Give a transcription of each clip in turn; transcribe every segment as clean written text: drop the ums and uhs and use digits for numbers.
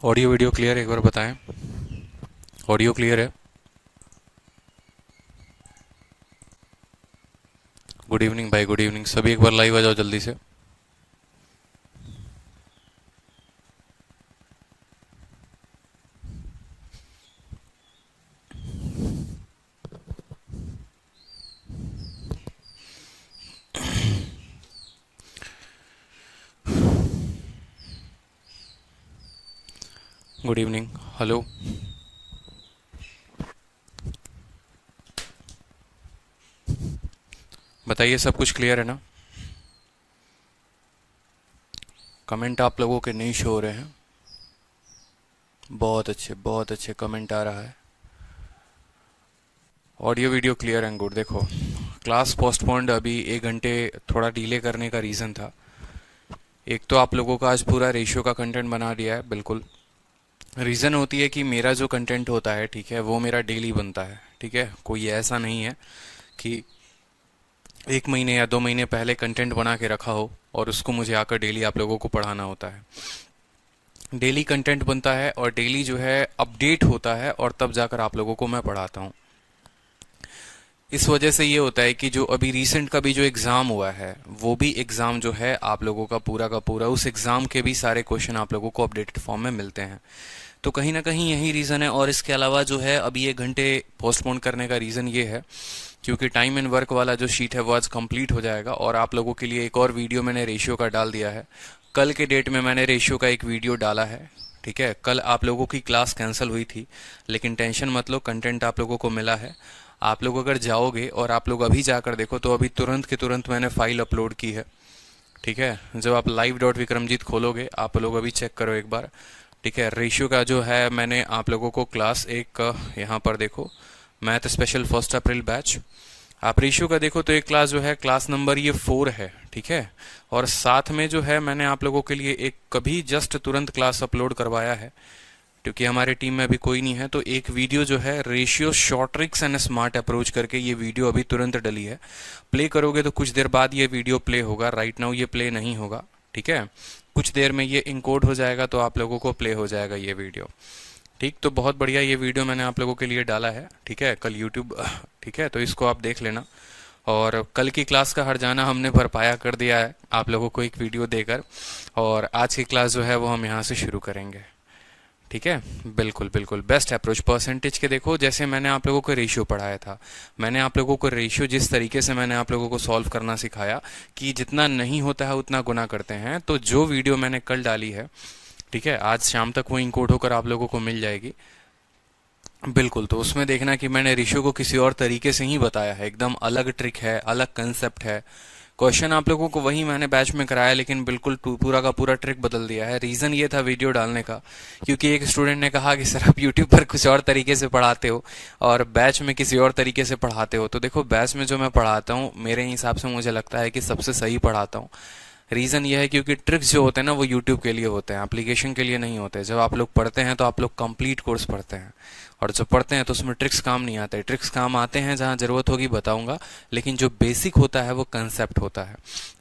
Audio video clear है, एक बार बताएं। ऑडियो क्लियर है? गुड इवनिंग भाई, गुड इवनिंग। सभी एक बार लाइव आ जाओ जल्दी से। Good evening. हेलो। बताइए, सब कुछ क्लियर है ना? कमेंट आप लोगों के नहीं शो हो रहे हैं। बहुत अच्छे कमेंट आ रहा है। Audio video clear and good. देखो, क्लास पोस्टपोन्ड अभी 1 घंटे थोड़ा डिले करने का रीज़न था। एक तो आप लोगों का आज पूरा रेशियो का कंटेंट बना दिया है, बिल्कुल। रीज़न होती है कि मेरा जो कंटेंट होता है, ठीक है, वो मेरा डेली बनता है, ठीक है। कोई ऐसा नहीं है कि 1 महीने या 2 महीने पहले कंटेंट बना के रखा हो और उसको मुझे आकर डेली आप लोगों को पढ़ाना होता है। डेली कंटेंट बनता है और डेली जो है अपडेट होता है और तब जाकर आप लोगों को मैं पढ़ाता हूँ। इस वजह से ये होता है कि जो अभी रिसेंट का भी जो एग्ज़ाम हुआ है, वो भी एग्ज़ाम जो है आप लोगों का पूरा उस एग्ज़ाम के भी सारे क्वेश्चन आप लोगों को अपडेटेड फॉर्म में मिलते हैं। तो कहीं ना कहीं यही रीज़न है। और इसके अलावा जो है अभी 1 घंटे पोस्टपोन करने का रीज़न ये है क्योंकि टाइम एंड वर्क वाला जो शीट है वो आज कंप्लीट हो जाएगा और आप लोगों के लिए एक और वीडियो मैंने रेशियो का डाल दिया है। कल के डेट में मैंने रेशियो का एक वीडियो डाला है, ठीक है। कल आप लोगों की क्लास कैंसिल हुई थी, लेकिन टेंशन मत लो, कंटेंट आप लोगों को मिला है। आप लोग अगर जाओगे और आप लोग अभी जाकर देखो तो अभी तुरंत के तुरंत मैंने फाइल अपलोड की है, ठीक है। जब आप live.vikramjit खोलोगे, आप लोग अभी चेक करो एक बार, ठीक है। रेशियो का जो है मैंने आप लोगों को क्लास एक यहाँ पर देखो, मैथ स्पेशल 1 अप्रैल बैच। आप रेशियो का देखो तो एक क्लास जो है क्लास नंबर ये 4 है, ठीक है। और साथ में जो है मैंने आप लोगों के लिए एक कभी जस्ट तुरंत क्लास अपलोड करवाया है क्योंकि हमारे टीम में अभी कोई नहीं है। तो एक वीडियो जो है ratio short tricks and smart approach करके, ये वीडियो अभी तुरंत डली है। प्ले करोगे तो कुछ देर बाद ये वीडियो प्ले होगा। राइट नाउ ये प्ले नहीं होगा, ठीक है। कुछ देर में ये इनकोड हो जाएगा तो आप लोगों को प्ले हो जाएगा ये वीडियो, ठीक। तो बहुत बढ़िया ये वीडियो मैंने आप लोगों के लिए डाला है, ठीक है, कल यूट्यूब, ठीक है। तो इसको आप देख लेना। और कल की क्लास का हर्जाना हमने भरपाया कर दिया है आप लोगों को एक वीडियो देकर, और आज की क्लास जो है वो हम यहाँ से शुरू करेंगे, ठीक है। बिल्कुल बिल्कुल बेस्ट अप्रोच परसेंटेज के। देखो, जैसे मैंने आप लोगों को रेशियो पढ़ाया था, मैंने आप लोगों को रेशियो जिस तरीके से मैंने आप लोगों को सॉल्व करना सिखाया कि जितना नहीं होता है उतना गुना करते हैं, तो जो वीडियो मैंने कल डाली है, ठीक है, आज शाम तक वो इनकोड होकर आप लोगों को मिल जाएगी। बिल्कुल, तो उसमें देखना कि मैंने रेशियो को किसी और तरीके से ही बताया है, एकदम अलग ट्रिक है, अलग कंसेप्ट है। क्वेश्चन आप लोगों को वही मैंने बैच में कराया, लेकिन बिल्कुल पूरा का पूरा ट्रिक बदल दिया है। रीज़न ये था वीडियो डालने का, क्योंकि एक स्टूडेंट ने कहा कि सर आप यूट्यूब पर कुछ और तरीके से पढ़ाते हो और बैच में किसी और तरीके से पढ़ाते हो। तो देखो, बैच में जो मैं पढ़ाता हूँ मेरे हिसाब से मुझे लगता है कि सबसे सही पढ़ाता हूँ। रीज़न ये है क्योंकि ट्रिक्स जो होते हैं ना वो यूट्यूब के लिए होते हैं, एप्लीकेशन के लिए नहीं होते। जब आप लोग पढ़ते हैं तो आप लोग कंप्लीट कोर्स पढ़ते हैं, और जब पढ़ते हैं तो उसमें ट्रिक्स काम नहीं आते। ट्रिक्स काम आते हैं जहाँ ज़रूरत होगी बताऊंगा, लेकिन जो बेसिक होता है वो कंसेप्ट होता है।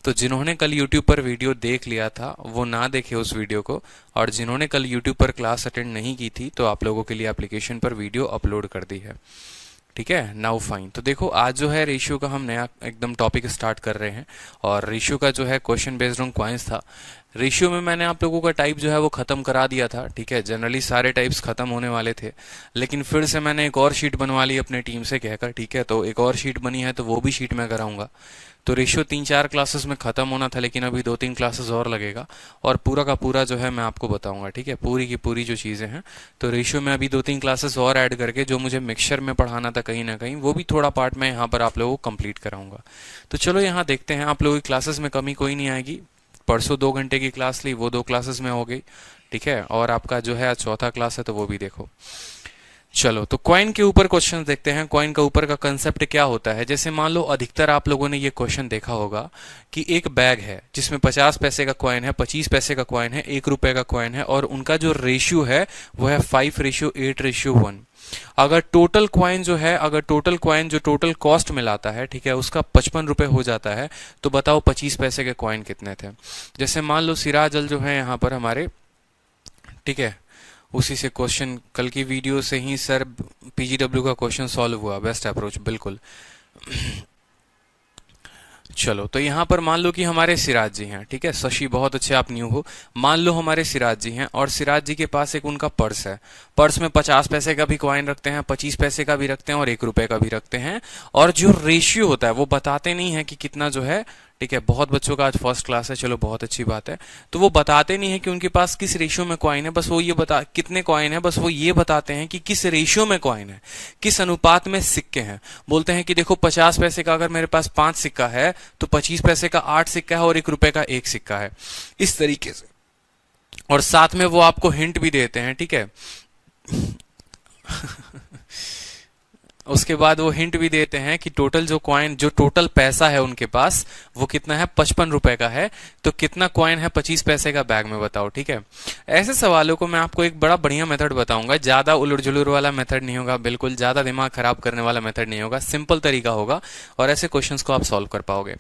तो जिन्होंने कल यूट्यूब पर वीडियो देख लिया था वो ना देखे उस वीडियो को, और जिन्होंने कल यूट्यूब पर क्लास अटेंड नहीं की थी तो आप लोगों के लिए एप्लीकेशन पर वीडियो अपलोड कर दी है, ठीक है। Now fine. तो देखो, आज जो है रेशियो का हम नया एकदम टॉपिक स्टार्ट कर रहे हैं, और रेशियो का जो है क्वेश्चन बेस्ड ऑन क्वाइंस था। रेशियो में मैंने आप लोगों का टाइप जो है वो ख़त्म करा दिया था, ठीक है। जनरली सारे टाइप्स ख़त्म होने वाले थे, लेकिन फिर से मैंने एक और शीट बनवा ली अपने टीम से कहकर, ठीक है। तो एक और शीट बनी है तो वो भी शीट मैं कराऊंगा। तो रेशियो 3-4 क्लासेस में ख़त्म होना था, लेकिन अभी 2-3 क्लासेस और लगेगा, और पूरा का पूरा जो है मैं आपको बताऊंगा, ठीक है, पूरी की पूरी जो चीज़ें हैं। तो रेशियो में अभी 2-3 क्लासेस और ऐड करके जो मुझे मिक्सचर में पढ़ाना था कहीं ना कहीं, वो भी थोड़ा पार्ट मैं यहाँ पर आप लोगों को कंप्लीट कराऊंगा। तो चलो यहाँ देखते हैं। आप लोगों की क्लासेस में कमी कोई नहीं आएगी। परसों 2 घंटे की क्लास ली, वो 2 क्लासेस में हो गई, ठीक है। और आपका जो है आज चौथा क्लास है तो वो भी देखो। चलो, तो कॉइन के ऊपर क्वेश्चन देखते हैं। कॉइन का ऊपर का कंसेप्ट क्या होता है। जैसे मान लो, अधिकतर आप लोगों ने ये क्वेश्चन देखा होगा कि एक बैग है जिसमें 50 पैसे का कॉइन है, 25 पैसे का कॉइन है, 1 रुपए का कॉइन है, और उनका जो रेशियो है वो है 5:8:1। अगर टोटल कॉइन जो है, अगर टोटल कॉइन जो टोटल कॉस्ट में लाता है, ठीक है, उसका 55 रुपए हो जाता है, तो बताओ 25 पैसे के कॉइन कितने थे। जैसे मान लो सिराज अल जो है यहाँ पर हमारे, ठीक है, उसी से क्वेश्चन, कल की वीडियो से ही सर पीजीडब्ल्यू का क्वेश्चन सॉल्व हुआ, बेस्ट अप्रोच, बिल्कुल। चलो, तो यहाँ पर मान लो कि हमारे सिराज जी हैं, ठीक है, शशि बहुत अच्छे, आप न्यू हो। मान लो हमारे सिराज जी हैं और सिराज जी के पास एक उनका पर्स है। पर्स में 50 पैसे का भी कॉइन रखते हैं, 25 पैसे का भी रखते हैं और 1 रुपए का भी रखते हैं। और जो रेशियो होता है वो बताते नहीं है कि कितना जो है, ठीक है, बहुत बच्चों का आज फर्स्ट क्लास है, चलो बहुत अच्छी बात है। तो वो बताते नहीं है कि उनके पास किस रेशियो में कॉइन है, बस वो ये बता, कितने कॉइन है, बस वो ये बताते हैं कि किस रेशियो में कॉइन है, किस अनुपात में सिक्के हैं। बोलते हैं कि देखो 50 पैसे का अगर मेरे पास 5 सिक्का है तो 25 पैसे का 8 सिक्का है और 1 रुपए का 1 सिक्का है, इस तरीके से। और साथ में वो आपको हिंट भी देते हैं, ठीक है। उसके बाद वो हिंट भी देते हैं कि टोटल जो कॉइन, जो टोटल पैसा है उनके पास वो कितना है, 55 रुपए का है। तो कितना कॉइन है 25 पैसे का, बैग में बताओ, ठीक है। ऐसे सवालों को मैं आपको एक बड़ा बढ़िया मेथड बताऊंगा, ज्यादा उलट जुलूर वाला मेथड नहीं होगा, बिल्कुल ज्यादा दिमाग खराब करने वाला मेथड नहीं होगा, सिंपल तरीका होगा और ऐसे क्वेश्चंस को आप सॉल्व कर पाओगे।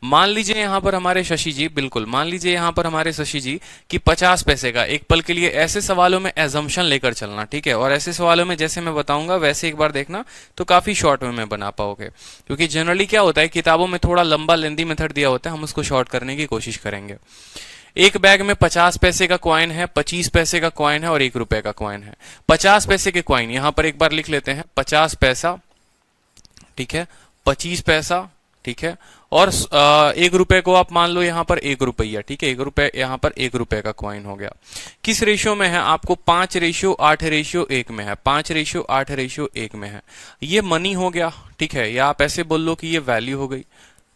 मान लीजिए यहाँ पर हमारे शशि जी, बिल्कुल मान लीजिए यहाँ पर हमारे शशि जी कि 50 पैसे का, एक पल के लिए ऐसे सवालों में एजम्पशन लेकर चलना, ठीक है। और ऐसे सवालों में जैसे मैं बताऊंगा वैसे एक बार देखना, तो काफी शॉर्ट में बना पाओगे। क्योंकि जनरली क्या होता है, किताबों में थोड़ा लंबा लेंदी मेथड दिया होता है, हम उसको शॉर्ट करने की कोशिश करेंगे। एक बैग में 50 पैसे का कॉइन है, 25 पैसे का कॉइन है और 1 रुपए का कॉइन है। 50 पैसे के कॉइन यहां पर एक बार लिख लेते हैं, 50 पैसा, ठीक है, 25 पैसा, ठीक है, और 1 रुपए को आप मान लो यहां पर 1 रुपया, ठीक है, 1 रुपए, यहां पर 1 रुपए का कॉइन हो गया। किस रेशियो में है, आपको 5:8:1 में है, 5:8:1 में है। ये मनी हो गया, ठीक है, या आप ऐसे बोल लो कि ये वैल्यू हो गई,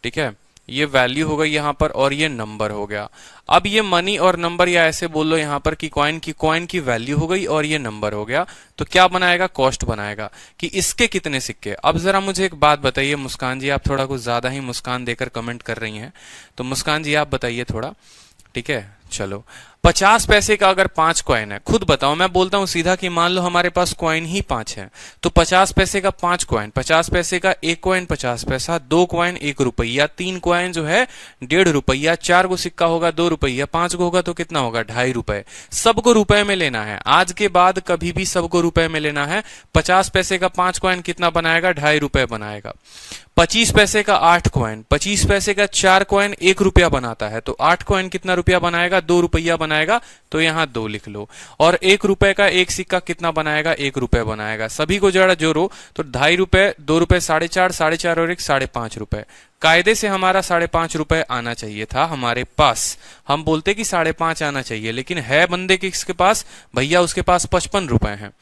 ठीक है, ये वैल्यू हो गई यहां पर, और ये नंबर हो गया। अब ये मनी और नंबर, या ऐसे बोल लो यहां पर कि कॉइन की वैल्यू हो गई और ये नंबर हो गया। तो क्या बनाएगा, कॉस्ट बनाएगा कि इसके कितने सिक्के। अब जरा मुझे एक बात बताइए, मुस्कान जी, आप थोड़ा कुछ ज्यादा ही मुस्कान देकर कमेंट कर रही हैं, तो मुस्कान जी आप बताइए थोड़ा, ठीक है। चलो, 50 पैसे का अगर 5 कॉइन है, खुद बताओ, मैं बोलता हूं सीधा कि मान लो हमारे पास कॉइन ही 5 है, तो 50 पैसे का 5 कॉइन, 50 पैसे का 1 कॉइन 50 पैसा, 2 कॉइन 1 रुपया, 3 कॉइन जो है 1.5 रुपया, 4 को सिक्का होगा 2 रुपया, 5 को होगा तो कितना होगा, 2.5 रुपए। सबको रुपए में लेना है, आज के बाद कभी भी सबको रुपए में लेना है। 50 पैसे का 5 कॉइन कितना बनाएगा, 2.5 रुपए बनाएगा। 25 पैसे का 8 कॉइन, 25 पैसे का 4 कॉइन 1 रुपया बनाता है, तो 8 कॉइन कितना रुपया बनाएगा, 2 रुपया बनाएगा, तो यहां 2 लिख लो। और 1 रुपए का 1 सिक्का कितना बनाएगा, 1 रुपए बनाएगा। सभी को जरा जोड़ो तो 2.5 रुपए, 2 रुपए 4.5, 4.5 और 1 5.5 रुपए। कायदे से हमारा 5.5 रुपए आना चाहिए था हमारे पास। हम बोलते कि 5.5 आना चाहिए, लेकिन है बंदे किसके पास, भैया उसके पास 55 रुपए हैं।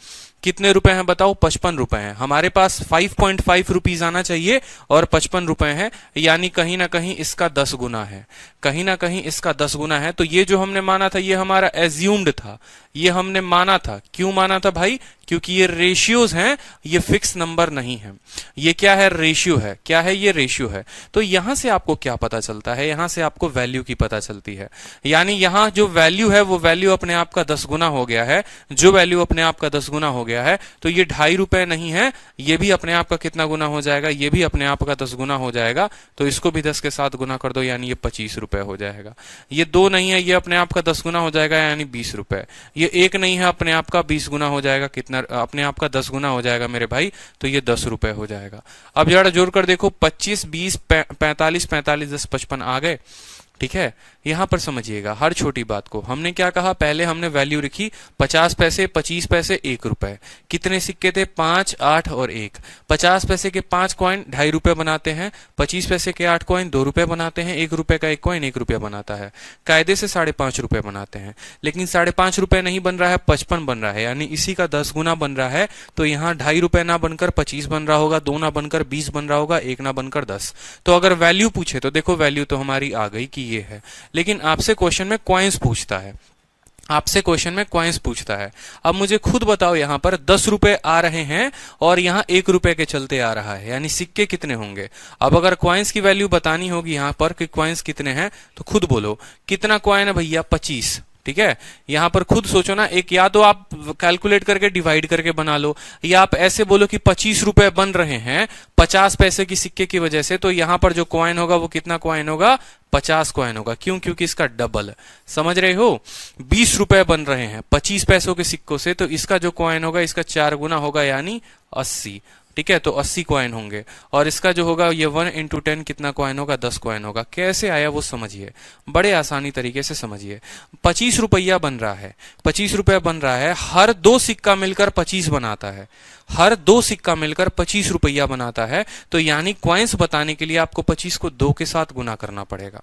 कितने रुपए हैं बताओ, 55 रुपए हैं। हमारे पास 5.5 रुपीज आना चाहिए और 55 रुपए हैं, यानी कहीं ना कहीं इसका 10 गुना है, कहीं ना कहीं इसका 10 गुना है। तो ये जो हमने माना था ये हमारा एज्यूम्ड था, ये हमने माना था। क्यों माना था भाई, क्योंकि ये रेशियोज हैं, ये फिक्स नंबर नहीं है। ये क्या है, रेशियो है। क्या है, ये रेशियो है। तो यहां से आपको क्या पता चलता है, यहां से आपको वैल्यू की पता चलती है। यानी यहां जो वैल्यू है वो वैल्यू अपने आप का 10 गुना हो गया है। जो वैल्यू अपने आप का 10 गुना हो गया है, तो ये 2.5 रुपए नहीं है, ये भी अपने आप का कितना गुना हो जाएगा, ये भी अपने आप का 10 गुना हो जाएगा। तो इसको भी 10 के साथ गुना कर दो, यानी ये 25 रुपए हो जाएगा। ये 2 नहीं है, ये अपने आप का 10 गुना हो जाएगा, यानी 20 रुपए। ये 1 नहीं है, अपने आप का 20 गुना हो जाएगा, कितना, अपने आप का 10 गुना हो जाएगा मेरे भाई, तो ये 10 रुपए हो जाएगा। अब जरा जोड़ कर देखो, 25, 20, 45, 45, 10, 55 आ गए, ठीक है। यहां पर समझिएगा हर छोटी बात को। हमने क्या कहा, पहले हमने वैल्यू लिखी 50 पैसे, 25 पैसे, 1 रुपए। कितने सिक्के थे, 5, 8 और 1। 50 पैसे के 5 कॉइन 2.5 रुपए बनाते हैं, 25 पैसे के 8 कॉइन 2 रुपए बनाते हैं, 1 रुपए का 1 कॉइन 1 रुपया बनाता है। कायदे से 5.5 रुपए बनाते हैं, लेकिन 5.5 रुपए नहीं बन रहा है, 55 बन रहा है, यानी इसी का 10 गुना बन रहा है। तो यहाँ 2.5 रुपए ना बनकर 25 बन रहा होगा, 2 ना बनकर 20 बन रहा होगा, 1 ना बनकर 10। तो अगर वैल्यू पूछे तो देखो वैल्यू तो हमारी आ गई कि ये है, लेकिन आपसे क्वेश्चन में कॉइन्स पूछता है, आपसे क्वेश्चन में कॉइन्स पूछता है। अब मुझे खुद बताओ, यहां पर 10 रुपए आ रहे हैं और यहां 1 रुपए के चलते आ रहा है, यानी सिक्के कितने होंगे। अब अगर कॉइन्स की वैल्यू बतानी होगी यहां पर कि कॉइन्स कितने हैं, तो खुद बोलो कितना कॉइन है भैया, 25। ठीक है, यहां पर खुद सोचो ना, एक या तो आप कैलकुलेट करके डिवाइड करके बना लो, या आप ऐसे बोलो कि 25 रुपए बन रहे हैं 50 पैसे की सिक्के की वजह से, तो यहां पर जो कॉइन होगा वो कितना कॉइन होगा, 50 कॉइन होगा। क्यों? क्योंकि इसका डबल है। समझ रहे हो? 20 रुपए बन रहे हैं 25 पैसों के सिक्कों से, तो इसका जो कॉइन होगा इसका 4 गुना होगा, यानी 80। ठीक है, तो 80 कॉइन होंगे। और इसका जो होगा ये 1 इंटू 10 कितना कॉइन होगा, 10 कॉइन होगा। कैसे आया वो समझिए, बड़े आसानी तरीके से समझिए। 25 रुपया बन रहा है, 25 रुपया बन रहा है, हर 2 सिक्का मिलकर 25 बनाता है, हर 2 सिक्का मिलकर 25 रुपया बनाता है। तो यानी कॉइन्स बताने के लिए आपको 25 को 2 के साथ गुना करना पड़ेगा।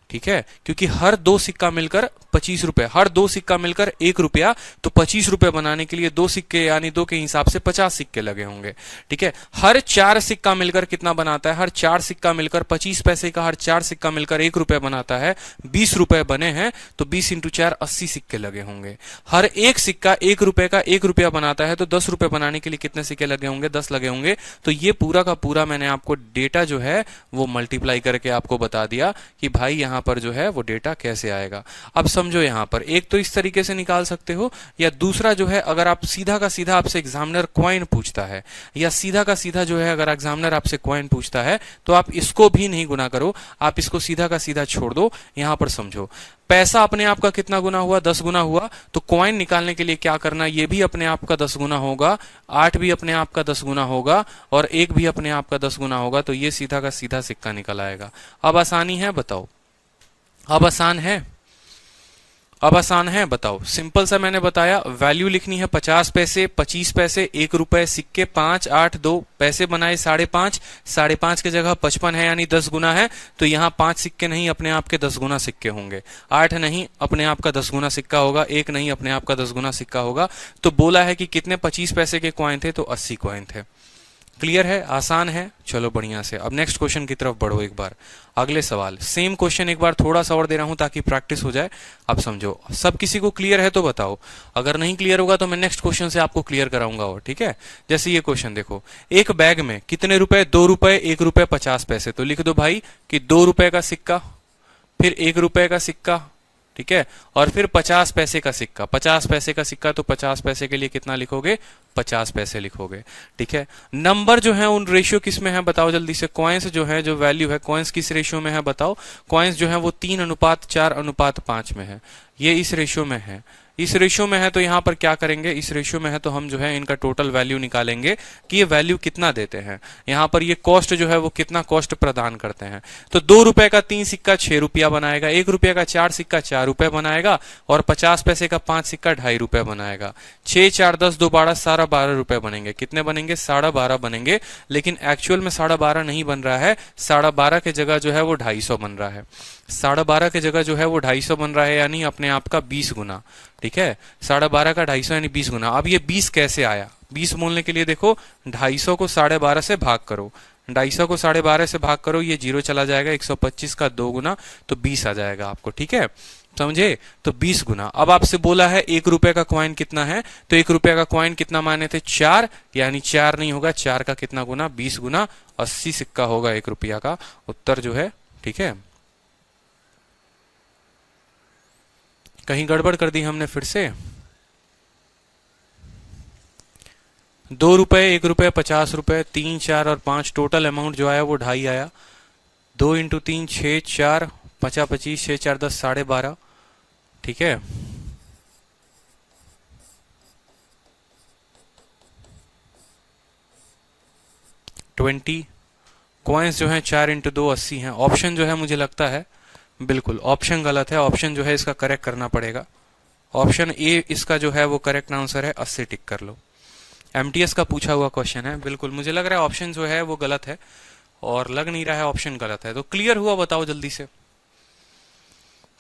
ठीक है, क्योंकि हर 2 सिक्का मिलकर 25 रुपए, हर 2 सिक्का मिलकर 1 रुपया, तो 25 रुपए बनाने के लिए 2 सिक्के यानी 2 के हिसाब से 50 सिक्के लगे होंगे। ठीक है, हर 4 सिक्का मिलकर कितना बनाता है, हर 4 सिक्का मिलकर 25 पैसे का, हर 4 सिक्का मिलकर 1 रुपया बनाता है। 20 रुपए बने हैं, तो 20 इंटू 4 80 सिक्के लगे होंगे। हर एक सिक्का 1 रुपए का 1 रुपया बनाता है, तो 10 रुपए बनाने के लिए कितने सिक्के लगे होंगे, 10 लगे होंगे। तो ये पूरा का पूरा मैंने आपको डेटा जो है वो मल्टीप्लाई करके आपको बता दिया कि भाई यहां पर जो है वो डेटा कैसे आएगा। अब समझो, यहां पर एक तो इस तरीके से निकाल सकते हो, या दूसरा जो है अगर आप सीधा का सीधा आपसे एग्जामिनर कॉइन पूछता है, या सीधा का सीधा जो है अगर एग्जामिनर आपसे कॉइन पूछता है, तो आप इसको भी नहीं गुना करो, आप इसको सीधा का सीधा छोड़ दो। यहां पर समझो, पैसा अपने आप का कितना गुना हुआ, 10 गुना हुआ, तो कॉइन निकालने के लिए क्या करना, ये भी अपने आप का 10 गुना होगा, 8 भी अपने आप का 10 गुना होगा, और 1 भी अपने आप का 10 गुना होगा। तो ये सीधा का सीधा सिक्का निकल आएगा। अब आसानी है, बताओ, अब आसान है, अब आसान है, बताओ। सिंपल सा मैंने बताया, वैल्यू लिखनी है 50 पैसे, 25 पैसे, 1 रुपए, सिक्के 5, 8, 2 पैसे बनाए 5.5, 5.5 की जगह 55 है यानी 10 गुना है, तो यहाँ 5 सिक्के नहीं अपने आप के 10 गुना सिक्के होंगे, 8 नहीं अपने आप का 10 गुना सिक्का होगा, 1 नहीं अपने आप का 10 गुना सिक्का होगा। तो बोला है कि कितने 25 पैसे के कॉइन थे, तो 80 कॉइन थे। क्लियर है, आसान है, चलो बढ़िया से। अब नेक्स्ट क्वेश्चन की तरफ बढ़ो एक बार। अगले सवाल, सेम क्वेश्चन एक बार थोड़ा सा और दे रहा हूं ताकि प्रैक्टिस हो जाए। अब समझो, सब किसी को क्लियर है तो बताओ, अगर नहीं क्लियर होगा तो मैं नेक्स्ट क्वेश्चन से आपको क्लियर कराऊंगा। और ठीक है, जैसे ये क्वेश्चन देखो, एक बैग में कितने रुपए, 2 रुपए, 1 रुपए, 50 पैसे। तो लिख दो भाई कि 2 रुपए का सिक्का, फिर 1 रुपए का सिक्का, ठीक है, और फिर 50 पैसे का सिक्का। 50 पैसे का सिक्का, तो 50 पैसे के लिए कितना लिखोगे, 50 पैसे लिखोगे। ठीक है, नंबर जो है उन रेशियो किस में है बताओ जल्दी से। कॉइन्स जो है, जो वैल्यू है, कॉइन्स किस रेशियो में है बताओ। कॉइन्स जो है वो 3:4:5 में है, ये इस रेशियो में है। इस रेशियो में है तो यहां पर क्या करेंगे, इस रेशियो में है तो हम जो है इनका टोटल वैल्यू निकालेंगे कि ये वैल्यू कितना देते हैं। यहां पर ये कॉस्ट जो है वो कितना कॉस्ट प्रदान करते हैं। तो 2 रुपए का 3 सिक्का 6 रुपया बनाएगा, 1 रुपये का 4 सिक्का 4 रुपए बनाएगा, और 50 पैसे का 5 सिक्का 2.5 रुपए बनाएगा। 6, 4, 10, 2, 12, 12.5 रुपए बनेंगे। कितने बनेंगे, 12.5 बनेंगे। लेकिन एक्चुअल में 12.5 नहीं बन रहा है, 12.5 की जगह जो है वो 250 बन रहा है। 12.5 की जगह जो है वो 250 बन रहा है, यानी अपने आप का 20 गुना। ठीक है, 12.5 का 250 यानी 20 गुना। अब ये 20 कैसे आया, 20 बोलने के लिए देखो, 250 को 12.5 से भाग करो, 250 को 12.5 से भाग करो, ये 0 चला जाएगा, 125 का 2 गुना, तो 20 आ जाएगा आपको। ठीक है, समझे, तो 20 गुना। अब आपसे बोला है 1 रुपए का कॉइन कितना है, तो 1 रुपए का कॉइन कितना माने थे, 4, यानी 4 नहीं होगा, 4 का कितना गुना, 20 गुना, 80 सिक्का होगा 1 रुपया का। उत्तर जो है, ठीक है, कहीं गड़बड़ कर दी हमने फिर से। 2 रुपए, 1 रुपए, 50 रुपए, 3, 4 और 5, टोटल अमाउंट जो आया वो 2.5 आया। 2 इंटू 3 6, 4, 50, 25, 6, 4, 10, 12.5। ठीक है, ट्वेंटी कॉइन्स जो है 4 इंटू 2 80 हैं। ऑप्शन जो है मुझे लगता है बिल्कुल ऑप्शन गलत है, ऑप्शन जो है इसका करेक्ट करना पड़ेगा। ऑप्शन ए इसका जो है वो करेक्ट आंसर है, 80 टिक कर लो। एमटीएस का पूछा हुआ क्वेश्चन है, बिल्कुल मुझे लग रहा है ऑप्शन जो है वो गलत है, और लग नहीं रहा है ऑप्शन गलत है। तो क्लियर हुआ, बताओ जल्दी से,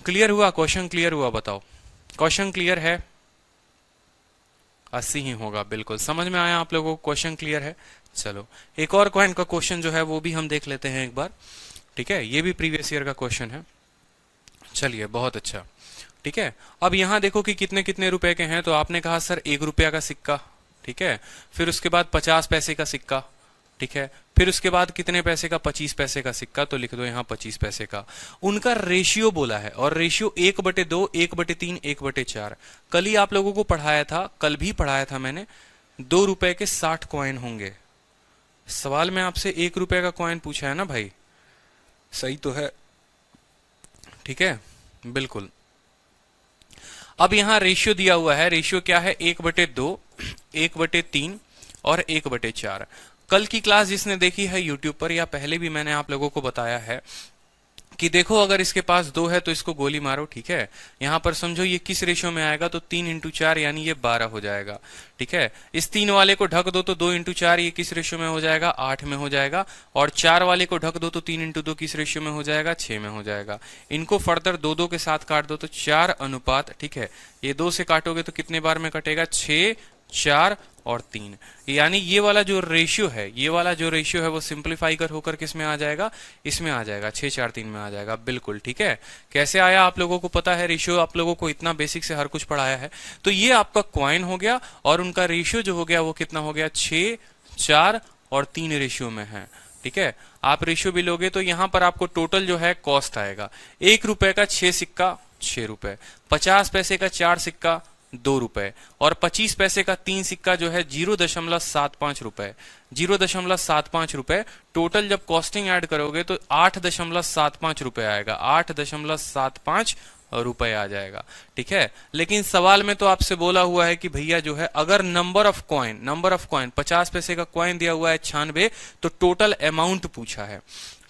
क्लियर हुआ, क्वेश्चन क्लियर हुआ, बताओ। क्वेश्चन क्लियर है, 80 ही होगा, बिल्कुल समझ में आया आप लोगों को, क्वेश्चन क्लियर है। चलो एक और कॉइन का क्वेश्चन जो है वो भी हम देख लेते हैं एक बार। ठीक है, ये भी प्रीवियस ईयर का क्वेश्चन है। चलिए, बहुत अच्छा। ठीक है, अब यहां देखो कि कितने कितने रुपए के हैं। तो आपने कहा सर 1 रुपया का सिक्का, ठीक है, फिर उसके बाद 50 पैसे का सिक्का, ठीक है। फिर उसके बाद कितने पैसे का, 25 पैसे का सिक्का, तो लिख दो यहाँ 25 पैसे का। उनका रेशियो बोला है, और रेशियो 1/2, 1/3, 1/4। कल ही आप लोगों को पढ़ाया था, कल भी पढ़ाया था मैंने, 2 रुपए के 60 कॉइन होंगे। सवाल में आपसे 1 रुपए का कॉइन पूछा है ना भाई, सही तो है, ठीक है, बिल्कुल। अब यहां रेशियो दिया हुआ है, रेशियो क्या है, 1/2, 1/3 और 1/4। कल की क्लास जिसने देखी है यूट्यूब पर, या पहले भी मैंने आप लोगों को बताया है कि देखो अगर इसके पास 2 है तो इसको गोली मारो, ठीक है। यहां पर समझो ये किस रेशियो में आएगा, तो 3 × 4 यानी ये 12 हो जाएगा, ठीक है। इस 3 वाले को ढक दो तो 2 × 4 ये किस रेशियो में हो जाएगा, 8 में हो जाएगा। और 4 वाले को ढक दो तो 3 × 2 किस रेशियो में हो जाएगा, 6 में हो जाएगा। इनको फर्दर 2-2 के साथ काट दो तो 4 अनुपात, ठीक है। ये 2 से काटोगे तो कितने बार में कटेगा, 6, 4 और 3। यानी ये वाला जो रेशियो है, ये वाला जो रेशियो है वो सिंप्लीफाई कर होकर किस में आ जाएगा, इसमें आ जाएगा, 6, 4, 3 में आ जाएगा, बिल्कुल, ठीक है। कैसे आया आप लोगों को पता है, रेशियो आप लोगों को इतना बेसिक से हर कुछ पढ़ाया है। तो ये आपका क्वाइन हो गया, और उनका रेशियो जो हो गया वो कितना हो गया, 6, 4 और 3 रेशियो में है, ठीक है। आप रेशियो भी लोगे तो यहां पर आपको टोटल जो है कॉस्ट आएगा, 1 रुपए का 6 सिक्का 6 रुपए, 50 पैसे का 4 सिक्का 2 रुपए, और 25 पैसे का 3 सिक्का जो है 0.75 रुपए, 0.75 रुपए। टोटल जब कॉस्टिंग ऐड करोगे तो 8.75 रुपए आएगा, 8.75 रुपए आ जाएगा, ठीक है। लेकिन सवाल में तो आपसे बोला हुआ है कि भैया जो है अगर नंबर ऑफ कॉइन 50 पैसे का कॉइन दिया हुआ है 96, तो टोटल अमाउंट पूछा है,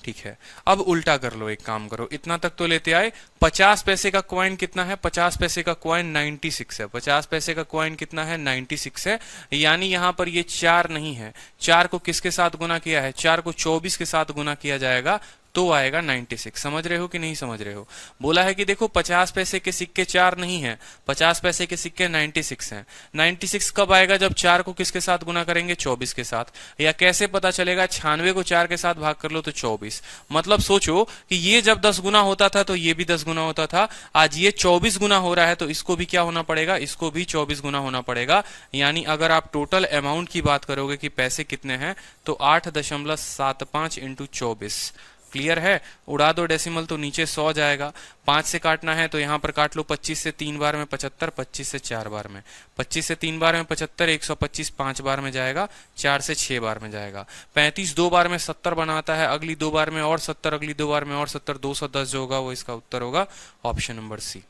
ठीक है। अब उल्टा कर लो, एक काम करो, इतना तक तो लेते आए। 50 पैसे का कॉइन कितना है, 50 पैसे का कॉइन 96 है, 50 पैसे का कॉइन कितना है, 96 है। यानी यहां पर ये 4 नहीं है, 4 को किसके साथ गुना किया है, 4 को 24 के साथ गुना किया जाएगा तो आएगा 96। समझ रहे हो कि नहीं समझ रहे हो। बोला है कि देखो 50 पैसे के सिक्के 4 नहीं है, 50 पैसे के सिक्के 96 हैं। 96 कब आएगा, जब 4 को किसके साथ गुना करेंगे, 24 के साथ। या कैसे पता चलेगा, 96 को 4 के साथ भाग कर लो तो 24। मतलब सोचो कि ये जब 10 गुना होता था तो ये भी 10 गुना होता था, आज ये 24 गुना हो रहा है तो इसको भी क्या होना पड़ेगा, इसको भी 24 गुना होना पड़ेगा। यानी अगर आप टोटल अमाउंट की बात करोगे कि पैसे कितने हैं, तो 8.75 × 24। क्लियर है। उड़ा दो डेसिमल तो नीचे 100 जाएगा, 5 से काटना है तो यहां पर काट लो, 25 से 3 बार में 75, 25 से 4 बार में 25 से 3 बार में 75, 125 5 बार में जाएगा, 4 से 6 बार में जाएगा, 35 2 बार में 70 बनाता है, अगली 2 बार में और 70, अगली 2 बार में और 70, 210 जो होगा वो इसका उत्तर होगा ऑप्शन नंबर सी।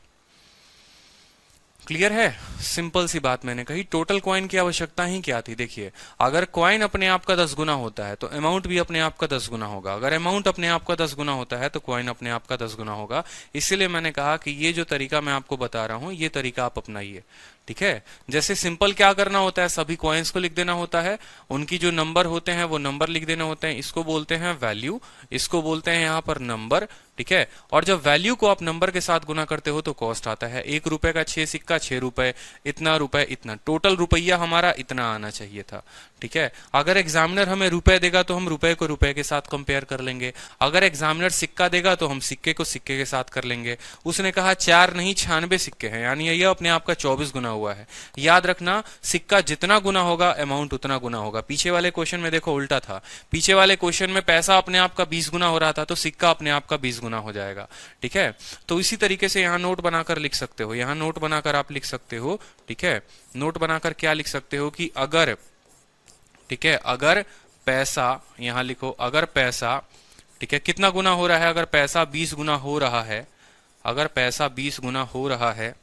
क्लियर है, सिंपल सी बात मैंने कही। टोटल कॉइन की आवश्यकता ही क्या थी, देखिए अगर कॉइन अपने आप का 10 गुना होता है तो अमाउंट भी अपने आप का 10 गुना होगा, अगर अमाउंट अपने आप का 10 गुना होता है तो कॉइन अपने आप का 10 गुना होगा। इसीलिए मैंने कहा कि ये जो तरीका मैं आपको बता रहा हूं ये तरीका आप अपनाइए, ठीक है। जैसे सिंपल क्या करना होता है, सभी कॉइन्स को लिख देना होता है, उनकी जो नंबर होते हैं वो नंबर लिख देने होते हैं, इसको बोलते हैं वैल्यू, इसको बोलते हैं यहाँ पर नंबर, ठीक है। और जब वैल्यू को आप नंबर के साथ गुना करते हो तो कॉस्ट आता है। 1 रुपए का 6 सिक्का 6 रुपए, इतना रुपए इतना, टोटल रुपया हमारा इतना आना चाहिए था, ठीक है। अगर एग्जामिनर हमें रुपए देगा तो हम रुपए को रुपए के साथ कंपेयर कर लेंगे, अगर एग्जामिनर सिक्का देगा तो हम सिक्के को सिक्के के साथ कर लेंगे। उसने कहा 4 नहीं 96 सिक्के हैं, यानी ये अपने आप का 24 गुना हुआ है। याद रखना, सिक्का जितना गुना होगा अमाउंट उतना गुना होगा। पीछे वाले क्वेश्चन में देखो उल्टा था, पीछे वाले क्वेश्चन में पैसा अपने आप का 20 गुना हो रहा था तो सिक्का अपने आप का 20 गुना हो जाएगा, ठीक है। तो इसी तरीके से यहाँ नोट बनाकर लिख सकते हो, यहाँ नोट बनाकर आप लिख सकते हो, ठीक है। नोट बनाकर क्या लिख सकते हो कि अगर, ठीक है, अगर पैसा, यहां लिखो अगर पैसा, ठीक है, कितना गुना हो रहा है, अगर पैसा 20 गुना हो रहा है, अगर पैसा 20 गुना हो रहा है,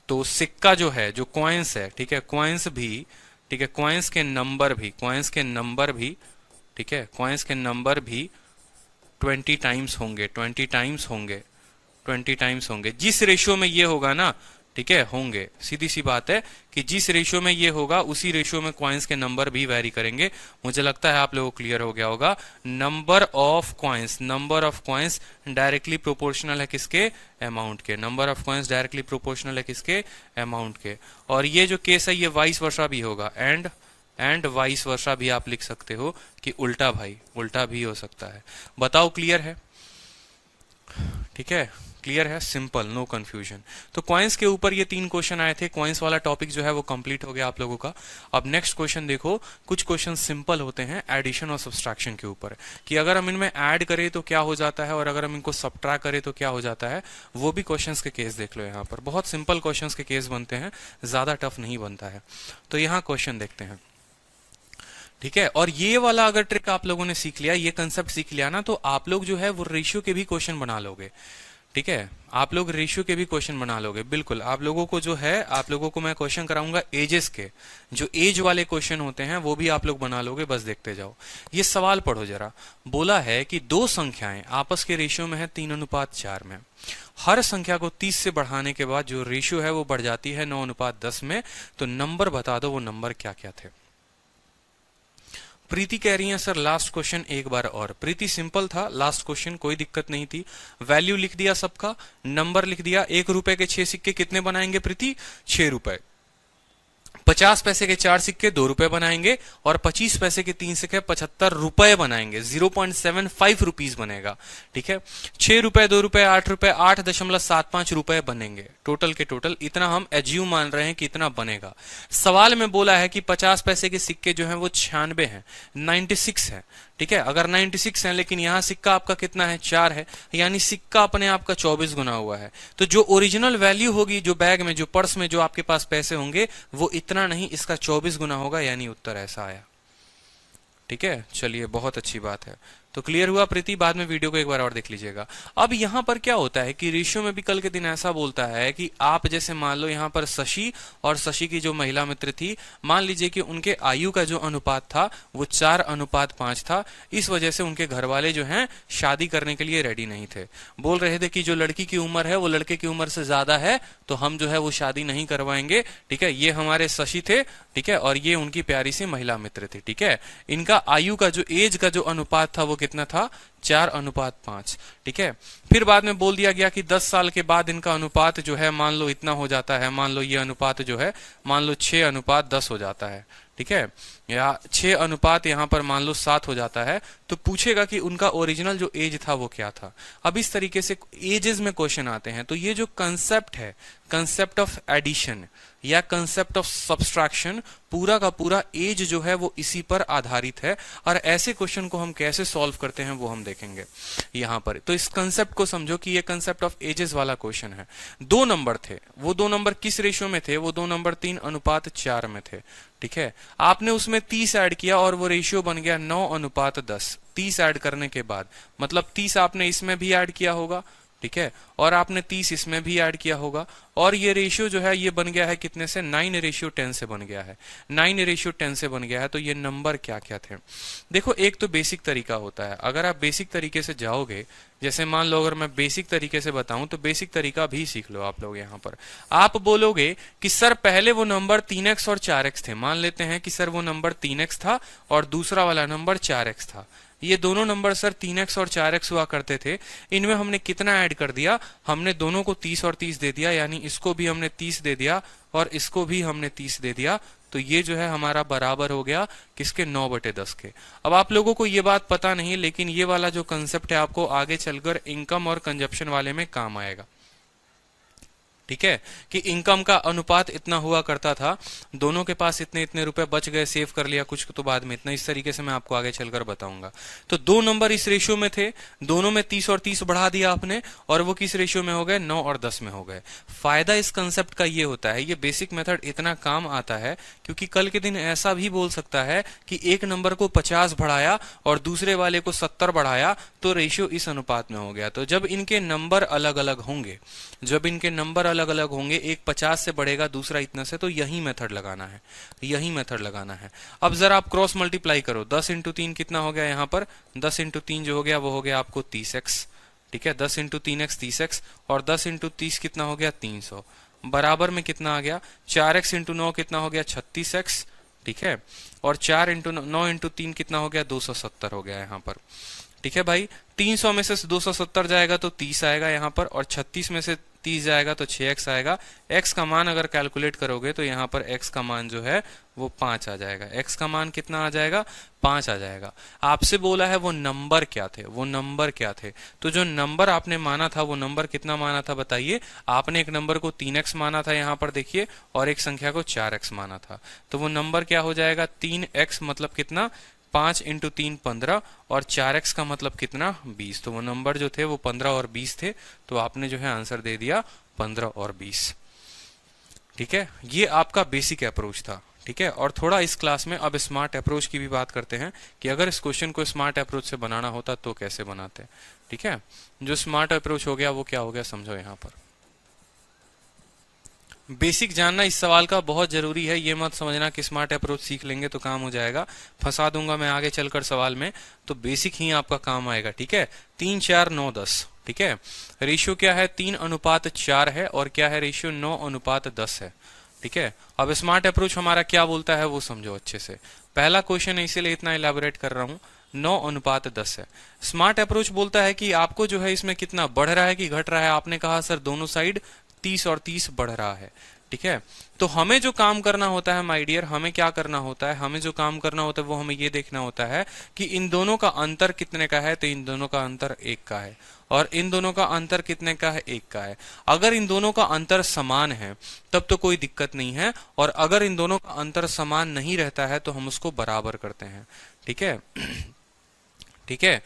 तो सिक्का जो है, जो कॉइन्स है, ठीक है, कॉइन्स भी, ठीक है, कॉइन्स के नंबर भी, ठीक है, कॉइन्स के नंबर भी 20 टाइम्स होंगे, 20 टाइम्स होंगे, 20 टाइम्स होंगे। जिस रेशियो में ये होगा ना, ठीक है, होंगे, सीधी सी बात है कि जिस रेशियो में ये होगा उसी रेशियो में कॉइन्स के नंबर भी वेरी करेंगे। मुझे लगता है आप लोगों को क्लियर हो गया होगा। Number of coins directly proportional है किसके, अमाउंट के। Number of coins directly proportional है किसके, अमाउंट के। और ये जो केस है ये वाइस वर्सा भी होगा, एंड वाइस वर्सा भी आप लिख सकते हो कि उल्टा भाई, उल्टा भी हो सकता है। बताओ क्लियर है, ठीक है, क्लियर है, सिंपल, नो कंफ्यूजन। तो कॉइन्स के ऊपर ये 3 क्वेश्चन आए थे, कॉइन्स वाला टॉपिक जो है वो कंप्लीट हो गया आप लोगों का। अब नेक्स्ट क्वेश्चन देखो, कुछ क्वेश्चन सिंपल होते हैं एडिशन और सब्सट्रैक्शन के ऊपर, कि अगर हम इनमें ऐड करें तो क्या हो जाता है और अगर हम इनको सब्ट्रैक्ट करें तो क्या हो जाता है, वो भी क्वेश्चंस के केस देख लो। यहाँ पर बहुत सिंपल क्वेश्चंस के केस बनते हैं, ज्यादा टफ नहीं बनता है। तो यहाँ क्वेश्चन देखते हैं, ठीक है। और ये वाला अगर ट्रिक आप लोगों ने सीख लिया, ये कंसेप्ट सीख लिया ना, तो आप लोग जो है वो रेशियो के भी क्वेश्चन बना लोगे, ठीक है। आप लोग रेशियो के भी क्वेश्चन बना लोगे, बिल्कुल। आप लोगों को जो है, आप लोगों को मैं क्वेश्चन कराऊंगा एजेस के, जो एज वाले क्वेश्चन होते हैं वो भी आप लोग बना लोगे, बस देखते जाओ। ये सवाल पढ़ो जरा। बोला है कि दो संख्याएं आपस के रेशियो में है 3:4 में। हर संख्या को 30 से बढ़ाने के बाद जो रेशियो है वो बढ़ जाती है 9:10 में। तो नंबर बता दो, वो नंबर क्या क्या थे। प्रीति कह रही है सर लास्ट क्वेश्चन एक बार और। प्रीति सिंपल था लास्ट क्वेश्चन, कोई दिक्कत नहीं थी। वैल्यू लिख दिया सबका, नंबर लिख दिया। 1 रुपए के 6 सिक्के कितने बनाएंगे प्रीति? 6 रुपए। 50 पैसे के 4 सिक्के 2 रुपए बनाएंगे और 25 पैसे के 3 सिक्के 75 रुपए बनाएंगे। 0.75 रुपीज बनेगा, ठीक है। 6 रुपए, 2 रुपए, 8 रुपए, 8.75 रुपए बनेंगे टोटल के टोटल। इतना हम एज्यूम मान रहे हैं कि इतना बनेगा। सवाल में बोला है कि 50 पैसे के सिक्के जो है वो 96 है, 96 है, ठीक है। अगर 96 है लेकिन यहां सिक्का आपका कितना है? 4 है, यानी सिक्का अपने आप का 24 गुना हुआ है। तो जो ओरिजिनल वैल्यू होगी, जो बैग में, जो पर्स में, जो आपके पास पैसे होंगे, वो इतना नहीं, इसका 24 गुना होगा, यानी उत्तर ऐसा आया, ठीक है। चलिए, बहुत अच्छी बात है। तो क्लियर हुआ प्रीति? बाद में वीडियो को एक बार और देख लीजिएगा। अब यहां पर क्या होता है कि रेशियो में भी कल के दिन ऐसा बोलता है कि आप जैसे मान लो यहां पर शशि और शशि की जो महिला मित्र थी, मान लीजिए कि उनके आयु का जो अनुपात था वो 4:5 था। इस वजह से उनके घर वाले जो हैं शादी करने के लिए रेडी नहीं थे। बोल रहे थे कि जो लड़की की उम्र है वो लड़के की उम्र से ज्यादा है, तो हम जो है वो शादी नहीं करवाएंगे, ठीक है। ये हमारे शशि थे, ठीक है, और ये उनकी प्यारी सी महिला मित्र थी, ठीक है। इनका आयु का जो एज का जो अनुपात था वो कितना था? 4:5, ठीक है। फिर बाद में बोल दिया गया कि 10 साल के बाद इनका अनुपात जो है मान लो इतना हो जाता है, मान लो ये अनुपात जो है मान लो 6:10 हो जाता है, ठीक है, या 6 अनुपात यहां पर मान लो 7 हो जाता है। तो पूछेगा कि उनका ओरिजिनल जो एज था वो क्या था। अब इस तरीके से एजेस में क्वेश्चन आते हैं। तो ये जो कंसेप्ट है, कंसेप्ट ऑफ एडिशन या कंसेप्ट ऑफ सब्सट्रैक्शन, पूरा का पूरा एज जो है वो इसी पर आधारित है। और ऐसे क्वेश्चन को हम कैसे सॉल्व करते हैं वो हम देखेंगे यहां पर। तो इस कंसेप्ट को समझो कि ये कंसेप्ट ऑफ एजेस वाला क्वेश्चन है। 2 नंबर थे, वो 2 नंबर किस रेशियो में थे? वो 2 नंबर 3:4 में थे, ठीक है। आपने उसमें 30 ऐड किया और वो रेशियो बन गया 9:10। 30 ऐड करने के बाद मतलब 30 आपने इसमें भी ऐड किया होगा, ठीक है, और आपने 30 इसमें भी ऐड किया होगा, और ये रेशियो जो है ये बन गया है कितने से? 9:10 से बन गया है। 9:10 से बन गया है। तो ये नंबर क्या क्या थे? देखो, एक तो बेसिक तरीका होता है। अगर आप बेसिक तरीके से जाओगे, जैसे मान लो अगर मैं बेसिक तरीके से बताऊं तो बेसिक तरीका भी सीख लो आप लोग। यहां पर आप बोलोगे कि सर पहले वो नंबर 3x और 4x थे। मान लेते हैं कि सर वो नंबर 3x था और दूसरा वाला नंबर 4x था। ये दोनों नंबर सर 3x और 4x हुआ करते थे। इनमें हमने कितना ऐड कर दिया? हमने दोनों को 30 और 30 दे दिया, यानी इसको भी हमने 30 दे दिया और इसको भी हमने 30 दे दिया। तो ये जो है हमारा बराबर हो गया किसके? 9/10 के। अब आप लोगों को ये बात पता नहीं, लेकिन ये वाला जो कंसेप्ट है आपको आगे चलकर इनकम और कंजप्शन वाले में काम आएगा, ठीक है, कि इनकम का अनुपात इतना हुआ करता था, दोनों के पास इतने इतने रुपए बच गए, सेव कर लिया कुछ तो बाद में इतना। इस तरीके से मैं आपको आगे चलकर बताऊंगा। तो 2 नंबर इस रेशियो में थे, दोनों में 30 और 30 बढ़ा दिया आपने, और वो किस रेशियो में हो गए? 9 और 10 में हो गए। फायदा इस कंसेप्ट का ये होता है, ये बेसिक मेथड इतना काम आता है क्योंकि कल के दिन ऐसा भी बोल सकता है कि एक नंबर को 50 बढ़ाया और दूसरे वाले को 70 बढ़ाया, तो रेशियो इस अनुपात में हो गया। तो जब इनके नंबर अलग अलग होंगे, जब इनके नंबर अलग अलग होंगे, एक 50 से बढ़ेगा दूसरा इतना से, तो यही मेथड लगाना है, यही मेथड लगाना है। अब जरा आप क्रॉस मल्टीप्लाई करो। 10 × 3 कितना हो गया? यहाँ पर 10 × 3 जो हो गया वो हो गया आपको 30x, ठीक है। 10 × 3x 30x और 10 × 30 कितना हो गया? 300। बराबर में कितना आ गया? 4x × 9 कितना हो गया? 36x, ठीक है, और 4 × 9 × 3 कितना हो गया? 270 हो गया यहाँ पर, ठीक है भाई। 300 में से 270 जाएगा तो 30 आएगा यहाँ पर, और 36 में से 30 जाएगा तो 6x आएगा। x का मान अगर कैलकुलेट करोगे तो यहाँ पर x का मान जो है वो 5 आ जाएगा। x का मान कितना आ जाएगा? 5 आ जाएगा। आपसे बोला है वो नंबर क्या थे, वो नंबर क्या थे। तो जो नंबर आपने माना था वो नंबर कितना माना था बताइए। आपने एक नंबर को 3x माना था यहाँ पर देखिए, और एक संख्या को 4x माना था। तो वो नंबर क्या हो जाएगा? 3x मतलब कितना? 5 इंटू 3 15, और 4x का मतलब कितना? 20। तो वो नंबर जो थे वो 15 और 20 थे। तो आपने जो है आंसर दे दिया 15 और 20। ठीक है, ये आपका बेसिक अप्रोच था। ठीक है, और थोड़ा इस क्लास में अब स्मार्ट अप्रोच की भी बात करते हैं कि अगर इस क्वेश्चन को स्मार्ट अप्रोच से बनाना होता तो कैसे बनाते हैं। ठीक है, जो स्मार्ट अप्रोच हो गया वो क्या हो गया समझो। यहाँ पर बेसिक जानना इस सवाल का बहुत जरूरी है। ये मत समझना कि स्मार्ट अप्रोच सीख लेंगे तो काम हो जाएगा, फंसा दूंगा मैं आगे चलकर सवाल में। तो बेसिक ही आपका काम आएगा। ठीक है, 3 4 9 10। ठीक है, रेशियो क्या है? 3:4 है, और क्या है रेशियो? 9:10 है। ठीक है, अब स्मार्ट अप्रोच हमारा क्या बोलता है वो समझो अच्छे से। पहला क्वेश्चन है इसीलिए इतना इलेबोरेट कर रहा हूं। 9:10 है। स्मार्ट अप्रोच बोलता है कि आपको जो है इसमें कितना बढ़ रहा है कि घट रहा है। आपने कहा सर दोनों साइड 30 और 30 बढ़ रहा है। ठीक है, तो हमें जो काम करना होता है माय डियर, हमें क्या करना होता है? हमें जो काम करना होता है वो हमें ये देखना होता है कि इन दोनों का अंतर कितने का है। तो इन दोनों का अंतर 1 का है, और इन दोनों का अंतर कितने का है? 1 का है। अगर इन दोनों का अंतर समान है तब तो कोई दिक्कत नहीं है, और अगर इन दोनों का अंतर समान नहीं रहता है तो हम उसको बराबर करते हैं। ठीक है, ठीक है,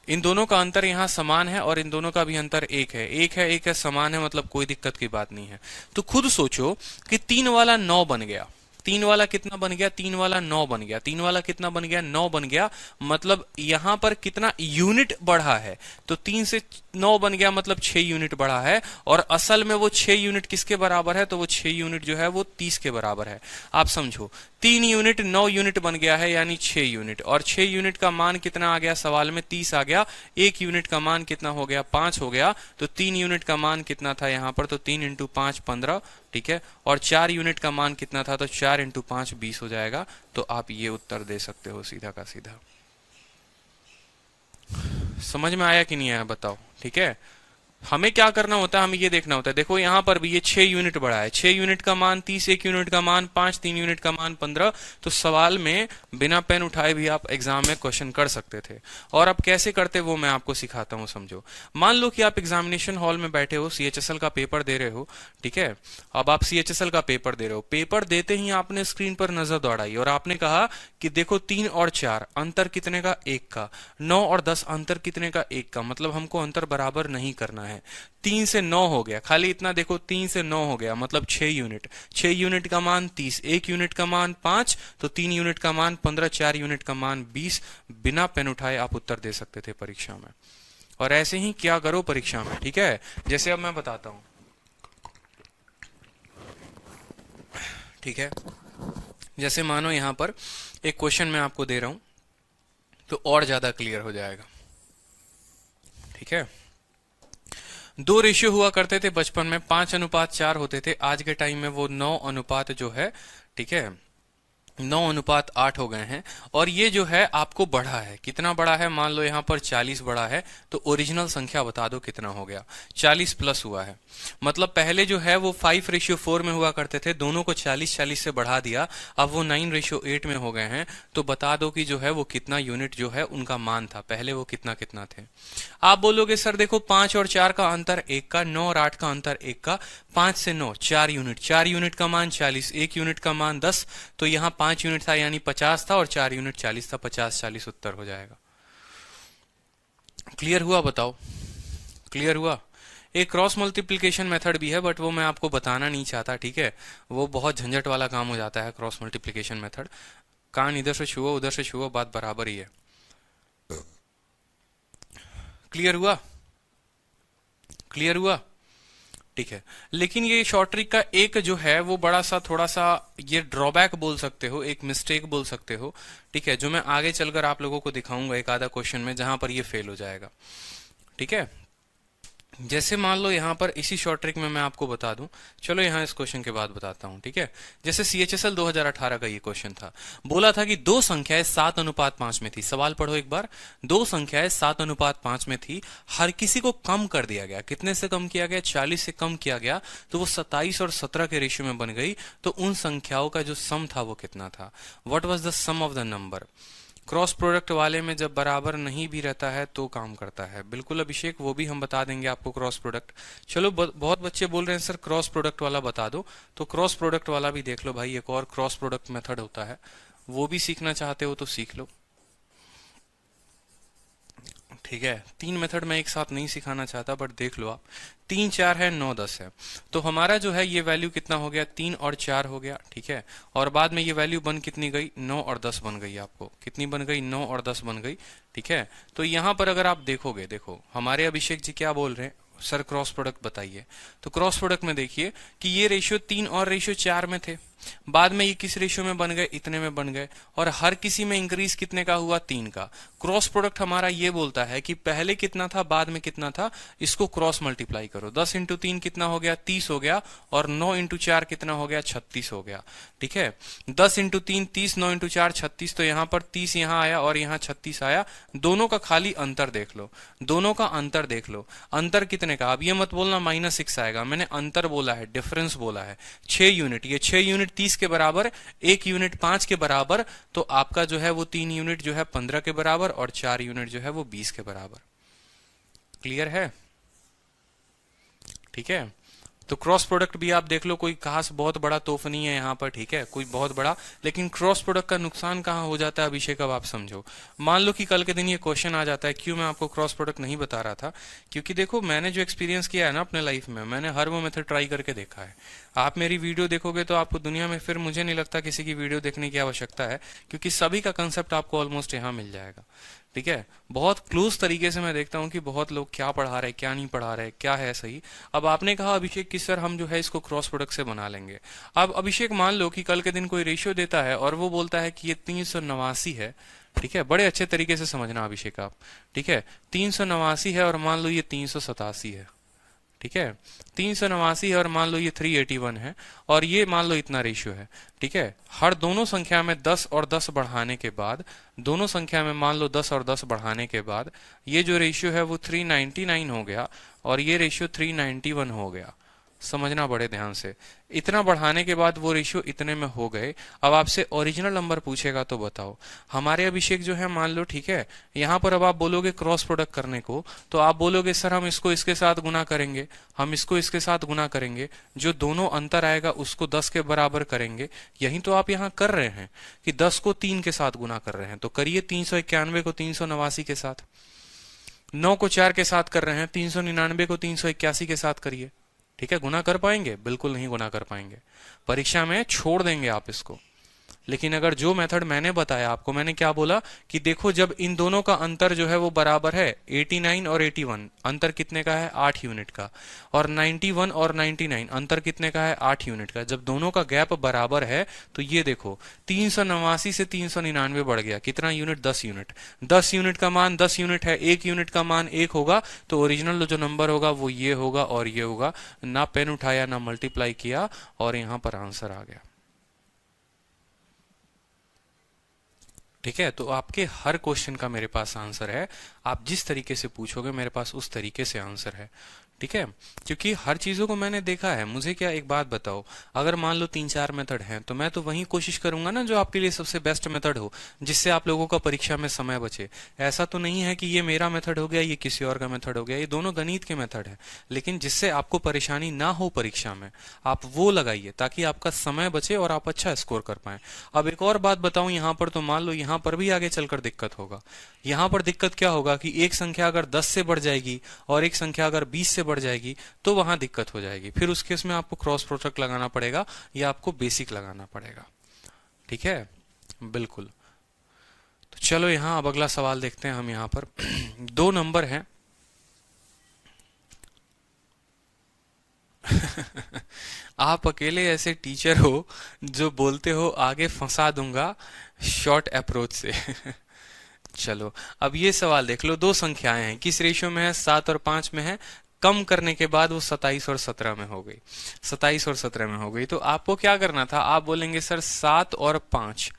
इन दोनों का अंतर यहाँ समान है और इन दोनों का भी अंतर 1 है। 1 है समान है, मतलब कोई दिक्कत की बात नहीं है। तो खुद सोचो कि 3 वाला 9 बन गया। 3 वाला कितना बन गया? 3 वाला 9 बन गया। 3 वाला कितना बन गया? 9 बन गया। मतलब यहां पर कितना यूनिट बढ़ा है? तो 3 से 9 बन गया, मतलब 6 यूनिट बढ़ा है। और असल में वो 6 यूनिट किसके बराबर है? तो वो 6 यूनिट जो है वो 30 के बराबर है। आप समझो, 3 यूनिट 9 यूनिट बन गया है, यानी 6 यूनिट। और 6 यूनिट का मान कितना आ गया? सवाल में 30 आ गया। 1 यूनिट का मान कितना हो गया? 5 हो गया। तो 3 यूनिट का मान कितना था यहाँ पर? तो 3 इंटू 5 15। ठीक है, और 4 यूनिट का मान कितना था? तो 4 इंटू 5 20 हो जाएगा। तो आप ये उत्तर दे सकते हो सीधा का सीधा। समझ में आया कि नहीं आया बताओ। ठीक है, हमें क्या करना होता है? हमें ये देखना होता है। देखो यहाँ पर भी ये 6 यूनिट बढ़ा है। 6 यूनिट का मान 30, 1 यूनिट का मान 5, 3 यूनिट का मान 15। तो सवाल में बिना पेन उठाए भी आप एग्जाम में क्वेश्चन कर सकते थे। और अब कैसे करते वो मैं आपको सिखाता हूँ, समझो। मान लो कि आप एग्जामिनेशन हॉल में बैठे हो, सीएचएसएल का पेपर दे रहे हो। ठीक है, अब आप सीएचएसएल का पेपर दे रहे हो। पेपर देते ही आपने स्क्रीन पर नजर दौड़ाई और आपने कहा कि देखो 3 और 4 अंतर कितने का? 1 का। 9 और 10 अंतर कितने का? 1 का। मतलब हमको अंतर बराबर नहीं करना है। 3 से 9 हो गया, खाली इतना देखो, 3 से 9 हो गया, मतलब 6 यूनिट। 6 यूनिट का मान 30, 1 यूनिट का मान 5, तो 3 यूनिट का मान 15, 4 यूनिट का मान 20। बिना पेन उठाए आप उत्तर दे सकते थे परीक्षा में। और ऐसे ही क्या करो परीक्षा में। ठीक है, जैसे अब मैं बताता हूं। ठीक है, जैसे मानो यहां पर एक क्वेश्चन मैं आपको दे रहा हूं तो और ज्यादा क्लियर हो जाएगा। ठीक है, 2 रेशियो हुआ करते थे बचपन में, 5:4 होते थे। आज के टाइम में वो 9 अनुपात जो है, ठीक है, 9:8 हो गए हैं। और ये जो है आपको बढ़ा है। कितना बढ़ा है? मान लो यहाँ पर 40 बढ़ा है, तो ओरिजिनल संख्या बता दो कितना हो गया? 40 प्लस हुआ है। मतलब पहले जो है वो 5:4 में हुआ करते थे, दोनों को 40-40 से बढ़ा दिया, अब वो 9:8 में हो गए हैं। तो बता दो कि जो है वो कितना यूनिट जो है उनका मान था, पहले वो कितना कितना थे। आप बोलोगे सर देखो 5 और 4 का अंतर 1 का, 9 और 8 का अंतर 1 का, 5 से 9 4 यूनिट, 4 यूनिट का मान 40, 1 यूनिट का मान 10। तो यहाँ 5 यूनिट था यानी 50 था, और 4 यूनिट 40 था, 50-40 उत्तर हो जाएगा। क्लियर हुआ बताओ? क्लियर हुआ? एक क्रॉस मल्टीप्लिकेशन मेथड भी है, बट वो मैं आपको बताना नहीं चाहता। ठीक है, वो बहुत झंझट वाला काम हो जाता है क्रॉस मल्टीप्लिकेशन मेथड। कान इधर से छुओ उधर से छुओ, बात बराबर ही है। क्लियर हुआ? क्लियर हुआ? ठीक है, लेकिन ये शॉर्ट ट्रिक का एक जो है वो बड़ा सा थोड़ा सा ये ड्रॉबैक बोल सकते हो, एक मिस्टेक बोल सकते हो। ठीक है, जो मैं आगे चलकर आप लोगों को दिखाऊंगा एक आधा क्वेश्चन में, जहां पर ये फेल हो जाएगा। ठीक है, जैसे मान लो यहाँ पर इसी शॉर्ट ट्रिक में मैं आपको बता दूं, चलो यहाँ इस क्वेश्चन के बाद बताता हूँ, ठीक है। जैसे CHSL 2018 का ये क्वेश्चन था, बोला था कि दो संख्याएं 7:5 में थी। सवाल पढ़ो एक बार। दो संख्याएं 7:5 में थी, हर किसी को कम कर दिया गया। कितने से कम किया गया? 40 से कम किया गया, तो वो 27 और 17 के रेशियो में बन गई। तो उन संख्याओं का जो सम था वो कितना था? What was the sum of the number? Cross product वाले में जब बराबर नहीं भी रहता है तो काम करता है। बिल्कुल अभिषेक, वो भी हम बता देंगे आपको क्रॉस प्रोडक्ट। चलो बहुत बच्चे बोल रहे हैं सर क्रॉस प्रोडक्ट वाला बता दो, तो क्रॉस प्रोडक्ट वाला भी देख लो भाई। एक और क्रॉस प्रोडक्ट मेथड होता है, वो भी सीखना चाहते हो तो सीख लो, ठीक है। तीन मेथड मैं एक साथ नहीं सिखाना चाहता, बट देख लो आप। 3 4 है, 9 10 है, तो हमारा जो है ये वैल्यू कितना हो गया? 3 और 4 हो गया, ठीक है। और बाद में ये वैल्यू बन कितनी गई? 9 और 10 बन गई। आपको कितनी बन गई? 9 और 10 बन गई, ठीक है। तो यहाँ पर अगर आप देखोगे, देखो हमारे अभिषेक जी क्या बोल रहे हैं, सर क्रॉस प्रोडक्ट बताइए। तो क्रॉस प्रोडक्ट में देखिए कि ये रेशियो 3 और रेशियो 4 में थे, बाद में ये किस रेशियो में बन गए? इतने में बन गए। और हर किसी में इंक्रीज कितने का हुआ? 3 का। क्रॉस प्रोडक्ट हमारा ये बोलता है कि पहले कितना था, बाद में कितना था, इसको क्रॉस मल्टीप्लाई करो। 10 इंटू 3 कितना हो गया? 30 हो गया। और 9 इंटू 4 कितना हो गया? 36 हो गया, ठीक है। 10 इंटू 3 30, 9 इंटू 4 36, तो यहाँ पर 30 यहाँ आया और यहाँ 36 आया। दोनों का खाली अंतर देख लो, दोनों का अंतर देख लो। अंतर कितने का? अब ये मत बोलना -6 आएगा, मैंने अंतर बोला है, डिफरेंस बोला है। 6 यूनिट, ये 6 यूनिट 30 के बराबर, 1 यूनिट 5 के बराबर, तो आपका जो है वो 3 यूनिट जो है 15 के बराबर, और 4 यूनिट जो है वो 20 के बराबर। क्लियर है? ठीक है। तो क्रॉस प्रोडक्ट भी आप देख लो, कोई खास बहुत बड़ा तोहफा नहीं है यहाँ पर, ठीक है, कोई बहुत बड़ा। लेकिन क्रॉस प्रोडक्ट का नुकसान कहाँ हो जाता है अभिषेक, अब आप समझो। मान लो कि कल के दिन ये क्वेश्चन आ जाता है, क्यों मैं आपको क्रॉस प्रोडक्ट नहीं बता रहा था, क्योंकि देखो मैंने जो एक्सपीरियंस किया है ना अपने लाइफ में, मैंने हर वो मेथड ट्राई करके देखा है। आप मेरी वीडियो देखोगे तो आपको दुनिया में फिर मुझे नहीं लगता किसी की वीडियो देखने की आवश्यकता है, क्योंकि सभी का कंसेप्ट आपको ऑलमोस्ट यहाँ मिल जाएगा, ठीक है। बहुत क्लोज तरीके से मैं देखता हूँ कि बहुत लोग क्या पढ़ा रहे, क्या नहीं पढ़ा रहे, क्या है सही। अब आपने कहा अभिषेक कि सर हम जो है इसको क्रॉस प्रोडक्ट से बना लेंगे। अब अभिषेक मान लो कि कल के दिन कोई रेशियो देता है और वो बोलता है कि ये 389 है, ठीक है। बड़े अच्छे तरीके से समझना अभिषेक आप, ठीक है। 389 है और मान लो ये 387 है, ठीक है। 389 है और मान लो ये 381 है, और ये मान लो इतना रेशियो है, ठीक है। हर दोनों संख्या में 10 और 10 बढ़ाने के बाद, दोनों संख्या में मान लो 10 और 10 बढ़ाने के बाद ये जो रेशियो है वो 399 हो गया, और ये रेशियो 391 हो गया। समझना बड़े ध्यान से। इतना बढ़ाने के बाद वो रेशियो इतने में हो गए। अब आपसे ओरिजिनल नंबर पूछेगा तो बताओ। हमारे अभिषेक जो है मान लो, ठीक है, यहाँ पर अब आप बोलोगे क्रॉस प्रोडक्ट करने को, तो आप बोलोगे सर हम इसको इसके साथ गुना करेंगे, हम इसको इसके साथ गुना करेंगे, जो दोनों अंतर आएगा उसको 10 के बराबर करेंगे। यही तो आप यहाँ कर रहे हैं कि 10 को 3 के साथ गुना कर रहे हैं, तो करिए 391 को 389 के साथ। 9 को 4 के साथ कर रहे हैं, 399 को 381 के साथ करिए, ठीक है। गुना कर पाएंगे? बिल्कुल नहीं गुना कर पाएंगे, परीक्षा में छोड़ देंगे आप इसको। लेकिन अगर जो मेथड मैंने बताया आपको, मैंने क्या बोला कि देखो जब इन दोनों का अंतर जो है वो बराबर है, 89 और 81 अंतर कितने का है? 8 यूनिट का। और 91 और 99 अंतर कितने का है? 8 यूनिट का। जब दोनों का गैप बराबर है तो ये देखो 389 से 399 बढ़ गया, कितना यूनिट? 10 यूनिट। 10 यूनिट का मान 10 यूनिट है, 1 यूनिट का मान 1 होगा, तो ओरिजिनल जो नंबर होगा वो ये होगा और ये होगा। ना पेन उठाया, ना मल्टीप्लाई किया, और यहां पर आंसर आ गया, ठीक है। तो आपके हर क्वेश्चन का मेरे पास आंसर है। आप जिस तरीके से पूछोगे मेरे पास उस तरीके से आंसर है, ठीक है। क्योंकि हर चीजों को मैंने देखा है। मुझे क्या, एक बात बताओ, अगर मान लो 3 4 मेथड हैं तो मैं तो वही कोशिश करूंगा ना जो आपके लिए सबसे बेस्ट मेथड हो, जिससे आप लोगों का परीक्षा में समय बचे। ऐसा तो नहीं है कि ये मेरा मेथड हो गया, ये किसी और का मेथड हो गया, ये दोनों गणित के मेथड है। लेकिन जिससे आपको परेशानी ना हो परीक्षा में, आप वो लगाइए ताकि आपका समय बचे और आप अच्छा स्कोर कर पाए। अब एक और बात बताऊं, यहाँ पर तो मान लो यहाँ पर भी आगे चलकर दिक्कत होगा। यहाँ पर दिक्कत क्या होगा कि एक संख्या अगर 10 से बढ़ जाएगी और एक संख्या अगर 20 से बढ़ जाएगी तो वहां दिक्कत हो जाएगी। फिर उस केस में आपको क्रॉस प्रोडक्ट लगाना पड़ेगा या आपको बेसिक लगाना पड़ेगा, ठीक है। बिल्कुल। तो चलो यहाँ अब अगला सवाल देखते हैं हम। यहाँ पर 2 नंबर हैं आप अकेले ऐसे टीचर हो जो बोलते हो आगे फंसा दूंगा शॉर्ट अप्रोच से। चलो अब ये सवाल देख लो। 2 संख्याएं हैं, किस रेशियो में है? 7 और 5 में है। कम करने के बाद वो 27 और 17 में हो गई, 27 और 17 में हो गई। तो आपको क्या करना था, आप बोलेंगे सर 7 और 5,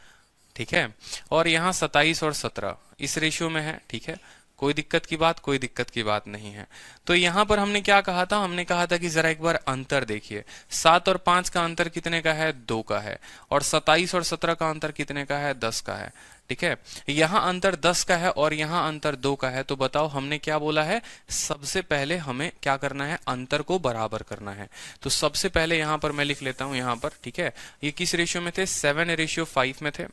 ठीक है, और यहाँ 27 और 17 इस रेशियो में है, ठीक है, कोई दिक्कत की बात, कोई दिक्कत की बात नहीं है। तो यहाँ पर हमने क्या कहा था, हमने कहा था कि जरा एक बार अंतर देखिए, 7 और 5 का अंतर कितने का है, 2 का है, और 27 और 17 का अंतर कितने का है, 10 का है, ठीक है। यहाँ अंतर 10 का है और यहाँ अंतर 2 का है। तो बताओ हमने क्या बोला है, सबसे पहले हमें क्या करना है, अंतर को बराबर करना है। तो सबसे पहले यहाँ पर मैं लिख लेता हूं यहाँ पर, ठीक है, ये किस रेशियो में थे, 7:5 में थे,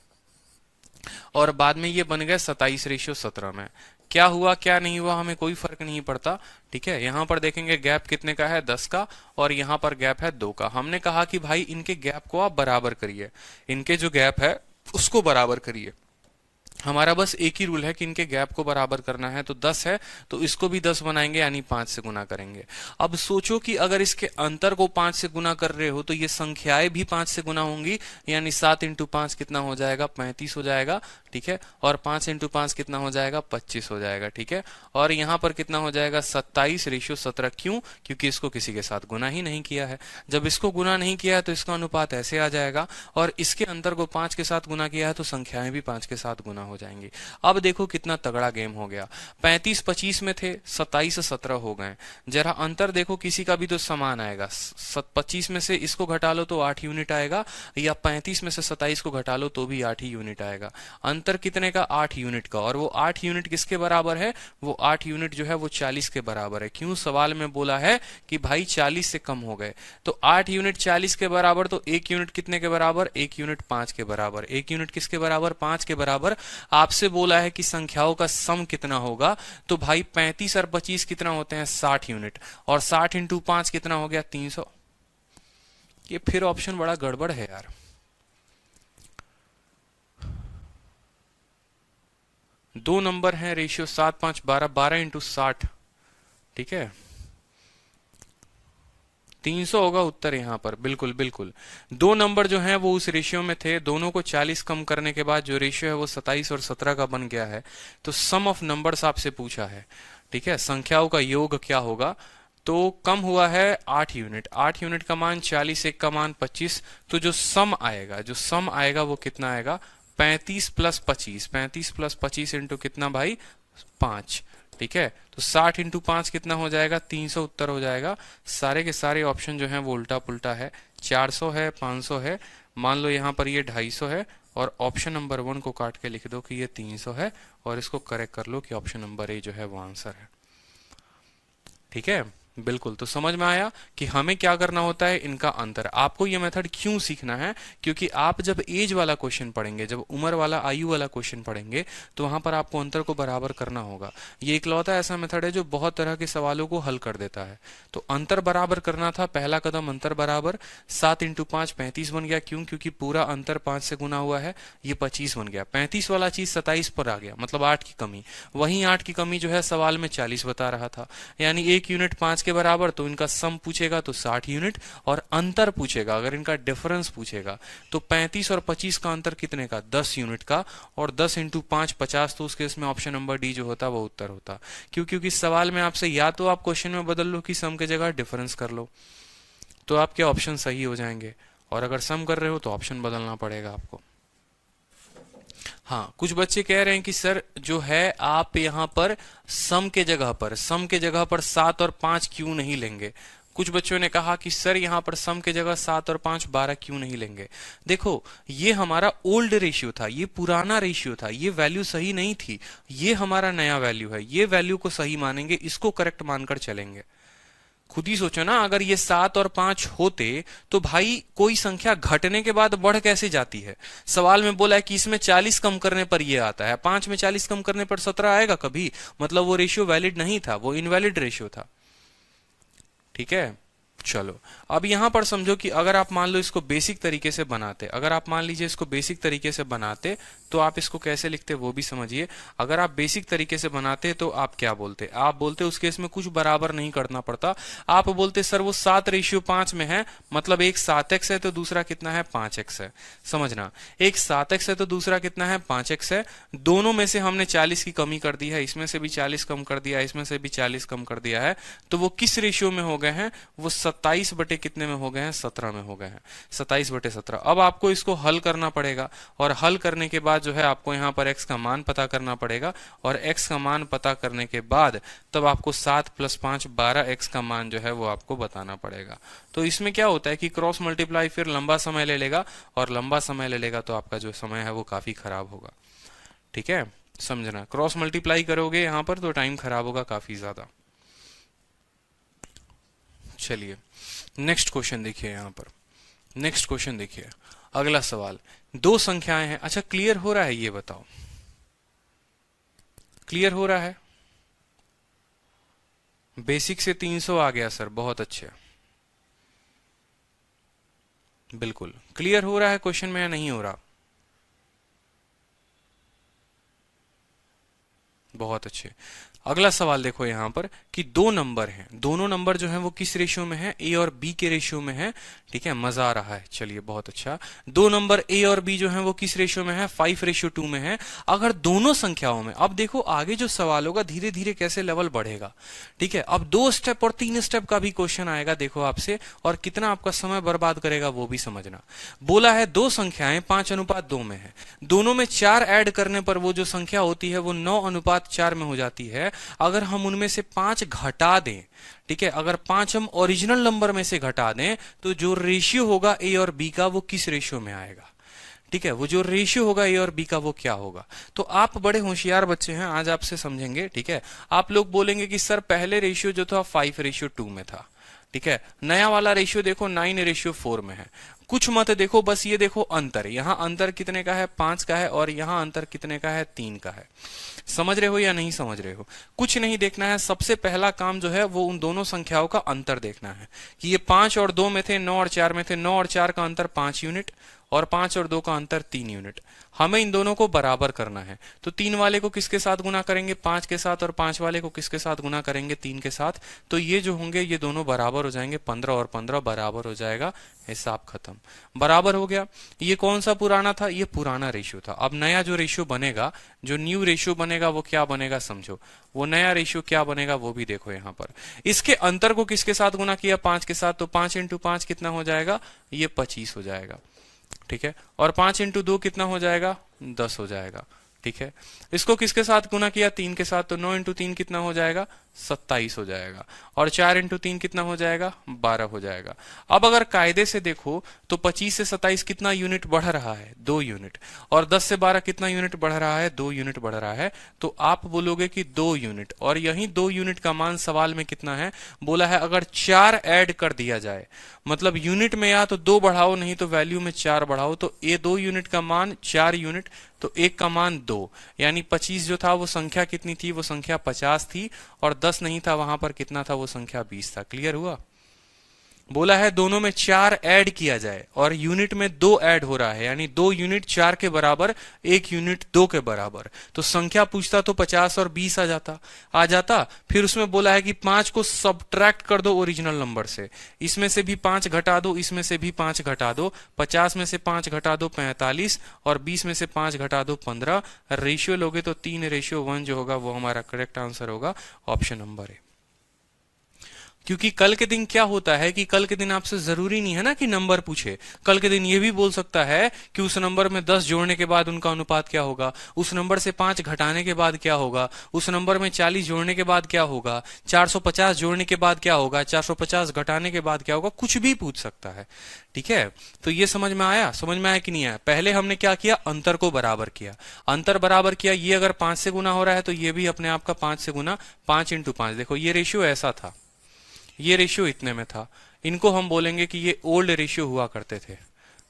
और बाद में ये बन गए 27:17 में। क्या हुआ क्या नहीं हुआ हमें कोई फर्क नहीं पड़ता, ठीक है। यहां पर देखेंगे गैप कितने का है, 10 का, और यहां पर गैप है 2 का। हमने कहा कि भाई इनके गैप को आप बराबर करिए, इनके जो गैप है उसको बराबर करिए। हमारा बस एक ही रूल है कि इनके गैप को बराबर करना है। तो 10 है तो इसको भी 10 बनाएंगे, यानी 5 से गुना करेंगे। अब सोचो कि अगर इसके अंतर को 5 से गुना कर रहे हो तो ये संख्याएं भी 5 से गुना होंगी, यानी 7 × 5 कितना हो जाएगा, 35 हो जाएगा, ठीक है, और 5 × 5 कितना हो जाएगा, 25 हो जाएगा, ठीक है। और यहाँ पर कितना हो जाएगा, 27:17। क्यों, क्योंकि इसको किसी के साथ गुना ही नहीं किया है। जब इसको गुना नहीं किया है तो इसका अनुपात ऐसे आ जाएगा, और इसके अंतर को 5 के साथ गुना किया है तो संख्याएं भी 5 के साथ गुना हो जाएंगी। अब देखो कितना तगड़ा गेम हो गया, 35-25 में थे, 27-17 हो गए। जरा अंतर देखो, किसी का भी तो समान आएगा, 25 में से इसको घटा लो तो 8 यूनिट आएगा, या 35 में से 27 को घटा लो तो भी 8 ही यूनिट आएगा। अंतर कितने का, 8 यूनिट का, और वो 8 यूनिट किसके बराबर है, वो 8 यूनिट जो है वो 40 के बराबर है। क्यों, सवाल में बोला है कि भाई 40 से कम हो गए, तो 8 यूनिट 40 के बराबर, तो 1 यूनिट कितने के बराबर, 1 यूनिट 5 के बराबर। 1 यूनिट किसके बराबर, 5 के बराबर। आपसे बोला है कि संख्याओं का सम कितना होगा, तो भाई 35 और 25 कितना होते हैं, 60 यूनिट, और 60 × 5 कितना हो गया, 300। ये फिर ऑप्शन बड़ा गड़बड़ है यार। दो नंबर है, रेशियो 7, 5, 12, 12 × 60, ठीक है, 300 होगा उत्तर यहाँ पर, बिल्कुल बिल्कुल। दो नंबर जो हैं वो उस रेशियो में थे, दोनों को 40 कम करने के बाद जो रेशियो है वो 27 और 17 का बन गया है। तो सम ऑफ नंबर्स आपसे पूछा है, ठीक है, संख्याओं का योग क्या होगा। तो कम हुआ है 8 यूनिट, 8 यूनिट का मान 40, एक का मान 25। तो जो सम आएगा वो कितना आएगा, 35 + 25, 35 + 25 इंटू कितना भाई, 5, ठीक है। तो 60 × 5 कितना हो जाएगा, 300 उत्तर हो जाएगा। सारे के सारे ऑप्शन जो हैं वो उल्टा पुल्टा है, 400 है, 500 है, मान लो यहाँ पर ये 250 है, और ऑप्शन नंबर 1 को काट के लिख दो कि ये 300 है, और इसको करेक्ट कर लो कि ऑप्शन नंबर ए जो है वो आंसर है, ठीक है। बिल्कुल, तो समझ में आया कि हमें क्या करना होता है, इनका अंतर। आपको ये मेथड क्यों सीखना है, क्योंकि आप जब एज वाला क्वेश्चन पढ़ेंगे, जब उम्र वाला, आयु वाला क्वेश्चन पढ़ेंगे, तो वहां पर आपको अंतर को बराबर करना होगा। ये इकलौता ऐसा मेथड है जो बहुत तरह के सवालों को हल कर देता है। तो अंतर बराबर करना था, पहला कदम अंतर बराबर, 7 × 5 35 बन गया। क्यों, क्योंकि पूरा अंतर 5 से गुना हुआ है, ये 25 बन गया। 35 वाला चीज 27 पर आ गया, मतलब 8 की कमी। वहीं 8 की कमी जो है सवाल में 40 बता रहा था, यानी 1 यूनिट 5 के बराबर। तो इनका सम पूछेगा तो 60 यूनिट, और अंतर पूछेगा, अगर इनका डिफरेंस पूछेगा तो 35 और 25 का अंतर कितने का, 10 यूनिट का, और 10 × 5 50। तो उस केस में ऑप्शन नंबर डी जो होता वो उत्तर होता। क्यों, क्योंकि सवाल में आपसे या तो आप क्वेश्चन में बदल लो कि सम के जगह डिफरेंस कर लो, तो आपके ऑप्शन सही हो जाएंगे, और अगर सम कर रहे हो तो ऑप्शन बदलना पड़ेगा आपको। हाँ, कुछ बच्चे कह रहे हैं कि सर जो है आप यहाँ पर सम के जगह पर 7 और 5 क्यों नहीं लेंगे। कुछ बच्चों ने कहा कि सर यहाँ पर सम के जगह 7 और 5 12 क्यों नहीं लेंगे। देखो, ये हमारा ओल्ड रेशियो था, ये पुराना रेशियो था, ये वैल्यू सही नहीं थी, ये हमारा नया वैल्यू है, ये वैल्यू को सही मानेंगे, इसको करेक्ट मानकर चलेंगे। खुद ही सोचो ना, अगर ये 7 और 5 होते तो भाई कोई संख्या घटने के बाद बढ़ कैसे जाती है। सवाल में बोला है कि इसमें 40 कम करने पर ये आता है, 5 में 40 कम करने पर 17 आएगा कभी, मतलब वो रेशियो वैलिड नहीं था, वो इनवैलिड रेशियो था, ठीक है। चलो, अब यहां पर समझो कि अगर आप मान लो इसको बेसिक तरीके से बनाते, अगर आप मान लीजिए इसको बेसिक तरीके से बनाते तो आप इसको कैसे लिखते वो भी समझिए। अगर आप बेसिक तरीके से बनाते तो आप क्या बोलते, आप बोलते उस केस में कुछ बराबर नहीं करना पड़ता, आप बोलते सर वो 7:5 में है, मतलब एक 7x है तो दूसरा कितना है 5x है। समझना, एक 7x है तो दूसरा कितना है 5x है, दोनों में से हमने 40 की कमी कर दी है, इसमें से भी 40 कम कर दिया, इसमें से भी 40 कम कर दिया है, तो वो किस रेशियो में हो गए हैं, वो 27 बटे कितने में हो गए हैं, 17 में हो गए हैं, 27/17। अब आपको इसको हल करना पड़ेगा, और हल करने के बाद जो है आपको यहाँ पर x का मान पता करना पड़ेगा, और x का मान पता करने के बाद तब आपको 7 + 5 12x का मान जो है वो आपको बताना पड़ेगा। तो इसमें क्या होता है कि क्रॉस मल्टीप्लाई फिर लंबा समय ले लेगा, और लंबा समय ले लेगा तो आपका जो समय है वो काफी खराब होगा। ठीक है, समझना, क्रॉस मल्टीप्लाई करोगे यहां पर तो टाइम खराब होगा काफी ज्यादा। चलिए नेक्स्ट क्वेश्चन देखिए, यहां पर नेक्स्ट क्वेश्चन देखिए, अगला सवाल, दो संख्याएं हैं। अच्छा, क्लियर हो रहा है ये बताओ, क्लियर हो रहा है? बेसिक से 300 आ गया सर, बहुत अच्छे, बिल्कुल क्लियर हो रहा है क्वेश्चन में या नहीं हो रहा? बहुत अच्छे। अगला सवाल देखो यहां पर कि दो नंबर हैं, दोनों नंबर जो हैं वो किस रेशियो में है, ए और बी के रेशियो में है। ठीक है, मजा आ रहा है, चलिए बहुत अच्छा। दो नंबर ए और बी जो हैं वो किस रेशियो में है, 5:2 में है। अगर दोनों संख्याओं में, अब देखो आगे जो सवाल होगा धीरे धीरे कैसे लेवल बढ़ेगा। ठीक है, अब 2 स्टेप और 3 स्टेप का भी क्वेश्चन आएगा देखो आपसे, और कितना आपका समय बर्बाद करेगा वो भी समझना। बोला है दो संख्याएं 5:2 में है, दोनों में 4 ऐड करने पर वो जो संख्या होती है वो 9:4 में हो जाती है। अगर हम उनमें से 5 घटा दें, ठीक है, अगर 5 हम ओरिजिनल नंबर में से घटा दें तो जो रेशियो होगा ए और बी का वो किस रेशियो में आएगा। ठीक है, वो जो रेशियो होगा ए और बी का वो क्या होगा। तो आप बड़े होशियार बच्चे हैं, आज आपसे समझेंगे। ठीक है, आप लोग बोलेंगे कि सर पहले रेशियो जो था 5:2 में था। ठीक है, नया वाला रेशियो देखो 9:4 में है। कुछ मत देखो, बस ये देखो अंतर, यहां अंतर कितने का है 5 का है, और यहां अंतर कितने का है 3 का है। समझ रहे हो या नहीं समझ रहे हो? कुछ नहीं देखना है, सबसे पहला काम जो है वो उन दोनों संख्याओं का अंतर देखना है कि ये 5 और 2 में थे, 9 और 4 में थे, 9 और 4 का अंतर 5 यूनिट, और 5 और 2 का अंतर 3 यूनिट। हमें इन दोनों को बराबर करना है, तो 3 वाले को किसके साथ गुना करेंगे, 5 के साथ, और 5 वाले को किसके साथ गुना करेंगे, 3 के साथ। तो ये जो होंगे ये दोनों बराबर हो जाएंगे, 15 और 15 बराबर हो जाएगा, हिसाब खत्म, बराबर हो गया। ये कौन सा पुराना था, ये पुराना रेशियो था। अब नया जो रेशियो बनेगा, जो न्यू रेशियो बनेगा वो क्या बनेगा समझो, वो नया रेशियो क्या बनेगा वो भी देखो यहां पर। इसके अंतर को किसके साथ गुना किया, 5 के साथ, तो 5 × 5 कितना हो जाएगा, ये 25 हो जाएगा। ठीक है, और 5 × 2 कितना हो जाएगा, 10 हो जाएगा। ठीक है, इसको किसके साथ गुना किया, 3 के साथ, तो 9 × 3 कितना हो जाएगा, 27 हो जाएगा, और 4 × 3 कितना हो जाएगा, 12 हो जाएगा। अब अगर कायदे से देखो तो 25 से 27 कितना यूनिट बढ़ रहा है, 2 यूनिट, और 10 से 12 कितना यूनिट बढ़ रहा है, 2 यूनिट बढ़ रहा है। तो आप बोलोगे कि 2 यूनिट, और यही 2 यूनिट का मान सवाल में कितना है, बोला है अगर 4 ऐड कर दिया जाए, मतलब यूनिट में या तो 2 बढ़ाओ नहीं तो वैल्यू में 4 बढ़ाओ, तो ये 2 यूनिट का मान 4 यूनिट, तो 1 का मान 2, यानी 25 जो था वो संख्या कितनी थी, वो संख्या 50 थी, और 10 नहीं था वहां पर, कितना था, वो संख्या 20 था। क्लियर हुआ? बोला है दोनों में 4 ऐड किया जाए, और यूनिट में 2 ऐड हो रहा है, यानी 2 यूनिट 4 के बराबर, 1 यूनिट 2 के बराबर। तो संख्या पूछता तो 50 और 20 आ जाता। फिर उसमें बोला है कि 5 को सब्ट्रैक्ट कर दो ओरिजिनल नंबर से, इसमें से भी 5 घटा दो, इसमें से भी 5 घटा दो, 50 में से 5 घटा दो 45, और 20 में से 5 घटा दो 15। रेशियो लोगे तो 3:1 जो होगा वो हमारा करेक्ट आंसर होगा, ऑप्शन नंबर है। क्योंकि कल के दिन क्या होता है कि कल के दिन आपसे जरूरी नहीं है ना कि नंबर पूछे, कल के दिन ये भी बोल सकता है कि उस नंबर में 10 जोड़ने के बाद उनका अनुपात क्या होगा, उस नंबर से 5 घटाने के बाद क्या होगा, उस नंबर में 40 जोड़ने के बाद क्या होगा, 450 जोड़ने के बाद क्या होगा, 450 घटाने के बाद क्या होगा, कुछ भी पूछ सकता है। ठीक है, तो ये समझ में आया, समझ में आया कि नहीं आया? पहले हमने क्या किया, अंतर को बराबर किया, अंतर बराबर किया, ये अगर 5 से गुना हो रहा है तो ये भी अपने आप का 5 से गुना, 5 × 5। देखो ये रेशियो ऐसा था, ये रेशियो इतने में था, इनको हम बोलेंगे कि ये ओल्ड रेशियो हुआ करते थे।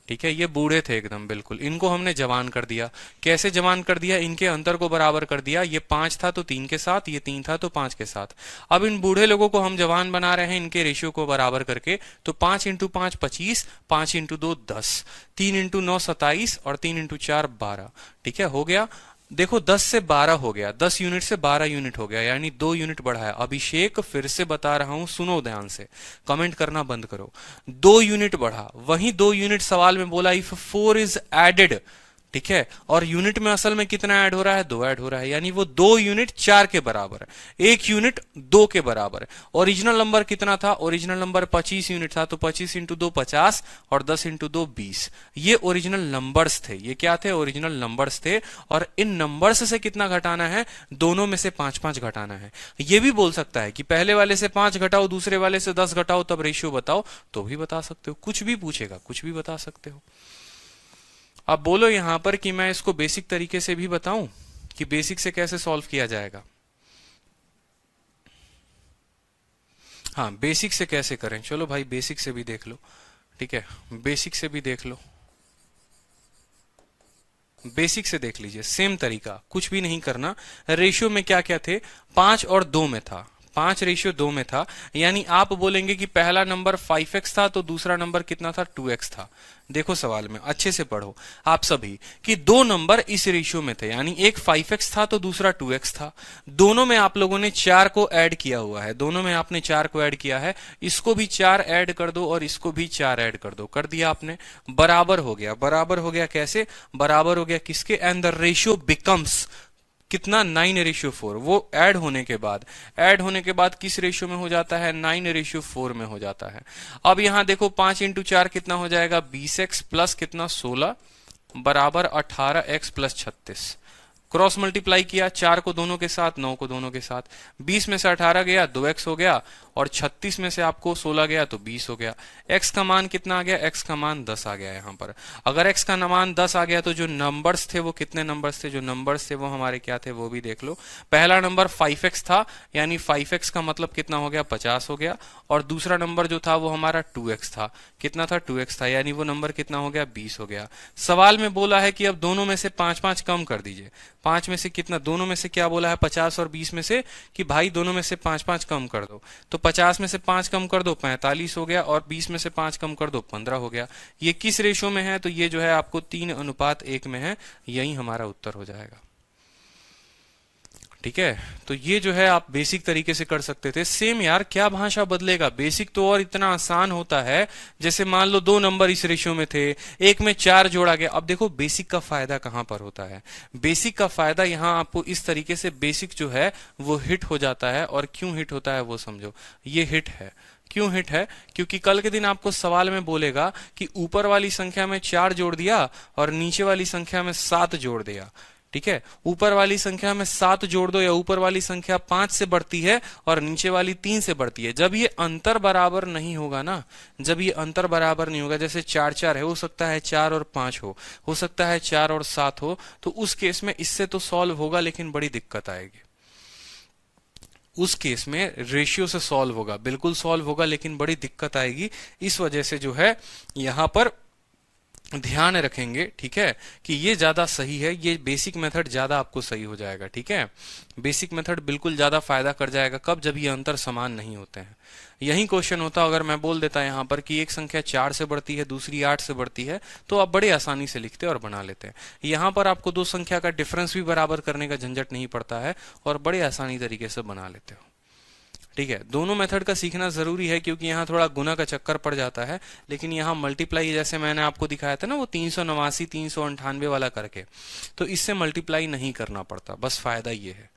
ठीक है, ये बूढ़े थे एकदम बिल्कुल, इनको हमने जवान कर दिया। कैसे जवान कर दिया? इनके अंतर को बराबर कर दिया। ये 5 था तो 3 के साथ, ये 3 था तो 5 के साथ। अब इन बूढ़े लोगों को हम जवान बना रहे हैं इनके रेशियो को बराबर करके, तो 5 इंटू 5 25, 5 इंटू 2 10, 3 इंटू 9 27 और 3 इंटू 4 12। ठीक है, हो गया। देखो 10 से 12 हो गया, 10 यूनिट से 12 यूनिट हो गया, यानी 2 यूनिट बढ़ा है। अभिषेक, फिर से बता रहा हूं, सुनो ध्यान से, कमेंट करना बंद करो। 2 यूनिट बढ़ा, वहीं 2 यूनिट सवाल में बोला इफ 4 इज एडेड। ठीक है, और यूनिट में असल में कितना ऐड हो रहा है? 2 ऐड हो रहा है, यानी वो 2 यूनिट 4 के बराबर है, 1 यूनिट 2 के बराबर है। ओरिजिनल नंबर कितना था? ओरिजिनल नंबर 25 यूनिट था, तो 25 इंटू 2 50 और 10 इंटू 2 20। ये ओरिजिनल नंबर्स थे। ये क्या थे? ओरिजिनल नंबर्स थे। और इन नंबर्स से कितना घटाना है? दोनों में से 5-5 घटाना है। ये भी बोल सकता है कि पहले वाले से 5 घटाओ, दूसरे वाले से 10 घटाओ, तब रेशियो बताओ, तो भी बता सकते हो। कुछ भी पूछेगा, कुछ भी बता सकते हो। अब बोलो यहां पर कि मैं इसको बेसिक तरीके से भी बताऊं कि बेसिक से कैसे सॉल्व किया जाएगा। हाँ, बेसिक से कैसे करें, चलो भाई बेसिक से भी देख लो। ठीक है, बेसिक से भी देख लो, बेसिक से देख लीजिए। सेम तरीका, कुछ भी नहीं करना। रेशियो में क्या क्या थे? 5 और 2 में था, 5 रेशियो 2 में था। यानी आप बोलेंगे कि पहला नंबर 5x था तो दूसरा नंबर कितना था? 2x था। देखो सवाल में अच्छे से पढ़ो आप सभी कि 2 नंबर इस रेशियो में थे, यानी एक 5x था तो दूसरा 2x था। दोनों में आप लोगों ने 4 को ऐड किया हुआ है, दोनों में आपने 4 को ऐड किया है। इसको भी 4 ऐड कर दो और इसको भी 4 ऐड कर दो, कर दिया आपने, बराबर हो गया। बराबर हो गया कैसे? बराबर हो गया किसके? एंड द रेशियो बिकम्स कितना? 9:4। वो ऐड होने के बाद, ऐड होने के बाद किस रेशियो में हो जाता है? 9:4 में हो जाता है। अब यहां देखो 5 इंटू 4 कितना हो जाएगा? 20x प्लस कितना? 16 बराबर 18x प्लस 36। क्रॉस मल्टीप्लाई किया, 4 को दोनों के साथ, 9 को दोनों के साथ। 20 में से 18 गया, 2x हो गया, और 36 में से आपको 16 गया तो 20 हो गया। x का मान कितना आ गया? x का मान 10 आ गया यहां पर। अगर x का मान 10 आ गया तो जो नंबर्स थे वो कितने नंबर्स थे? जो नंबर्स थे वो हमारे क्या थे वो भी देख लो। पहला नंबर 5x था, यानी 5x का मतलब कितना हो गया? 50 हो गया। और दूसरा नंबर जो था वो हमारा 2x था। कितना था? 2x था, यानी वो नंबर कितना हो गया? 20 हो गया। सवाल में बोला है कि अब दोनों में से 5-5 कम कर दीजिए। 5 में से कितना? दोनों में से क्या बोला है? 50 और 20 में से कि भाई दोनों में से 5-5 कम कर दो। तो 50 में से 5 कम कर दो, 45 हो गया, और 20 में से 5 कम कर दो, 15 हो गया। ये किस रेशो में है? तो ये जो है आपको 3:1 में है। यही हमारा उत्तर हो जाएगा। ठीक है, तो ये जो है आप बेसिक तरीके से कर सकते थे। सेम यार, क्या भाषा बदलेगा? बेसिक तो और इतना आसान होता है। जैसे मान लो 2 नंबर इस रेशियो में थे, एक में 4 जोड़ा गया। अब देखो बेसिक का फायदा कहां पर होता है? बेसिक का फायदा यहां आपको इस तरीके से, बेसिक जो है वो हिट हो जाता है। और क्यों हिट होता है वो समझो। ये हिट है, क्यों हिट है? क्योंकि कल के दिन आपको सवाल में बोलेगा कि ऊपर वाली संख्या में 4 जोड़ दिया और नीचे वाली संख्या में 7 जोड़ दिया। ठीक है, ऊपर वाली संख्या में 7 जोड़ दो, या ऊपर वाली संख्या 5 से बढ़ती है और नीचे वाली 3 से बढ़ती है। जब ये अंतर बराबर नहीं होगा ना, जब ये अंतर बराबर नहीं होगा, जैसे 4-4 है, हो सकता है 4 और 5 हो सकता है 4 और 7 हो, तो उस केस में इससे तो सॉल्व होगा लेकिन बड़ी दिक्कत आएगी। उस केस में रेशियो से सॉल्व होगा, बिल्कुल सॉल्व होगा, लेकिन बड़ी दिक्कत आएगी। इस वजह से जो है यहां पर ध्यान रखेंगे, ठीक है, कि ये ज्यादा सही है। ये बेसिक मेथड ज्यादा आपको सही हो जाएगा। ठीक है, बेसिक मेथड बिल्कुल ज्यादा फायदा कर जाएगा। कब? जब ये अंतर समान नहीं होते हैं। यही क्वेश्चन होता अगर मैं बोल देता यहां पर कि एक संख्या 4 से बढ़ती है, दूसरी 8 से बढ़ती है, तो आप बड़े आसानी से लिखते और बना लेते हैं। यहां पर आपको 2 संख्या का डिफरेंस भी बराबर करने का झंझट नहीं पड़ता है और बड़े आसानी तरीके से बना लेते हो। ठीक है, दोनों मेथड का सीखना जरूरी है, क्योंकि यहाँ थोड़ा गुना का चक्कर पड़ जाता है। लेकिन यहाँ मल्टीप्लाई, जैसे मैंने आपको दिखाया था ना वो 389 398 वाला करके, तो इससे मल्टीप्लाई नहीं करना पड़ता। बस फायदा ये है।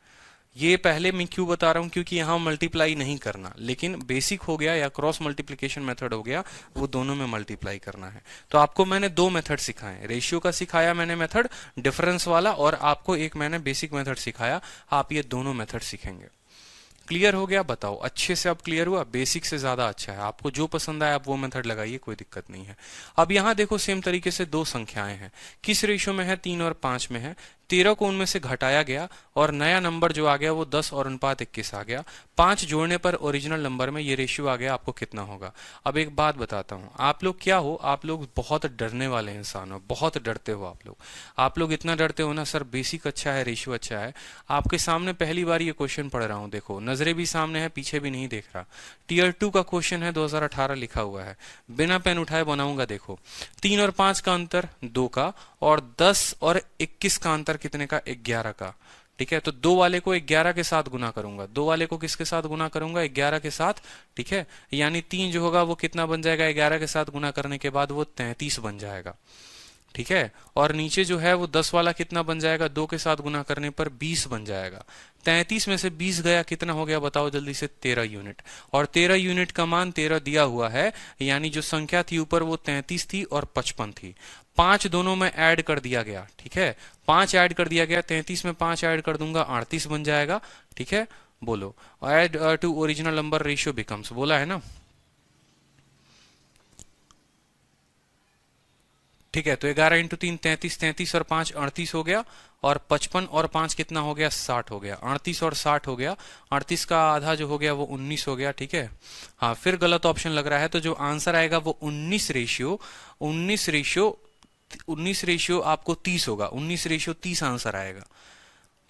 ये पहले मैं क्यों बता रहा हूं? क्योंकि यहाँ मल्टीप्लाई नहीं करना, लेकिन बेसिक हो गया या क्रॉस मल्टीप्लिकेशन मेथड हो गया, वो दोनों में मल्टीप्लाई करना है। तो आपको मैंने 2 मेथड सिखाए, रेशियो का सिखाया मैंने मेथड, डिफरेंस वाला, और आपको एक मैंने बेसिक मेथड सिखाया। आप ये दोनों मेथड सीखेंगे। क्लियर हो गया? बताओ, अच्छे से अब क्लियर हुआ? बेसिक से ज्यादा अच्छा है। आपको जो पसंद आए आप वो मेथड लगाइए, कोई दिक्कत नहीं है। अब यहां देखो सेम तरीके से 2 संख्याएं हैं। किस रेशियो में है? 3 और 5 में है। 13 को उनमें से घटाया गया और नया नंबर जो आ गया वो 10 और अनुपात 21 आ गया। 5 जोड़ने पर ओरिजिनल नंबर में ये रेशियो आ गया, आपको कितना होगा। अब एक बात बताता हूं, आप लोग क्या हो, आप लोग बहुत डरने वाले इंसान हो, बहुत डरते हो आप लोग इतना डरते हो ना सर, बेसिक अच्छा है, रेशियो अच्छा है। आपके सामने पहली बार ये क्वेश्चन पढ़ रहा हूं, देखो नजरें भी सामने है, पीछे भी नहीं देख रहा। टीयर 2 का क्वेश्चन है, 2018 लिखा हुआ है, बिना पेन उठाए बनाऊंगा। देखो 3 और 5 का अंतर 2 का, और 10 और 21 का अंतर कितने का, 11 का। ठीक है, तो 2 वाले को 11 के साथ गुना करूंगा, 2 वाले को किसके साथ गुना करूंगा, 11 के साथ। ठीक है, यानी 3 जो होगा वो कितना बन जाएगा, 11 के साथ गुना करने के बाद वो 33 बन जाएगा। ठीक है, और नीचे जो है वो 10 वाला कितना बन जाएगा, 2 के साथ गुना करने पर 20 बन जाएगा। 33 में से 20 गया, कितना हो गया बताओ जल्दी से, 13 यूनिट। और 13 यूनिट का मान 13 दिया हुआ है, यानी जो संख्या थी ऊपर वो 33 थी और 55 थी। 5 दोनों में ऐड कर दिया गया। ठीक है, 5 ऐड कर दिया गया, 33 में 5 ऐड कर दूंगा, 38 बन जाएगा। ठीक है, बोलो add to original number ratio becomes, बोला है ना। ठीक है, तो 11 इंटू 3 33, 33 और 5 38 हो गया, और 55 और 5 कितना हो गया, 60 हो गया। 38 और 60 हो गया, 38 का आधा जो हो गया वो 19 हो गया। ठीक है, हाँ फिर गलत ऑप्शन लग रहा है, तो जो आंसर आएगा वो 19 रेशियो आपको 30 होगा, 19 रेशियो 30 आंसर आएगा।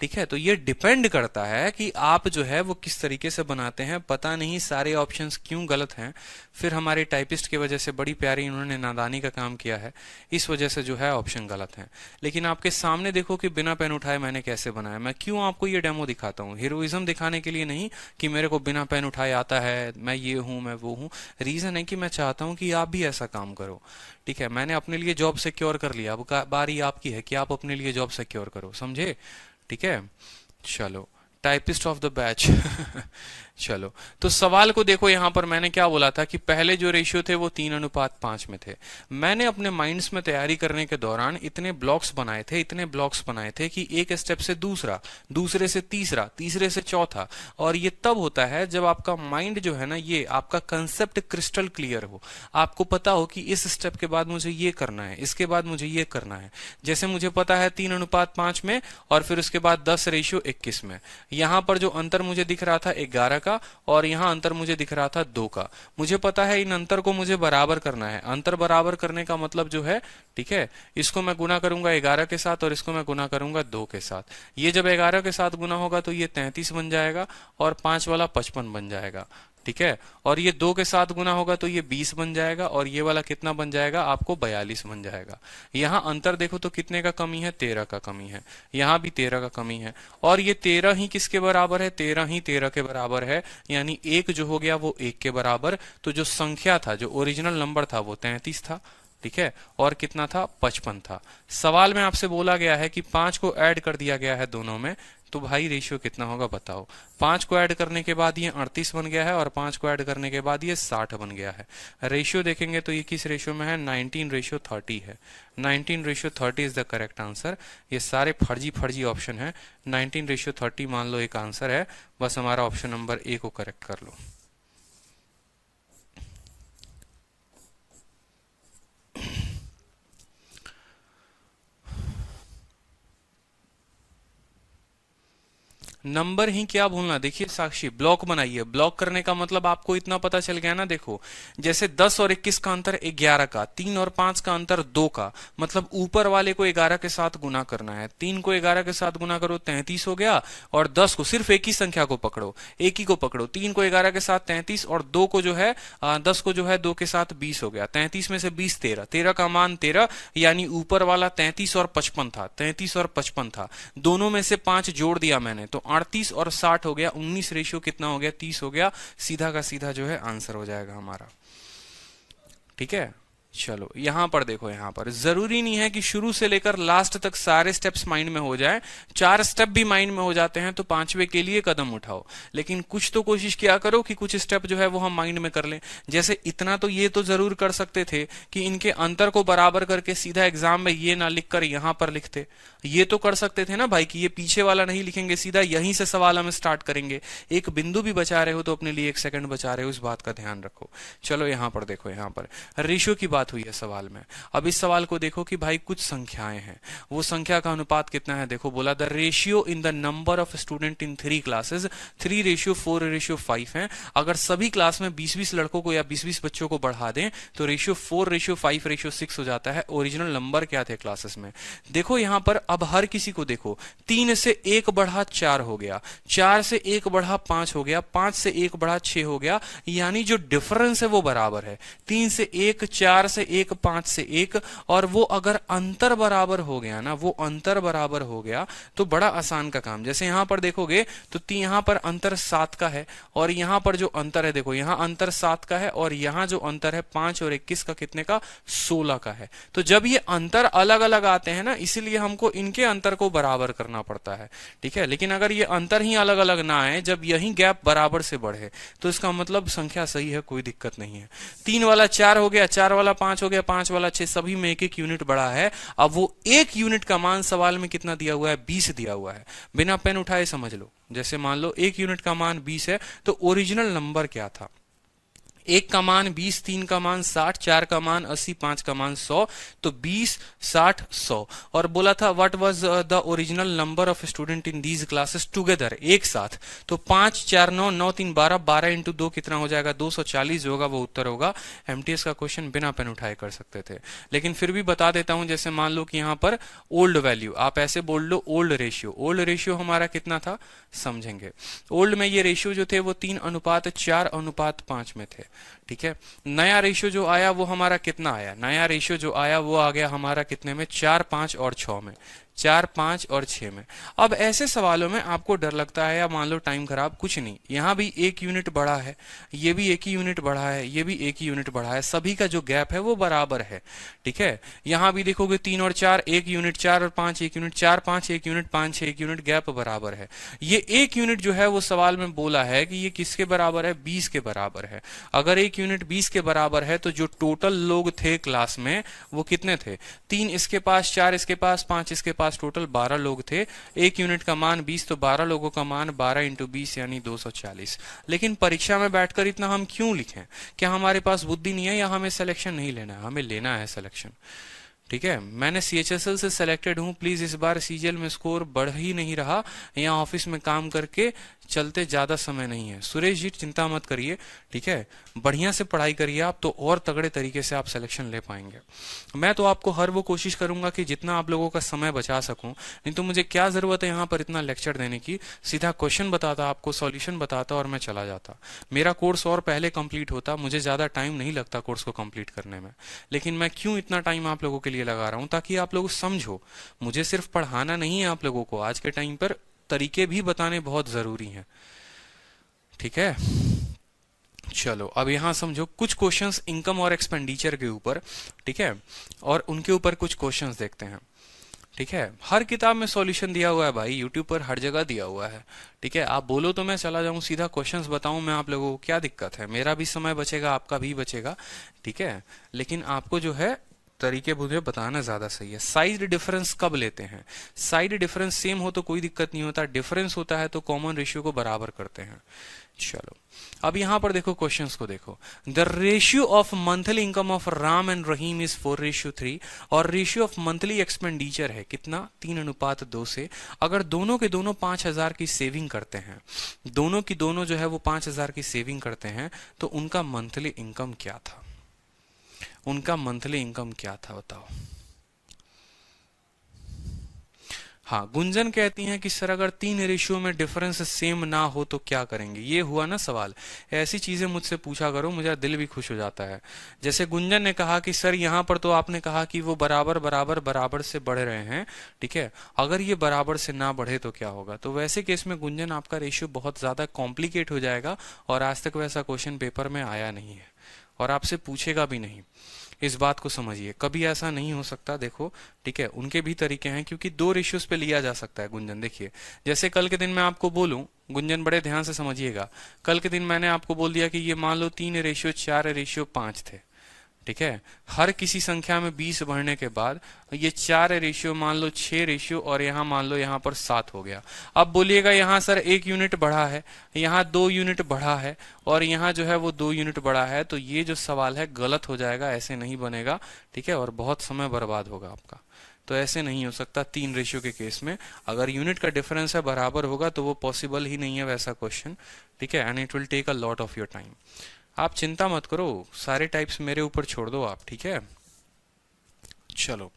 ठीक है, तो ये डिपेंड करता है कि आप जो है वो किस तरीके से बनाते हैं। पता नहीं सारे ऑप्शंस क्यों गलत हैं, फिर हमारे टाइपिस्ट की वजह से बड़ी प्यारी इन्होंने नादानी का काम किया है, इस वजह से जो है ऑप्शन गलत हैं। लेकिन आपके सामने देखो कि बिना पेन उठाए मैंने कैसे बनाया। मैं क्यों आपको ये डेमो दिखाता हूँ, हीरोइज्म दिखाने के लिए नहीं कि मेरे को बिना पेन उठाए आता है, मैं ये हूँ मैं वो हूँ। रीजन है कि मैं चाहता हूँ कि आप भी ऐसा काम करो। ठीक है, मैंने अपने लिए जॉब सिक्योर कर लिया, अब बारी आपकी है कि आप अपने लिए जॉब सिक्योर करो, समझे। ठीक है, चलो टाइपिस्ट ऑफ द बैच चलो, तो सवाल को देखो, यहां पर मैंने क्या बोला था कि पहले जो रेशियो थे वो 3:5 में थे। मैंने अपने माइंड्स में तैयारी करने के दौरान इतने ब्लॉक्स बनाए थे कि एक स्टेप से दूसरा, दूसरे से तीसरा, तीसरे से चौथा। और ये तब होता है जब आपका माइंड जो है ना, ये आपका कंसेप्ट क्रिस्टल क्लियर हो, आपको पता हो कि इस स्टेप के बाद मुझे ये करना है, इसके बाद मुझे ये करना है। जैसे मुझे पता है 3:5 में, और फिर उसके बाद 10:21 में। यहां पर जो अंतर मुझे दिख रहा था 11 का, और यहां अंतर मुझे दिख रहा था 2 का। मुझे पता है इन अंतर को मुझे बराबर करना है। अंतर बराबर करने का मतलब जो है, ठीक है, इसको मैं गुना करूंगा 11 के साथ और इसको मैं गुना करूंगा 2 के साथ। ये जब 11 के साथ गुना होगा तो ये 33 बन जाएगा, और 5 वाला 55 बन जाएगा। ठीक है, और ये 2 के साथ गुना होगा तो ये 20 बन जाएगा, और ये वाला कितना बन जाएगा, आपको 42 बन जाएगा। यहां अंतर देखो तो कितने का कमी है, 13 का कमी है। यहां भी 13 का कमी है, और ये 13 ही किसके बराबर है, 13 ही 13 के बराबर है, यानी 1 जो हो गया वो 1 के बराबर। तो जो संख्या था, जो ओरिजिनल नंबर था वो 33 था। ठीक है, और कितना था, 55 था। सवाल में आपसे बोला गया है कि 5 को ऐड कर दिया गया है दोनों में, तो भाई रेशियो कितना होगा बताओ। 5 को ऐड करने के बाद ये 38 बन गया है, और 5 को ऐड करने के बाद ये 60 बन गया है। रेशियो देखेंगे तो ये किस रेशियो में है, 19:30 है। 19:30 इज द करेक्ट आंसर। ये सारे फर्जी फर्जी ऑप्शन है, 19:30 मान लो एक आंसर है, बस हमारा ऑप्शन नंबर ए को करेक्ट कर लो। नंबर ही क्या भूलना। देखिए साक्षी, ब्लॉक बनाइए। ब्लॉक करने का मतलब आपको इतना पता चल गया ना। देखो जैसे 10 और 21 का अंतर 11 का, 3 और 5 का अंतर 2 का, मतलब ऊपर वाले को 11 के साथ गुना करना है। 3 को 11 के साथ गुना करो 33 हो गया, और 10 को, सिर्फ एक ही संख्या को पकड़ो, एक ही को पकड़ो। 3 को 11 के साथ 33, और 2 को जो है 10 को जो है 2 के साथ 20 हो गया। 33 में से 20 13, 13 का मान 13, यानी ऊपर वाला 33 और 55 था, 33 और 55 था। दोनों में से 5 जोड़ दिया मैंने, तो 38 और 60 हो गया। 19 रेशियो कितना हो गया, 30 हो गया। सीधा का सीधा जो है आंसर हो जाएगा हमारा। ठीक है, चलो यहां पर देखो, यहां पर जरूरी नहीं है कि शुरू से लेकर लास्ट तक सारे स्टेप्स माइंड में हो जाए। 4 स्टेप भी माइंड में हो जाते हैं तो 5वें के लिए कदम उठाओ, लेकिन कुछ तो कोशिश किया करो कि कुछ स्टेप जो है वो हम माइंड में कर लें। जैसे इतना तो ये तो जरूर कर सकते थे कि इनके अंतर को बराबर करके सीधा एग्जाम में ये ना लिखकर यहां पर लिखते। ये तो कर सकते थे ना भाई कि ये पीछे वाला नहीं लिखेंगे, सीधा यहीं से सवाल हम स्टार्ट करेंगे। एक बिंदु भी बचा रहे हो तो अपने लिए 1 सेकंड बचा रहे हो, इस बात का ध्यान रखो। चलो यहां पर देखो, यहां पर रेशियो की बात बात हुई है सवाल में। अब इस सवाल को देखो कि भाई कुछ संख्याएं हैं, वो संख्या का अनुपात कितना है। देखो बोला the ratio in the number of student in 3 classes 3:4:5 है। अगर सभी क्लास में 20-20 लड़कों को या 20-20 बच्चों को बढ़ा दें तो रेशियो 4:5:6 हो जाता है। ओरिजिनल नंबर क्या थे क्लासेस में। देखो यहां पर अब हर किसी को देखो, 3 से 1 बढ़ा 4 हो गया, 4 से 1 बढ़ा 5 हो गया, 5 से 1 बढ़ा 6 हो गया, यानी जो डिफरेंस है वो बराबर है। 3 से 1, 4 से 1, 5 से 1, और वो अगर अंतर बराबर हो गया ना, वो अंतर बराबर हो गया तो बड़ा आसान का काम। जैसे यहां पर देखोगे तो यहां पर अंतर 7 का है, और यहां पर जो अंतर है देखो, यहां अंतर 7 का है, और यहां जो अंतर है 5 और 21 का कितने का, 16 का है। तो जब ये अंतर अलग अलग आते हैं ना, इसीलिए हमको इनके अंतर को बराबर करना पड़ता है, ठीक है। लेकिन अगर ये अंतर ही अलग अलग ना आए, जब यही गैप बराबर से बढ़े, तो इसका मतलब संख्या सही है, कोई दिक्कत नहीं है। 3 वाला 4 हो गया, 4 वाला 5 हो गया, 5 वाला 6, सभी में 1-1 यूनिट बढ़ा है। अब वो 1 यूनिट का मान सवाल में कितना दिया हुआ है, 20 दिया हुआ है। बिना पेन उठाए समझ लो। जैसे मान लो 1 यूनिट का मान 20 है, तो ओरिजिनल नंबर क्या था। 1 का मान 20, 3 का मान 60, 4 का मान 80, 5 का मान 100, तो 20, 60, 100। और बोला था what was the original number of student in these classes together, एक साथ। तो 5, 4, 9, 9, 3, 12, 12 इंटू 2 कितना हो जाएगा, 240 होगा, वो उत्तर होगा। एमटीएस का क्वेश्चन बिना पेन उठाए कर सकते थे, लेकिन फिर भी बता देता हूं। जैसे मान लो कि यहां पर ओल्ड वैल्यू, आप ऐसे बोल लो ओल्ड रेशियो। ओल्ड रेशियो हमारा कितना था समझेंगे। ओल्ड में ये रेशियो जो थे वो 3:4:5 में थे, ठीक है। नया रेशियो जो आया वो हमारा कितना आया, नया रेशियो जो आया वो आ गया हमारा कितने में, 4, 5 और 6 में, 4, 5 और 6 में। अब ऐसे सवालों में आपको डर लगता है या मान लो टाइम खराब, कुछ नहीं, यहां भी 1 यूनिट बढ़ा है, ये भी 1 ही यूनिट बढ़ा है, ये भी 1 ही यूनिट बढ़ा है, सभी का जो गैप है वो बराबर है, ठीक है। यहां भी देखोगे 3 और 4 1 यूनिट, 4 और 5 1 यूनिट, 4, 5 1 यूनिट, 5, 6 1 यूनिट, गैप बराबर है। ये 1 यूनिट जो है वो सवाल में बोला है कि ये किसके बराबर है, 20 के बराबर है। अगर 1 यूनिट 20 के बराबर है तो जो टोटल लोग थे क्लास में वो कितने थे, 3 इसके पास, 4 इसके पास, 5 इसके पास, टोटल 12 लोग थे। 1 यूनिट का मान 20, तो 12 लोगों का मान 12 इंटू 20 यानी 240। लेकिन परीक्षा में बैठकर इतना हम क्यों लिखें, क्या हमारे पास बुद्धि नहीं है या हमें सिलेक्शन नहीं लेना है, हमें लेना है सिलेक्शन, ठीक है। मैंने सीएचएसएल से सिलेक्टेड हूं, प्लीज इस बार सीजीएल में स्कोर बढ़ ही नहीं रहा, यहाँ ऑफिस में काम करके चलते ज्यादा समय नहीं है। सुरेश जी चिंता मत करिए, ठीक है, बढ़िया से पढ़ाई करिए आप, तो और तगड़े तरीके से आप सिलेक्शन ले पाएंगे। मैं तो आपको हर वो कोशिश करूंगा कि जितना आप लोगों का समय बचा सकूं, नहीं तो मुझे क्या जरूरत है यहाँ पर इतना लेक्चर देने की। सीधा क्वेश्चन बताता, आपको सॉल्यूशन बताता और मैं चला जाता। मेरा कोर्स और पहले कंप्लीट होता, मुझे ज्यादा टाइम नहीं लगता कोर्स को कंप्लीट करने में। लेकिन मैं क्यों इतना टाइम आप लोगों के लिए लगा रहा हूं, ताकि आप लोग समझो। मुझे सिर्फ पढ़ाना नहीं है आप लोगों को, आज के टाइम पर तरीके भी बताने बहुत जरूरी हैं, ठीक है। चलो अब यहां समझो कुछ क्वेश्चंस इनकम और एक्सपेंडिचर के ऊपर, ठीक है, और उनके ऊपर कुछ क्वेश्चंस देखते हैं, ठीक है। हर किताब में सॉल्यूशन दिया हुआ है भाई, यूट्यूब पर हर जगह दिया हुआ है, ठीक है। आप बोलो तो मैं चला जाऊं सीधा क्वेश्चंस बताऊं मैं आप लोगों को, क्या दिक्कत है, मेरा भी समय बचेगा, आपका भी बचेगा, ठीक है। लेकिन आपको जो है तरीके मुझे बताना ज्यादा सही है। साइड डिफरेंस कब लेते हैं, साइड डिफरेंस सेम हो तो कोई दिक्कत नहीं होता, डिफरेंस होता है तो कॉमन रेशियो को बराबर करते हैं। चलो अब यहां पर देखो क्वेश्चंस को देखो। The ratio of monthly income of Ram and Rahim is 4:3 और रेशियो ऑफ मंथली एक्सपेंडिचर है कितना, 3:2 से। अगर दोनों के दोनों 5,000 की सेविंग करते हैं, दोनों की दोनों जो है वो 5,000 की सेविंग करते हैं, तो उनका मंथली इनकम क्या था, उनका मंथली इनकम क्या था बताओ। हाँ, गुंजन कहती हैं कि सर अगर 3 रेशियो में डिफरेंस सेम ना हो तो क्या करेंगे। ये हुआ ना सवाल, ऐसी चीजें मुझसे पूछा करो, मुझे दिल भी खुश हो जाता है। जैसे गुंजन ने कहा कि सर यहाँ पर तो आपने कहा कि वो बराबर बराबर बराबर से बढ़ रहे हैं, ठीक है, अगर ये बराबर से ना बढ़े तो क्या होगा। तो वैसे केस में गुंजन आपका रेशियो बहुत ज्यादा कॉम्प्लिकेट हो जाएगा, और आज तक वैसा क्वेश्चन पेपर में आया नहीं है और आपसे पूछेगा भी नहीं। इस बात को समझिए, कभी ऐसा नहीं हो सकता। देखो ठीक है, उनके भी तरीके हैं, क्योंकि 2 रेशियोज पे लिया जा सकता है। गुंजन देखिए, जैसे कल के दिन मैं आपको बोलूं, गुंजन बड़े ध्यान से समझिएगा, कल के दिन मैंने आपको बोल दिया कि ये मान लो 3:4:5 थे, ठीक है, हर किसी संख्या में 20 बढ़ने के बाद ये 4 रेशियो, मान लो 6 रेशियो, और यहाँ मान लो यहाँ पर 7 हो गया। अब बोलिएगा यहाँ सर 1 यूनिट बढ़ा है, यहाँ 2 यूनिट बढ़ा है, और यहाँ जो है वो 2 यूनिट बढ़ा है, तो ये जो सवाल है गलत हो जाएगा, ऐसे नहीं बनेगा। ठीक है, और बहुत समय बर्बाद होगा आपका, तो ऐसे नहीं हो सकता। 3 रेशियो के केस में अगर यूनिट का डिफरेंस है बराबर होगा तो वो पॉसिबल ही नहीं है वैसा क्वेश्चन। ठीक है, and it will take a lot of your time. आप चिंता मत करो, सारे टाइप्स मेरे ऊपर छोड़ दो आप। ठीक है, चलो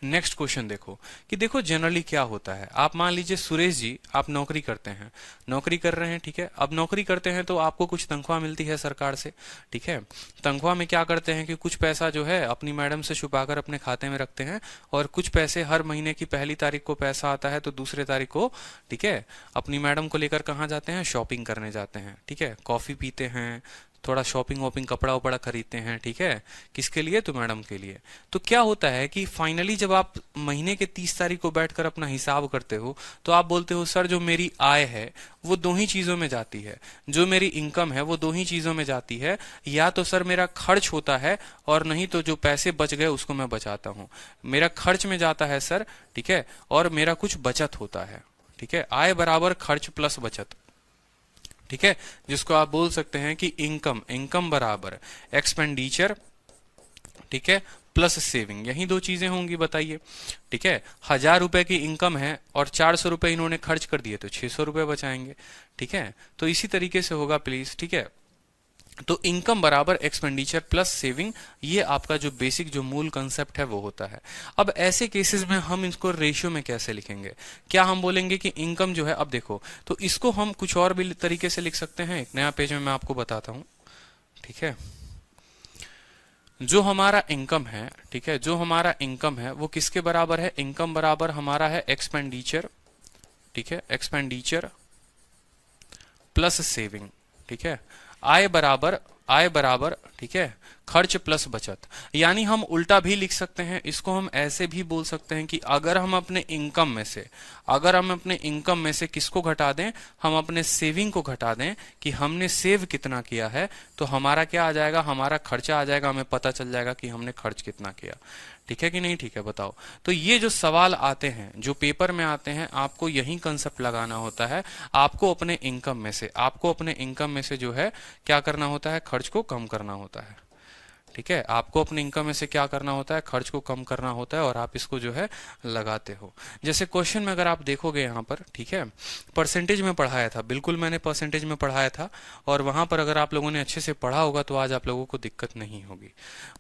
नेक्स्ट क्वेश्चन देखो कि देखो जनरली क्या होता है। आप मान लीजिए सुरेश जी, आप नौकरी करते हैं, नौकरी कर रहे हैं। ठीक है, अब नौकरी करते हैं तो आपको कुछ तनख्वाह मिलती है सरकार से। ठीक है, तनख्वाह में क्या करते हैं कि कुछ पैसा जो है अपनी मैडम से छुपाकर अपने खाते में रखते हैं, और कुछ पैसे हर महीने की पहली तारीख को पैसा आता है तो दूसरे तारीख को, ठीक है, अपनी मैडम को लेकर कहाँ जाते हैं, शॉपिंग करने जाते हैं। ठीक है, कॉफी पीते हैं, थोड़ा शॉपिंग वॉपिंग, कपड़ा वपड़ा खरीदते हैं। ठीक है, किसके लिए, तो मैडम के लिए। तो क्या होता है कि फाइनली जब आप महीने के 30 तारीख को बैठकर अपना हिसाब करते हो तो आप बोलते हो सर जो मेरी आय है वो 2 ही चीजों में जाती है, जो मेरी इनकम है वो 2 ही चीजों में जाती है, या तो सर मेरा खर्च होता है, और नहीं तो जो पैसे बच गए उसको मैं बचाता हूं। मेरा खर्च में जाता है सर, ठीक है, और मेरा कुछ बचत होता है। ठीक है, आय बराबर खर्च प्लस बचत। ठीक है, जिसको आप बोल सकते हैं कि इनकम, इनकम बराबर एक्सपेंडिचर, ठीक है, प्लस सेविंग। यही 2 चीजें होंगी, बताइए। ठीक है, 1000 रुपए की इनकम है और 400 रुपए इन्होंने खर्च कर दिए तो 600 रुपए बचाएंगे। ठीक है, तो इसी तरीके से होगा प्लीज। ठीक है, तो इनकम बराबर एक्सपेंडिचर प्लस सेविंग, ये आपका जो बेसिक जो मूल कंसेप्ट है वो होता है। अब ऐसे केसेस में हम इसको रेशियो में कैसे लिखेंगे? क्या हम बोलेंगे कि इनकम जो है, अब देखो, तो इसको हम कुछ और भी तरीके से लिख सकते हैं। एक नया पेज में मैं आपको बताता हूं। ठीक है, जो हमारा इनकम है, ठीक है, जो हमारा इनकम है वो किसके बराबर है? इनकम बराबर हमारा है एक्सपेंडिचर। ठीक है, एक्सपेंडिचर प्लस सेविंग। ठीक है, आय बराबर, ठीक है, खर्च प्लस बचत। यानी हम उल्टा भी लिख सकते हैं, इसको हम ऐसे भी बोल सकते हैं कि अगर हम अपने इनकम में से किसको घटा दें, हम अपने सेविंग को घटा दें कि हमने सेव कितना किया है, तो हमारा क्या आ जाएगा, हमारा खर्चा आ जाएगा, हमें पता चल जाएगा कि हमने खर्च कितना किया। ठीक है कि नहीं? ठीक है, बताओ। तो ये जो सवाल आते हैं, जो पेपर में आते हैं, आपको यही कंसेप्ट लगाना होता है। आपको अपने इनकम में से जो है क्या करना होता है, खर्च को कम करना होता है। ठीक है, आपको अपने इनकम में से क्या करना होता है, खर्च को कम करना होता है, और आप इसको जो है लगाते हो। जैसे क्वेश्चन में अगर आप देखोगे यहाँ पर, ठीक है, परसेंटेज में पढ़ाया था, बिल्कुल मैंने परसेंटेज में पढ़ाया था, और वहां पर अगर आप लोगों ने अच्छे से पढ़ा होगा तो आज आप लोगों को दिक्कत नहीं होगी,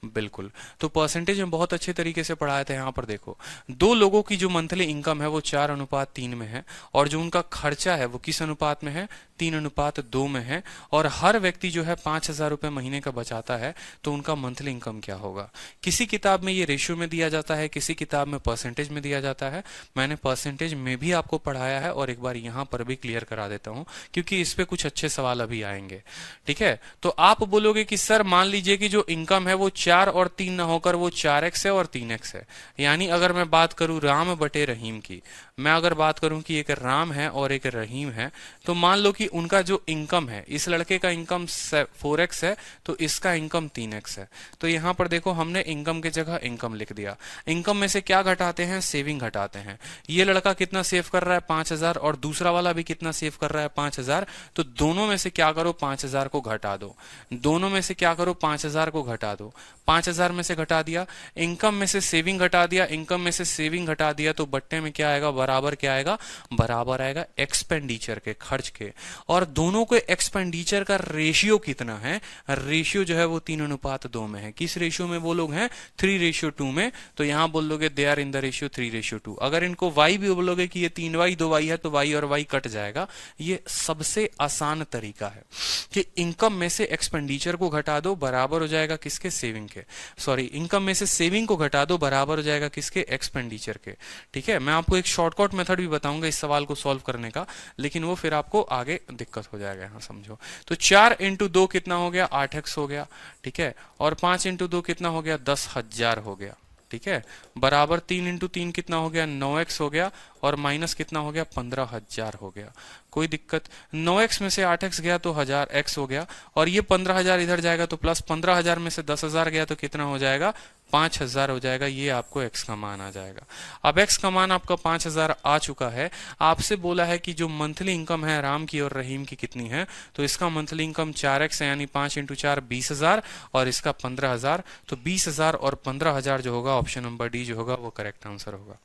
बिल्कुल। तो परसेंटेज में बहुत अच्छे तरीके से पढ़ाया था। यहाँ पर देखो, 2 लोगों की जो मंथली इनकम है वो 4:3 में है, और जो उनका खर्चा है वो किस अनुपात में है, 3:2 में है, और हर व्यक्ति जो है 5000 रुपए महीने का बचाता है, तो उनका मंथली इनकम क्या होगा? किसी किताब में ये रेशियो में दिया जाता है, किसी किताब में परसेंटेज में दिया जाता है। मैंने परसेंटेज में भी आपको पढ़ाया है, और एक बार यहां पर भी क्लियर करा देता हूं, क्योंकि इस पे कुछ अच्छे सवाल अभी आएंगे। ठीक है, तो आप बोलोगे कि सर मान लीजिए कि जो इनकम है वो 4 और 3 ना होकर वो 4x है और 3x है। यानी अगर मैं बात करूं राम बटे रहीम की, मैं अगर बात करूं कि एक राम है और एक रहीम है, तो मान लो कि उनका जो इनकम है, इस लड़के का इनकम 4x है तो इसका इनकम 3x है। तो यहां पर देखो, हमने इनकम की जगह इनकम लिख दिया। इनकम में से क्या घटाते हैं, सेविंग घटाते हैं। ये लड़का कितना सेव कर रहा है, 5000, और दूसरा वाला भी कितना सेव कर रहा है, 5000। तो दोनों में से क्या करो, 5000 को घटा दो। दोनों में से क्या करो, 5000 को घटा दो। 5000 में से घटा दिया, इनकम में से सेविंग घटा दिया, इनकम में से सेविंग घटा दिया, तो बट्टे में क्या आएगा, बराबर क्या आएगा, बराबर आएगा एक्सपेंडिचर के, खर्च के। और दोनों के एक्सपेंडिचर का रेशियो कितना है, रेशियो जो है वो 3:2 में है। किस रेशियो में वो लोग हैं, 3:2 में। तो यहां बोल लोगे they are in the ratio 3:2। अगर इनको y भी बोलोगे कि ये 3y 2y है, तो y और y कट जाएगा। ये सबसे आसान तरीका है कि इनकम में से एक्सपेंडिचर को घटा दो, बराबर हो जाएगा किसके, सेविंग के। सॉरी, इनकम में से सेविंग को घटा दो, बराबर हो जाएगा किसके, एक्सपेंडिचर के। ठीक है, मैं आपको एक शॉर्टकट मेथड भी बताऊंगा इस सवाल को सॉल्व करने का, लेकिन वो फिर आपको आगे दिक्कत हो जाएगा। यहाँ समझो, तो 4 × 2 कितना हो गया, 8x हो गया। ठीक है, और 5 × 2 कितना हो गया, 10,000 हो गया। ठीक है, बराबर 3 इंटू 3 कितना हो गया, 9x हो गया, और माइनस कितना हो गया, 15,000 हो गया। कोई दिक्कत, 9x में से 8x गया तो 1000x हो गया, और ये 15,000 इधर जाएगा तो प्लस 15,000 में से 10,000 गया तो कितना हो जाएगा, 5,000 हो जाएगा। ये आपको x का मान आ जाएगा। अब x का मान आपका 5,000 आ चुका है। आपसे बोला है कि जो मंथली इनकम है राम की और रहीम की कितनी है, तो इसका मंथली इनकम 4x है, यानी 5 इंटू 4 20,000, और इसका 15,000। तो 20,000 और 15,000 जो होगा, ऑप्शन नंबर डी जो होगा वो करेक्ट आंसर होगा।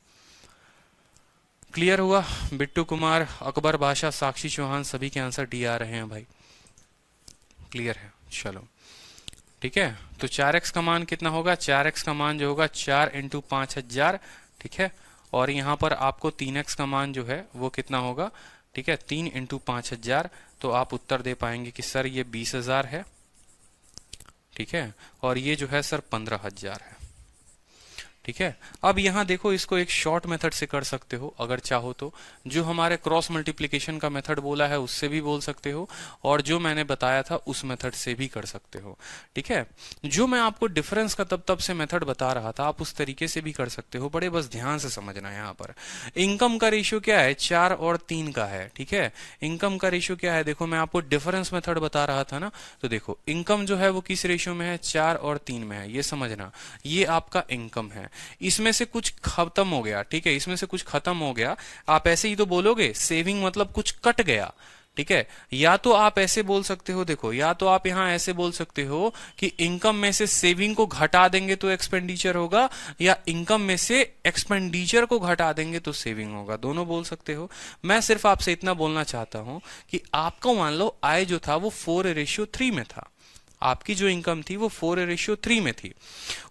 क्लियर हुआ? बिट्टू कुमार, अकबर बादशाह, साक्षी चौहान, सभी के आंसर डी आ रहे हैं भाई। क्लियर है? चलो ठीक है। तो 4x का मान कितना होगा, 4x का मान जो होगा 4 इंटू 5,000, ठीक है। और यहाँ पर आपको 3x का मान जो है वो कितना होगा, ठीक है, 3 इंटू 5,000। तो आप उत्तर दे पाएंगे कि सर ये 20,000 है, ठीक है, और ये जो है सर 15,000 है, ठीक है। अब यहाँ देखो, इसको एक शॉर्ट मेथड से कर सकते हो अगर चाहो तो। जो हमारे क्रॉस मल्टीप्लिकेशन का मेथड बोला है उससे भी बोल सकते हो, और जो मैंने बताया था उस मेथड से भी कर सकते हो, ठीक है। जो मैं आपको डिफरेंस का तब से मेथड बता रहा था, आप उस तरीके से भी कर सकते हो। बड़े बस ध्यान से समझना है। यहाँ पर इनकम का रेशियो क्या है, 4 और 3 का है, ठीक है। इनकम का रेशियो क्या है, देखो मैं आपको डिफरेंस मेथड बता रहा था ना, तो देखो इनकम जो है वो किस रेशियो में है, 4 और 3 में है। ये समझना, ये आपका इनकम है। इसमें से कुछ खत्म हो गया, ठीक है, इसमें से कुछ खत्म हो गया। आप ऐसे ही तो बोलोगे, सेविंग मतलब कुछ कट गया, ठीक है। या तो आप ऐसे बोल सकते हो, देखो, या तो आप यहां ऐसे बोल सकते हो कि इनकम में से सेविंग को घटा देंगे तो एक्सपेंडिचर होगा, या इनकम में से एक्सपेंडिचर को घटा देंगे तो सेविंग होगा। दोनों बोल सकते हो। मैं सिर्फ आपसे इतना बोलना चाहता हूं कि आपको मान लो आय जो था वो 4:3 में था। आपकी जो इनकम थी वो 4:3 में थी।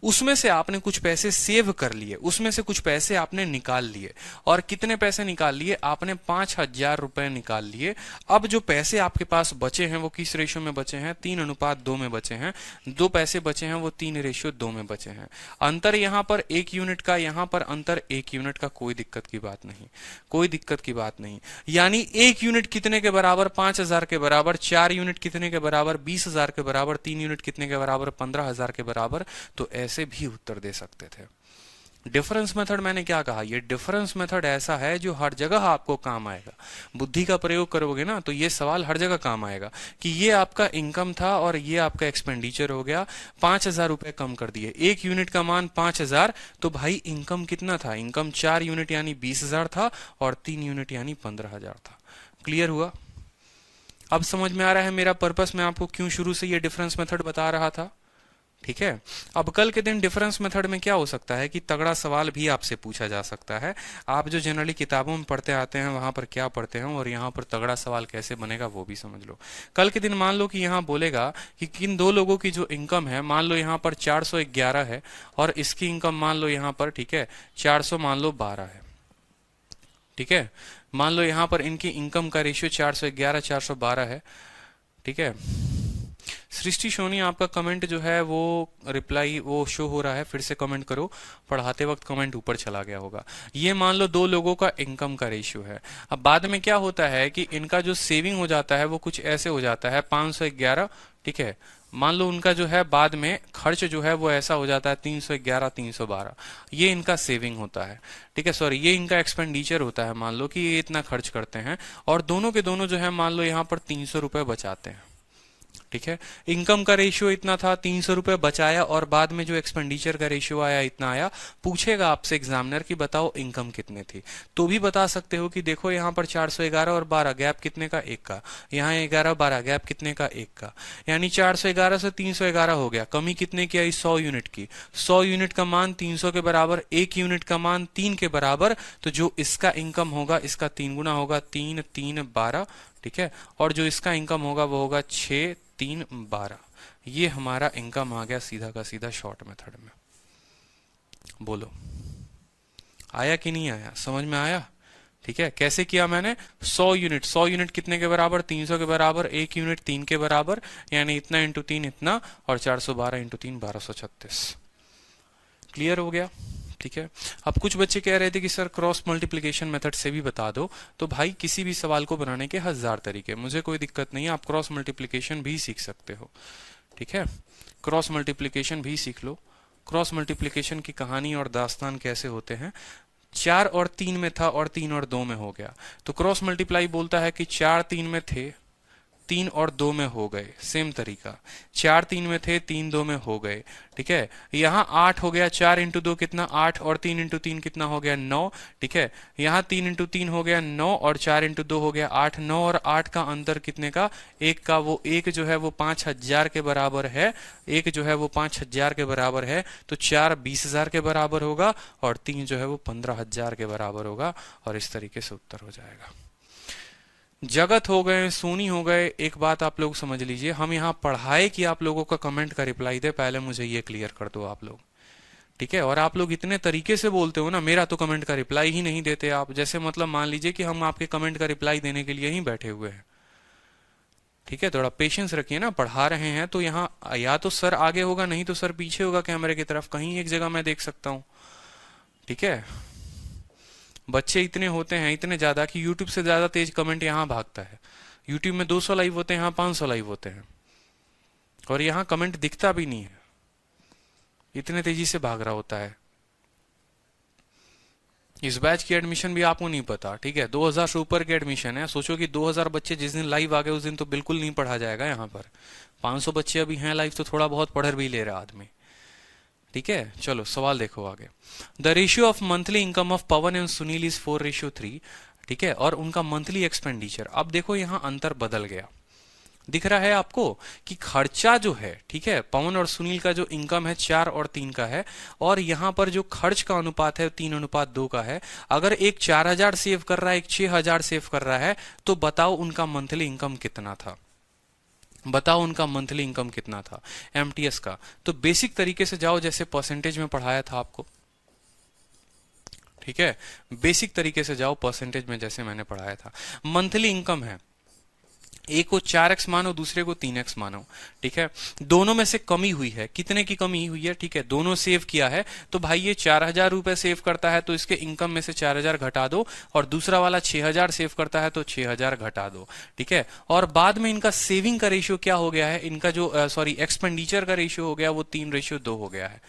उसमें से आपने कुछ पैसे सेव कर लिए, उसमें से कुछ पैसे आपने निकाल लिए। और कितने पैसे निकाल लिए आपने, 5,000 रुपए निकाल लिए। अब जो पैसे आपके पास बचे हैं वो किस रेशियो में बचे हैं, 3:2 में बचे हैं। दो पैसे बचे हैं वो 3:2 में बचे हैं। अंतर यहां पर 1 यूनिट का, यहां पर अंतर 1 यूनिट का। कोई दिक्कत की बात नहीं, कोई दिक्कत की बात नहीं। यानी 1 यूनिट कितने के बराबर, 5,000 के बराबर। 4 यूनिट कितने के बराबर, 20,000 के बराबर। 3 यूनिट कितने के बराबर, 15,000 के बराबर। तो ऐसे भी उत्तर दे सकते थे। डिफरेंस मेथड मैंने क्या कहा, ये डिफरेंस मेथड ऐसा है जो हर जगह आपको काम आएगा। बुद्धि का प्रयोग करोगे ना तो ये सवाल हर जगह काम आएगा कि ये आपका इनकम था और ये आपका एक्सपेंडिचर हो गया। 5,000 रुपए कम कर दिए, 1 यूनिट का मान 5,000, तो भाई इनकम कितना था, इनकम 4 यूनिट यानी 20,000 था, और 3 यूनिट यानी 15,000 था। क्लियर हुआ? अब समझ में आ रहा है मेरा पर्पस, मैं आपको क्यों शुरू से ये डिफरेंस मेथड बता रहा था, ठीक है। अब कल के दिन डिफरेंस मेथड में क्या हो सकता है कि तगड़ा सवाल भी आपसे पूछा जा सकता है। आप जो जनरली किताबों में पढ़ते आते हैं वहां पर क्या पढ़ते हैं, और यहाँ पर तगड़ा सवाल कैसे बनेगा वो भी समझ लो। कल के दिन मान लो कि यहाँ बोलेगा कि किन दो लोगों की जो इनकम है, मान लो यहाँ पर 411 है, और इसकी इनकम मान लो यहाँ पर, ठीक है, 400 मान लो 12 है, ठीक है। मान लो यहाँ पर इनकी इनकम का रेशियो 411 412 है, ठीक है। सृष्टि सोनी, आपका कमेंट जो है वो रिप्लाई वो शो हो रहा है, फिर से कमेंट करो। पढ़ाते वक्त कमेंट ऊपर चला गया होगा। ये मान लो दो लोगों का इनकम का रेशियो है। अब बाद में क्या होता है कि इनका जो सेविंग हो जाता है वो कुछ ऐसे हो जाता है, 511, ठीक है। मान लो उनका जो है बाद में खर्च जो है वो ऐसा हो जाता है 311 312, ये इनका सेविंग होता है, ठीक है, सॉरी, ये इनका एक्सपेंडिचर होता है। मान लो कि ये इतना खर्च करते हैं, और दोनों के दोनों जो है मान लो यहाँ पर 300 रुपए बचाते हैं, ठीक है। इनकम का रेशियो इतना था, 300 रुपए बचाया, और बाद में जो एक्सपेंडिचर का रेशियो आया इतना आया। पूछेगा आपसे एग्जामिनर कि बताओ इनकम कितने थी, तो भी बता सकते हो कि देखो यहाँ पर 411 और 12 गैप कितने का, 1 का। यहाँ 11 12 गैप कितने का, 1 का। यानी 411 से 311 हो गया। कमी कितने की आई, 100 यूनिट की। 100 यूनिट का मान 300 के बराबर, 1 यूनिट का मान 3 के बराबर। तो जो इसका इनकम होगा इसका 3 गुना होगा, 3 3 12, ठीक है। और जो इसका इनकम होगा वो होगा 6 3 12। ये हमारा इनकम आ गया सीधा का सीधा शॉर्ट मेथड में। बोलो आया कि नहीं आया, समझ में आया? ठीक है, कैसे किया मैंने, 100 यूनिट, 100 यूनिट कितने के बराबर, 300 के बराबर, 1 यूनिट 3 के बराबर, यानी इतना इंटू 3 इतना, और 412 इंटू 3 1236। क्लियर हो गया? ठीक है। अब कुछ बच्चे कह रहे थे कि सर क्रॉस मल्टीप्लिकेशन मेथड से भी बता दो। तो भाई किसी भी सवाल को बनाने के 1000 तरीके, मुझे कोई दिक्कत नहीं है, आप क्रॉस मल्टीप्लिकेशन भी सीख सकते हो, ठीक है। क्रॉस मल्टीप्लिकेशन भी सीख लो, क्रॉस मल्टीप्लिकेशन की कहानी और दास्तान कैसे होते हैं। 4 और 3 में था और 3 और 2 में हो गया, तो क्रॉस मल्टीप्लाई बोलता है कि 4 3 में थे, 3 और 2 में हो गए। सेम तरीका, 4 3 में थे, 3 2 में हो गए। ठीक है, यहाँ 8 हो गया, 4 इंटू 2 कितना 8, और 3 इंटू 3 कितना हो गया 9। ठीक है, यहाँ 3 इंटू 3 हो गया 9, और 4 इंटू 2 हो गया 8। 9 और 8 का अंतर कितने का, एक का। वो एक जो है वो 5000 के बराबर है, एक जो है वो 5000 के बराबर है, तो 4 20,000 के बराबर होगा, और 3 जो है वो 15,000 के बराबर होगा, और इस तरीके से उत्तर हो जाएगा। जगत हो गए, सोनी हो गए। एक बात आप लोग समझ लीजिए, हम यहाँ पढ़ाए कि आप लोगों का कमेंट का रिप्लाई दे, पहले मुझे ये क्लियर कर दो आप लोग। ठीक है, और आप लोग इतने तरीके से बोलते हो ना, मेरा तो कमेंट का रिप्लाई ही नहीं देते आप। जैसे मतलब मान लीजिए कि हम आपके कमेंट का रिप्लाई देने के लिए ही बैठे हुए हैं। ठीक है, थोड़ा पेशेंस रखिए ना, पढ़ा रहे हैं तो यहाँ या तो सर आगे होगा, नहीं तो सर पीछे होगा कैमरे की तरफ, कहीं एक जगह मैं देख सकता हूँ। ठीक है, बच्चे इतने होते हैं, इतने ज्यादा कि यूट्यूब से ज्यादा तेज कमेंट यहाँ भागता है। यूट्यूब में 200 लाइव होते हैं, यहाँ 500 लाइव होते हैं, और यहाँ कमेंट दिखता भी नहीं है, इतने तेजी से भाग रहा होता है। इस बैच की एडमिशन भी आपको नहीं पता। ठीक है, 2000 से ऊपर की एडमिशन है। सोचो कि 2000 बच्चे जिस दिन लाइव आ गए उस दिन तो बिल्कुल नहीं पढ़ा जाएगा यहाँ पर। 500 बच्चे अभी हैं लाइव, तो थोड़ा बहुत पढ़ भी ले रहा आदमी। ठीक है, चलो सवाल देखो आगे। The ratio of monthly income of Pawan and Sunil is 4:3। ठीक है, और उनका मंथली एक्सपेंडिचर, अब देखो यहाँ अंतर बदल गया। दिख रहा है आपको कि खर्चा जो है, ठीक है, पवन और सुनील का जो इनकम है 4 और 3 का है, और यहाँ पर जो खर्च का अनुपात है 3:2 का है। अगर एक 4000 सेव कर रहा है, एक 6000 सेव कर रहा है, तो बताओ उनका मंथली इनकम कितना था। बताओ उनका मंथली इनकम कितना था एमटीएस का। तो बेसिक तरीके से जाओ, जैसे परसेंटेज में पढ़ाया था आपको। ठीक है, बेसिक तरीके से जाओ परसेंटेज में, जैसे मैंने पढ़ाया था। मंथली इनकम है, एक को 4x मानो, दूसरे को 3x मानो। ठीक है, दोनों में से कमी हुई है, कितने की कमी हुई है। ठीक है, दोनों सेव किया है, तो भाई ये 4000 रुपए सेव करता है तो इसके इनकम में से 4000 घटा दो, और दूसरा वाला 6000 सेव करता है तो 6000 घटा दो। ठीक है, और बाद में इनका सेविंग का रेशियो क्या हो गया है, इनका जो एक्सपेंडिचर का रेशियो हो गया वो 3:2 हो गया है।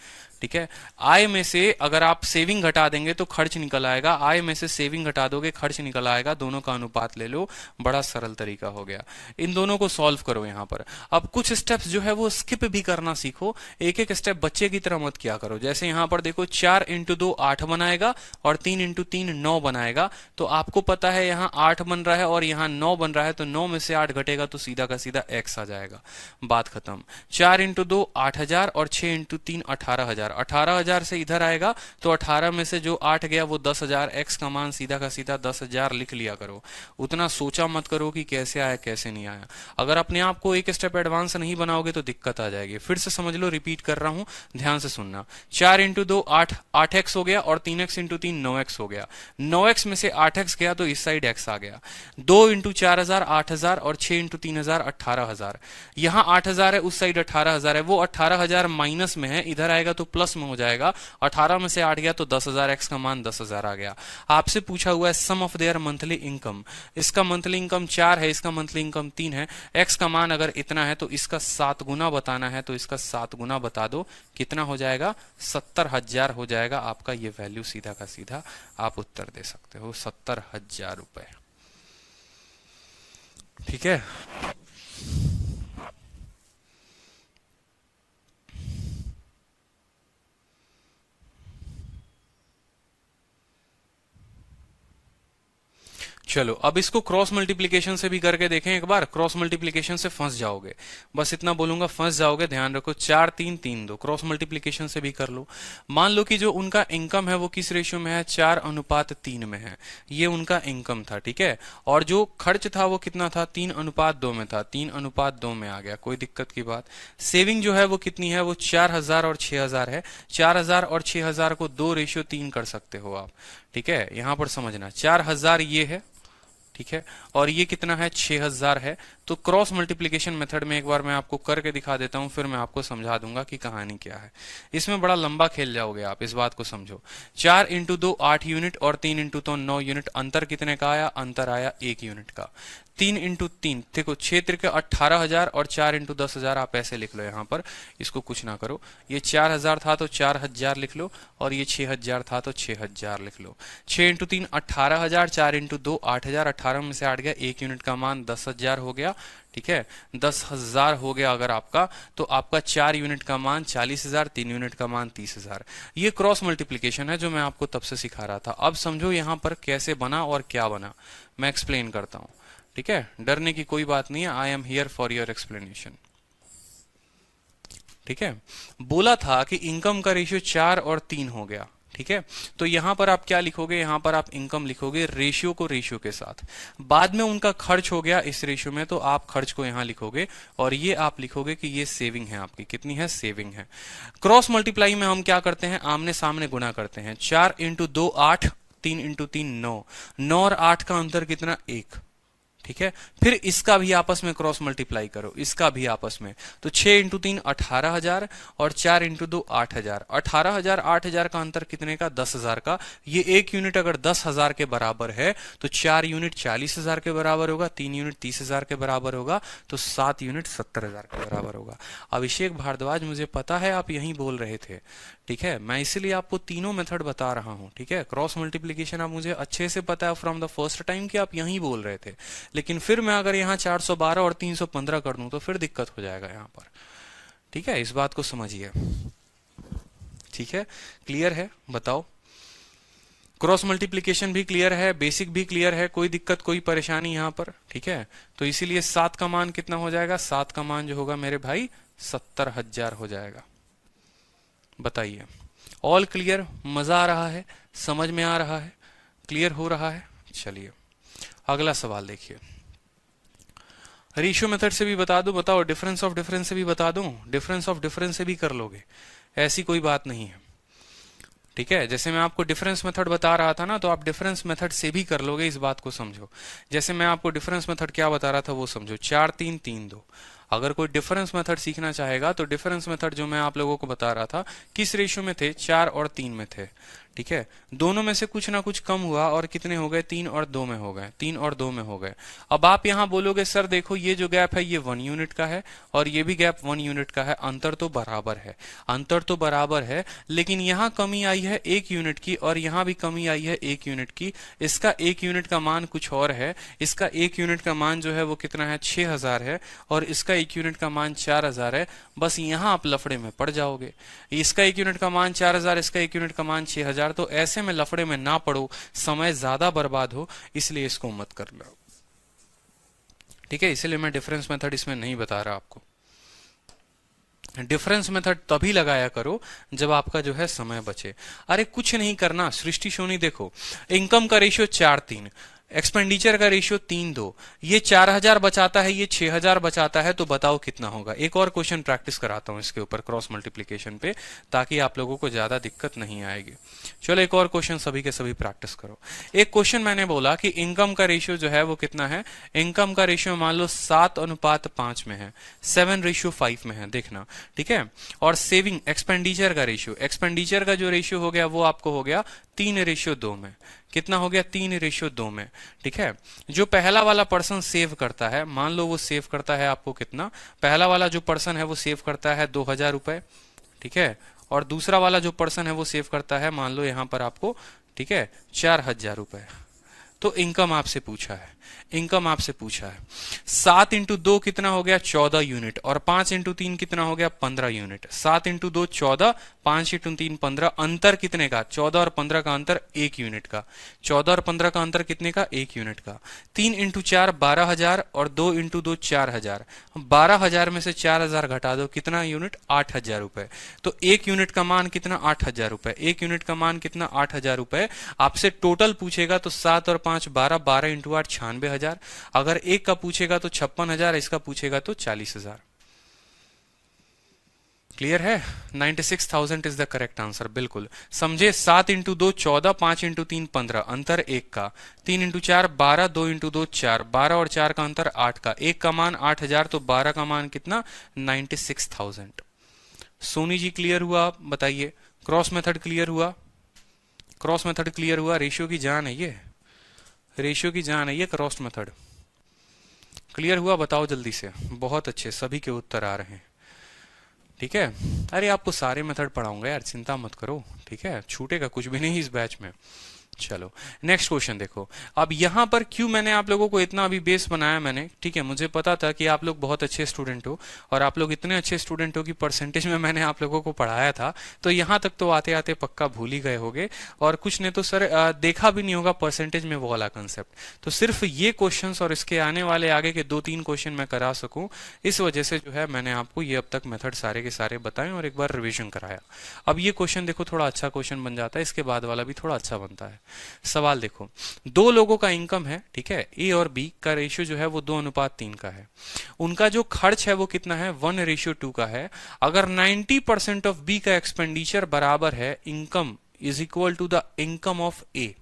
ठीक है, आय में से अगर आप सेविंग घटा देंगे तो खर्च निकल आएगा, आय में से सेविंग घटा दोगे खर्च निकल आएगा, दोनों का अनुपात ले लो। बड़ा सरल तरीका हो गया। इन दोनों को सॉल्व करो यहाँ पर। अब कुछ स्टेप्स जो है वो स्किप भी करना सीखो, एक एक स्टेप बच्चे की तरह मत किया करो। जैसे यहाँ पर देखो 4 इंटू 2 8 बनाएगा, और 3 इंटू 3 9 बनाएगा। तो आपको पता है यहाँ 8 बन रहा है और यहाँ 9 बन रहा है, तो 9 में से 8 घटेगा तो सीधा का सीधा x आ जाएगा, बात खत्म। 4 इंटू 2 8000, और 6 इंटू 3 18,000। 18,000 से इधर आएगा तो 18 में से जो 8 गया वो 10,000, x का मान सीधा का सीधा 10,000 लिख लिया करो। उतना सोचा मत करो कि कैसे आया कैसे नहीं आया। अगर अपने आप को एक स्टेप एडवांस नहीं बनाओगे तो दिक्कत आ जाएगी। फिर से समझ लो, रिपीट कर रहा हूं, ध्यान से सुनना। 4 इंटू 2 8x हो गया, और 3x इंटू 3 9x हो गया। 9x में से 8x गया तो इस साइड x आ गया। 2 इंटू 4000 8000, और 6 इंटू 3000 18,000। यहाँ 8000 है, उस साइड 18,000 है, वो 18,000 माइनस में है, इधर आएगा तो प्लस में हो जाएगा। 18 में से 8 गया तो 10,000, x का मान 10,000 आ गया। आपसे पूछा हुआ है सम ऑफ देयर मंथली इनकम। इसका मंथली इनकम 4 है, इसका मंथली इनकम 3 है। x का मान अगर इतना है तो इसका 7 गुना बताना है, तो इसका 7 गुना बता दो, कितना हो जाएगा 70,000 हो जाएगा आपका ये वैल्यू। सीधा का सीधा आप उत्तर दे सकते हो, 70,000 रुपए। ठीक है, चलो अब इसको क्रॉस मल्टीप्लिकेशन से भी करके देखें एक बार। क्रॉस मल्टीप्लिकेशन से फंस जाओगे, बस इतना बोलूंगा, फंस जाओगे। ध्यान रखो, 4 3 3 2 क्रॉस मल्टीप्लिकेशन से भी कर लो। मान लो कि जो उनका इनकम है वो किस रेशियो में है, 4:3 में है, ये उनका इनकम था। ठीक है, और जो खर्च था वो कितना था, 3:2 में था, 3:2 में आ गया, कोई दिक्कत की बात। सेविंग जो है वो कितनी है, वो 4000 और 6000 है। 4000 और 6000 को 2:3 कर सकते हो आप। ठीक है, यहां पर समझना, 4000 ये है, ठीक है, और ये कितना है 6000 है, तो क्रॉस मल्टीप्लिकेशन मेथड में एक बार मैं आपको करके दिखा देता हूं, फिर मैं आपको समझा दूंगा कि कहानी क्या है। इसमें बड़ा लंबा खेल जाओगे आप, इस बात को समझो। 4 इंटू 2 8 यूनिट और 3 इंटू 2 9 यूनिट। अंतर कितने का आया? अंतर आया 1 यूनिट का। 3 इंटू 3 देखो, 6 त्रिके 18,000 और 4 इंटू 10,000 आप ऐसे लिख लो यहाँ पर, इसको कुछ ना करो। ये 4,000 था तो 4,000 लिख लो, और ये 6,000 था तो 6,000 लिख लो। 6 इंटू 3 18,000, 4 इंटू 2 8,000, 18 में से 8 गया, 1 यूनिट का मान 10,000 हो गया। ठीक है, 10,000 हो गया अगर आपका, तो आपका 4 यूनिट का मान 40,000, 3 यूनिट का मान 30,000। ये क्रॉस मल्टीप्लिकेशन है जो मैं आपको तब से सिखा रहा था। अब समझो यहाँ पर कैसे बना और क्या बना, मैं एक्सप्लेन करता हूँ। ठीक है, डरने की कोई बात नहीं है, I am here for your explanation. ठीक है, बोला था कि इनकम का रेशियो 4 और 3 हो गया। ठीक है, तो यहां पर आप क्या लिखोगे? यहां पर आप इनकम लिखोगे रेशियो को रेशियो के साथ। बाद में उनका खर्च हो गया इस रेशियो में, तो आप खर्च को यहां लिखोगे, और ये आप लिखोगे कि ये सेविंग है आपकी। कितनी है? सेविंग है। क्रॉस मल्टीप्लाई में हम क्या करते हैं? आमने सामने गुणा करते हैं। 4 इंटू 2 8, 3 इंटू 3 9, 9 और 8 का अंतर कितना? 1। ठीक है, फिर इसका भी आपस में क्रॉस मल्टीप्लाई करो, इसका भी आपस में। तो 6 इंटू 3 18,000 और 4 इंटू 2 8,000। 18,000 8,000 का अंतर कितने का? 10,000 का। ये 1 यूनिट अगर 10,000 के बराबर है तो 4 यूनिट 40,000 के बराबर होगा, 3 यूनिट 30,000 के बराबर होगा, तो 7 यूनिट 70,000 के बराबर होगा। अभिषेक भारद्वाज, मुझे पता है आप यही बोल रहे थे। ठीक है, मैं इसीलिए आपको तीनों मेथड बता रहा हूं। ठीक है, क्रॉस मल्टीप्लिकेशन आप मुझे अच्छे से पता है फ्रॉम द फर्स्ट टाइम कि आप यही बोल रहे थे, लेकिन फिर मैं अगर यहाँ 412 और 315 कर दूं तो फिर दिक्कत हो जाएगा यहाँ पर। ठीक है, इस बात को समझिए। ठीक है, क्लियर है? बताओ। क्रॉस मल्टीप्लिकेशन भी क्लियर है, बेसिक भी क्लियर है, कोई दिक्कत कोई परेशानी यहाँ पर? ठीक है, तो इसीलिए 7 का मान कितना हो जाएगा? 7 का मान जो होगा मेरे भाई 70,000 हो जाएगा। बताइए, ऑल क्लियर? मजा आ रहा है? समझ में आ रहा है? क्लियर हो रहा है? चलिए अगला सवाल देखिए। रेशियो मेथड से भी बता दूं? बताओ। डिफरेंस ऑफ डिफरेंस से भी बता दूं? डिफरेंस ऑफ डिफरेंस से भी कर लोगे, ऐसी कोई बात नहीं है। ठीक है, जैसे मैं आपको डिफरेंस मेथड बता रहा था ना, तो आप डिफरेंस मेथड से भी कर लोगे, इस बात को समझो। जैसे मैं आपको डिफरेंस मेथड क्या बता रहा था वो समझो। 4 3 3 2। अगर कोई डिफरेंस मेथड सीखना चाहेगा तो डिफरेंस मेथड जो मैं आप लोगों को बता रहा था, किस रेशियो में थे? 4 और 3 में थे। ठीक है, दोनों में से कुछ ना कुछ कम हुआ और कितने हो गए? 3 और 2 में हो गए। 3 और 2 में हो गए। अब आप यहां बोलोगे सर देखो ये जो गैप है ये 1 यूनिट का है और ये भी गैप 1 यूनिट का है, अंतर तो बराबर है। अंतर तो बराबर है, लेकिन यहां कमी आई है 1 यूनिट की और यहां भी कमी आई है 1 यूनिट की। इसका 1 यूनिट का मान कुछ और है। इसका 1 यूनिट का मान जो है वो कितना है? 6,000 है, और इसका 1 यूनिट का मान 4,000 है। बस यहां आप लफड़े में पड़ जाओगे। इसका 1 यूनिट का मान 4,000, इसका 1 यूनिट का मान 6,000, तो ऐसे में लफड़े में ना पड़ो, समय ज्यादा बर्बाद हो, इसलिए इसको मत कर लो। ठीक है, इसलिए मैं डिफरेंस मेथड इसमें नहीं बता रहा आपको। डिफरेंस मेथड तभी लगाया करो जब आपका जो है समय बचे। अरे कुछ नहीं करना, सृष्टि सोनी देखो, इनकम का रेशियो 4 3, एक्सपेंडिचर का रेशियो 3 2, ये 4,000 बचाता है, ये 6,000 बचाता है, तो बताओ कितना होगा। एक और क्वेश्चन प्रैक्टिस कराता हूं इसके ऊपर क्रॉस मल्टीप्लिकेशन पे, ताकि आप लोगों को ज्यादा दिक्कत नहीं आएगी। चलो एक और क्वेश्चन सभी के सभी प्रैक्टिस करो। एक क्वेश्चन मैंने बोला कि इनकम का रेशियो जो है वो कितना है? इनकम का रेशियो मान लो 7:5 में है, 7:5 में है, देखना। ठीक है, और सेविंग एक्सपेंडिचर का रेशियो, एक्सपेंडिचर का जो रेशियो हो गया वो आपको हो गया 3:2 में। कितना हो गया? 3:2 में। ठीक है, जो पहला वाला पर्सन सेव करता है, मान लो वो सेव करता है आपको कितना? पहला वाला जो पर्सन है वो सेव करता है 2,000 रुपए। ठीक है, और दूसरा वाला जो पर्सन है वो सेव करता है मान लो यहां पर आपको, ठीक है, 4,000 रुपए। तो इनकम आपसे पूछा है, इनकम आपसे पूछा है। 7 इंटू 2 कितना हो गया? 14 यूनिट, और 5 इंटू 3 कितना हो गया? 15 यूनिट। 7 into 2 14, 5 into 3 15। अंतर कितने का? 14 और 15 का अंतर 1 यूनिट का। 14 और 15 का अंतर कितने का? 1 यूनिट का। 3 इंटू 4 12,000, और 2 इंटू 2 4,000। 12,000 में से 4,000 घटा दो, कितना यूनिट? 8,000 रुपए। तो 1 यूनिट का मान कितना? 8,000 रुपए। 1 यूनिट का मान कितना? 8,000 रुपए। आपसे टोटल पूछेगा तो 7 और 5 12, 12 इंटू 8 96,000। अगर एक का पूछेगा तो 56,000, इसका पूछेगा तो 40,000। क्लियर है? 96,000 इज द करेक्ट आंसर, बिल्कुल। समझे? 7 इंटू 2 14, 5 इंटू 3 15, अंतर 1 का। 3 इंटू 4 12, 2 इंटू 2 4, 12 और 4 का अंतर 8 का। 1 का मान 8,000, तो 12 का मान कितना? 96,000। सोनी जी क्लियर हुआ? बताइए। क्रॉस मेथड क्लियर हुआ? क्रॉस मेथड क्लियर हुआ? रेशियो की जान है ये, रेशियो की जान है ये क्रॉस मेथड। क्लियर हुआ? बताओ जल्दी से। बहुत अच्छे, सभी के उत्तर आ रहे हैं। ठीक है, अरे आपको सारे मेथड पढ़ाऊंगा यार, चिंता मत करो। ठीक है, छूटेगा कुछ भी नहीं इस बैच में। चलो नेक्स्ट क्वेश्चन देखो। अब यहां पर क्यों मैंने आप लोगों को इतना अभी बेस बनाया मैंने, ठीक है, मुझे पता था कि आप लोग बहुत अच्छे स्टूडेंट हो और आप लोग इतने अच्छे स्टूडेंट हो कि परसेंटेज में मैंने आप लोगों को पढ़ाया था, तो यहां तक तो आते आते पक्का भूल ही गए होगे, और कुछ ने तो सर देखा भी नहीं होगा परसेंटेज में वो वाला कंसेप्ट। तो सिर्फ ये क्वेश्चन और इसके आने वाले आगे के 2-3 क्वेश्चन मैं करा सकूं, इस वजह से जो है मैंने आपको ये अब तक मेथड सारे के सारे बताए और एक बार रिविजन कराया। अब ये क्वेश्चन देखो, थोड़ा अच्छा क्वेश्चन बन जाता है, इसके बाद वाला भी थोड़ा अच्छा बनता है। सवाल देखो, दो लोगों का इनकम है, ठीक है, ए और बी का रेशियो जो है वो 2:3 का है। उनका जो खर्च है वो कितना है? 1:2 का है। अगर 90% ऑफ बी का एक्सपेंडिचर बराबर है income is equal to the income of A.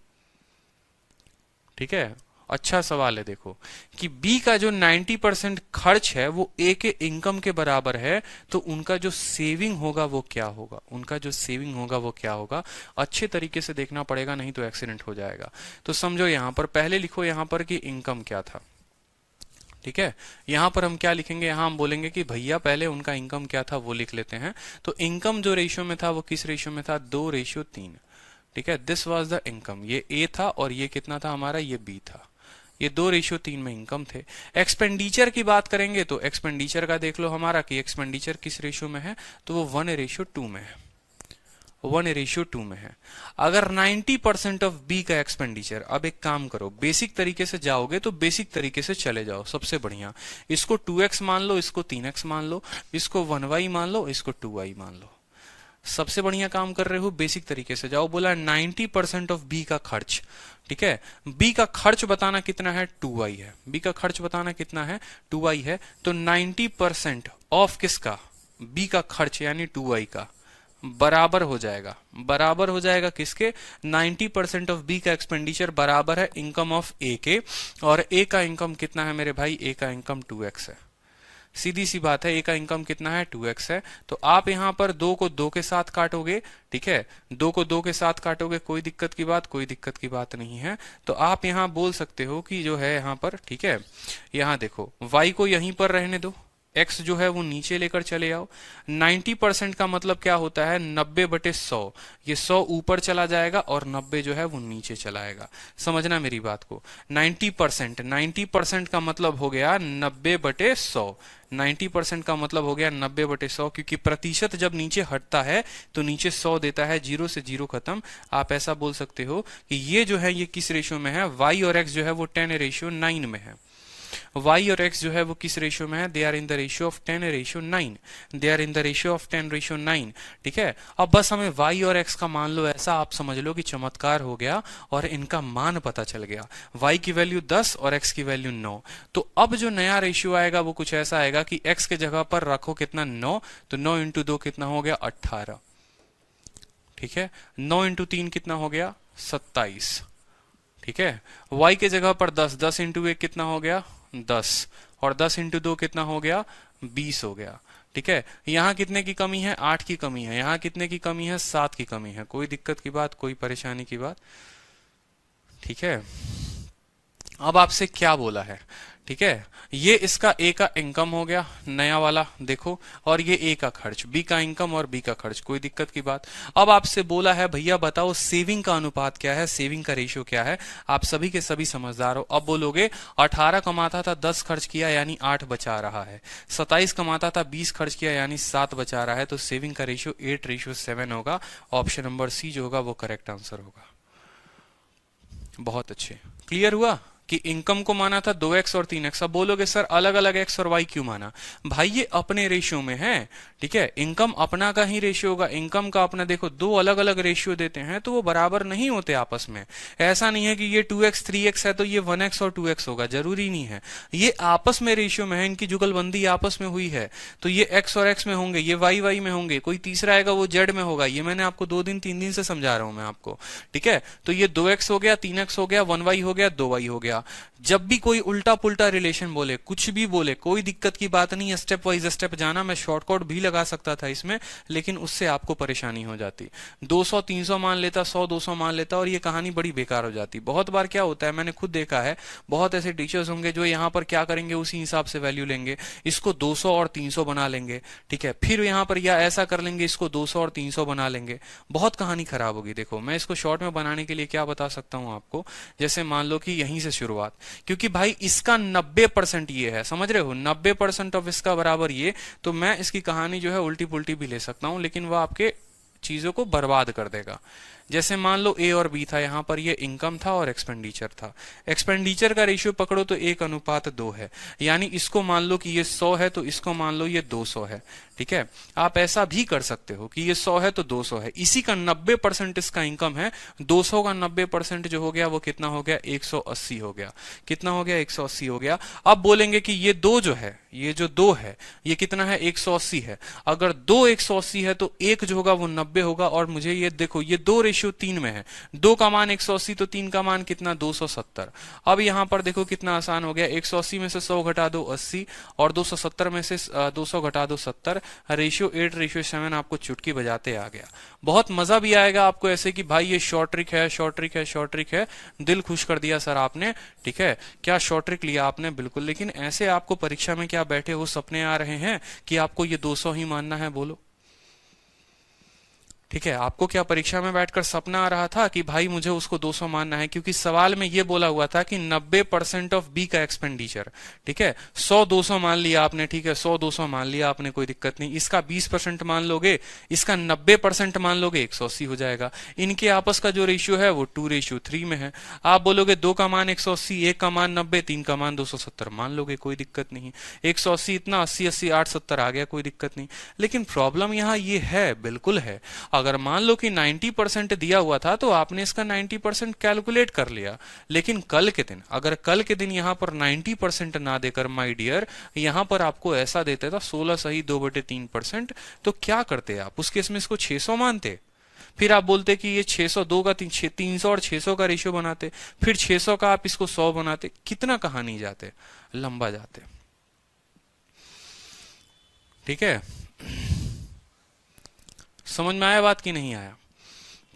ठीक है, अच्छा सवाल है देखो कि बी का जो 90% खर्च है वो ए के इनकम के बराबर है, तो उनका जो सेविंग होगा वो क्या होगा? उनका जो सेविंग होगा वो क्या होगा? अच्छे तरीके से देखना पड़ेगा, नहीं तो एक्सीडेंट हो जाएगा। तो समझो यहां पर पहले लिखो यहां पर कि इनकम क्या था। ठीक है, यहां पर हम क्या लिखेंगे? यहां हम बोलेंगे कि भैया पहले उनका इनकम क्या था वो लिख लेते हैं। तो इनकम जो रेशियो में था वो किस रेशियो में था? 2:3। ठीक है, दिस वाज द इनकम। ये ए था और ये कितना था हमारा? ये बी था। ये 2:3 में इनकम थे। एक्सपेंडिचर की बात करेंगे तो एक्सपेंडिचर का देख लो हमारा कि एक्सपेंडिचर किस रेशियो में है, तो वो 1:2 में है। 1:2 में है। अगर 90% ऑफ बी का एक्सपेंडिचर, अब एक काम करो, बेसिक तरीके से जाओगे तो बेसिक तरीके से चले जाओ, सबसे बढ़िया। इसको 2x मान लो, इसको 3x मान लो, इसको 1y मान लो, इसको 2y मान लो। सबसे बढ़िया काम कर रहे हो, बेसिक तरीके से जाओ। बोला 90% ऑफ बी का खर्च, ठीक है, बी का खर्च बताना कितना है? 2y है। बी का खर्च बताना कितना है? 2y है। तो 90% ऑफ किसका? बी का खर्च यानी 2y का, बराबर हो जाएगा। बराबर हो जाएगा किसके? 90% ऑफ बी का एक्सपेंडिचर बराबर है इनकम ऑफ ए के, और ए का इनकम कितना है मेरे भाई? ए का इनकम 2x है। सीधी सी बात है, ए का इनकम कितना है? 2x है। तो आप यहां पर 2 को 2 के साथ काटोगे, ठीक है, 2 को 2 के साथ काटोगे, कोई दिक्कत की बात, कोई दिक्कत की बात नहीं है। तो आप यहां बोल सकते हो कि जो है यहां पर, ठीक है, यहां देखो y को यहीं पर रहने दो, x जो है वो नीचे लेकर चले आओ। 90% का मतलब क्या होता है? 90/100। ये 100 ऊपर चला जाएगा और 90 जो है वो नीचे चला आएगा। समझना मेरी बात को। 90% का मतलब हो गया 90/100। 90% का मतलब हो गया 90/100, क्योंकि प्रतिशत जब नीचे हटता है तो नीचे 100 देता है, 0 से 0 खत्म। आप ऐसा बोल सकते हो कि ये जो है ये किस रेशियो में है? y और x जो है वो 10:9 में है। y और x जो है वो किस रेशियो में है? They are in the ratio of 10:9। They are in the ratio of 10:9। ठीक है, अब बस हमें y और x का मान लो ऐसा, आप समझ लो कि चमत्कार हो गया और इनका मान पता चल गया। y की वैल्यू 10 और x की वैल्यू 9। तो अब जो नया रेशियो आएगा वो कुछ ऐसा आएगा कि x के जगह पर रखो कितना? 9। तो 9 इंटू 2 कितना हो गया? 18। ठीक है, 9 इंटू 3 कितना हो गया? 27। ठीक है, y के जगह पर 10, 10 इंटू 1 कितना हो गया? 10, और 10 इंटू 2 कितना हो गया? 20 हो गया। ठीक है, यहां कितने की कमी है? 8 की कमी है। यहां कितने की कमी है? 7 की कमी है। कोई दिक्कत की बात, कोई परेशानी की बात? ठीक है, अब आपसे क्या बोला है? ठीक है, ये इसका ए का इनकम हो गया नया वाला, देखो, और ये ए का खर्च, बी का इनकम और बी का खर्च, कोई दिक्कत की बात। अब आपसे बोला है भैया बताओ सेविंग का अनुपात क्या है, सेविंग का रेशियो क्या है। आप सभी के सभी समझदार हो। अब बोलोगे 18 कमाता था 10 खर्च किया यानी 8 बचा रहा है, 27 कमाता था 20 खर्च किया यानी 7 बचा रहा है, तो सेविंग का रेशियो 8:7 होगा। ऑप्शन नंबर सी जो होगा वो करेक्ट आंसर होगा। बहुत अच्छे, क्लियर हुआ? कि इनकम को माना था 2x और 3x। अब बोलोगे सर अलग अलग x और y क्यों माना? भाई ये अपने रेशियो में है, ठीक है, इनकम अपना का ही रेशियो होगा, इनकम का अपना। देखो दो अलग अलग रेशियो देते हैं तो वो बराबर नहीं होते आपस में। ऐसा नहीं है कि ये 2x 3x है तो ये 1x और 2x होगा, जरूरी नहीं है। ये आपस में रेशियो में है, इनकी जुगलबंदी आपस में हुई है, तो ये x और x में होंगे, ये y में होंगे, कोई तीसरा आएगा वो z में होगा। ये मैंने आपको 2 दिन 3 दिन से समझा रहा हूं मैं आपको, ठीक है। तो ये 2x हो गया, 3x हो गया, 1y हो गया, 2y हो गया। जब भी कोई उल्टा पुल्टा रिलेशन बोले, कुछ भी बोले, कोई दिक्कत की बात नहीं है, स्टेप वाइज स्टेप जाना। मैं शॉर्टकट भी लगा सकता था इसमें, लेकिन उससे आपको परेशानी हो जाती। 200 300 मान लेता, 100 200 मान लेता, और ये कहानी बड़ी बेकार हो जाती। बहुत बार क्या होता है, मैंने खुद देखा है, बहुत ऐसे टीचर्स होंगे जो यहाँ पर क्या करेंगे, उसी हिसाब से वैल्यू लेंगे, इसको 200 और 300 बना लेंगे, ठीक है, फिर यहाँ पर या ऐसा कर लेंगे, इसको 200 और 300 बना लेंगे। बहुत कहानी खराब होगी। देखो मैं इसको शॉर्ट में बनाने के लिए क्या बता सकता हूँ आपको, जैसे मान लो कि यहीं से शुरुआत, क्योंकि भाई इसका 90% ये है, समझ रहे हो, 90% ऑफ इसका बराबर ये, तो मैं इसकी कहानी जो है उल्टी पुल्टी भी ले सकता हूं, लेकिन वह आपके चीजों को बर्बाद कर देगा। जैसे मान लो ए और बी था, यहां पर ये इनकम था और एक्सपेंडिचर था। एक्सपेंडिचर का रेशियो पकड़ो तो 1:2 है, यानी इसको मान लो कि ये 100 है तो इसको मान लो ये 200 है, ठीक है। आप ऐसा भी कर सकते हो कि ये 100 है तो 200 है, इसी का 90% इसका इनकम है, 200 का 90% जो हो गया वो कितना हो गया, 180 हो गया। कितना हो गया, 180 हो गया। अब बोलेंगे कि ये दो जो है, ये जो 2 है ये कितना है, 180 है। अगर 2 180 है तो एक जो होगा वो 90 होगा, और मुझे ये देखो ये 2 रेशियो 3 में है, 2 का मान 180 तो 3 का मान कितना, 270। अब यहां पर देखो कितना आसान हो गया, 180 में से 100 घटा दो 80, और 270 में से 200 घटा दो 70, रेशियो 8:7 आपको चुटकी बजाते आ गया। बहुत मजा भी आएगा आपको ऐसे कि भाई ये शॉर्ट ट्रिक है, शॉर्ट ट्रिक है, शॉर्ट ट्रिक है, दिल खुश कर दिया सर आपने, ठीक है, क्या शॉर्ट ट्रिक लिया आपने, बिल्कुल। लेकिन ऐसे आपको परीक्षा में क्या बैठे हो सपने आ रहे हैं कि आपको ये 200 ही मानना है, बोलो, ठीक है। आपको क्या परीक्षा में बैठकर सपना आ रहा था कि भाई मुझे उसको 200 मानना है, क्योंकि सवाल में ये बोला हुआ था कि 90% ऑफ बी का एक्सपेंडिचर, ठीक है। 100 200 मान लिया आपने, ठीक है, 100 200 मान लिया आपने, कोई दिक्कत नहीं। इसका 20% मान लोगे, इसका 90% मान लोगे, 180 हो जाएगा। इनके आपस का जो रेशियो है वो 2:3 में है। आप बोलोगे 2 का मान 180, 1 का मान 90, 3 का मान 270 मान लोगे, कोई दिक्कत नहीं। 180 इतना, 80 80 8 70 आ गया, कोई दिक्कत नहीं। लेकिन प्रॉब्लम यहाँ ये है, बिल्कुल है, अगर मान लो कि 90% दिया हुआ था तो आपने इसका 90% कैलकुलेट कर लिया, लेकिन कल के दिन, अगर कल के दिन यहां पर 90% ना देकर माय डियर यहां पर आपको ऐसा देते था 16 सही 2/3%, तो क्या करते आप उस केस में, इसको 600 मानते, फिर आप बोलते कि ये 602 का 300 और 600 का रेशियो बनाते, फिर 600 का आप इसको 100 बनाते, कितना कहानी जाते, लंबा जाते, ठीक है। समझ में आया बात कि नहीं आया?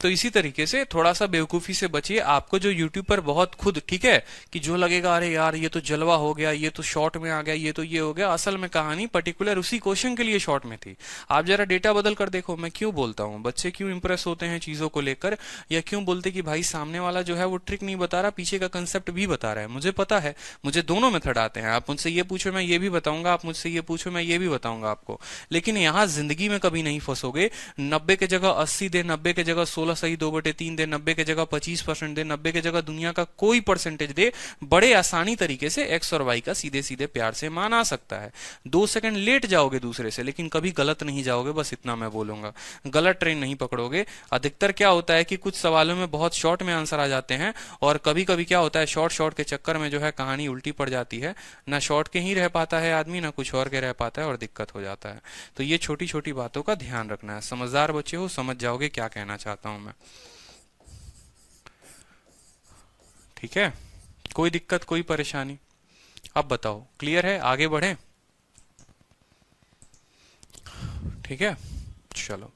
तो इसी तरीके से थोड़ा सा बेवकूफी से बचिए। आपको जो यूट्यूब पर बहुत खुद, ठीक है, कि जो लगेगा अरे यार ये तो जलवा हो गया, ये तो शॉर्ट में आ गया, ये तो ये हो गया, असल में कहानी पर्टिकुलर उसी क्वेश्चन के लिए शॉर्ट में थी। आप जरा डेटा बदल कर देखो, मैं क्यों बोलता हूँ, बच्चे क्यों इंप्रेस होते हैं चीजों को लेकर, या क्यों बोलते कि भाई सामने वाला जो है वो ट्रिक नहीं बता रहा, पीछे का कंसेप्ट भी बता रहा है। मुझे पता है, मुझे दोनों मेथड आते हैं। आप मुझसे ये पूछो मैं ये भी बताऊंगा, आप मुझसे ये पूछो मैं ये भी बताऊंगा आपको। लेकिन यहाँ जिंदगी में कभी नहीं फंसोगे। 90 के जगह 80 दे, 90 के जगह 16 सही 2/3 दे, 90 के जगह 25% दे, 90 के जगह दुनिया का कोई परसेंटेज दे, बड़े आसानी तरीके से एक्स और वाई का सीधे सीधे प्यार से मान आ सकता है। 2 सेकंड लेट जाओगे दूसरे से, लेकिन कभी गलत नहीं जाओगे, बस इतना मैं बोलूंगा। गलत ट्रेन नहीं पकड़ोगे। अधिकतर क्या होता है कि कुछ सवालों में बहुत शॉर्ट में आंसर आ जाते हैं, और कभी कभी क्या होता है शॉर्ट के चक्कर में जो है कहानी उल्टी पड़ जाती है। ना शॉर्ट के ही रह पाता है आदमी, ना कुछ और के रह पाता है, और दिक्कत हो जाता है। तो ये छोटी छोटी बातों का ध्यान रखना है। समझदार बच्चे हो, समझ जाओगे क्या कहना चाहता हूं मैं, ठीक है। कोई दिक्कत, कोई परेशानी? अब बताओ, क्लियर है, आगे बढ़े, ठीक है। चलो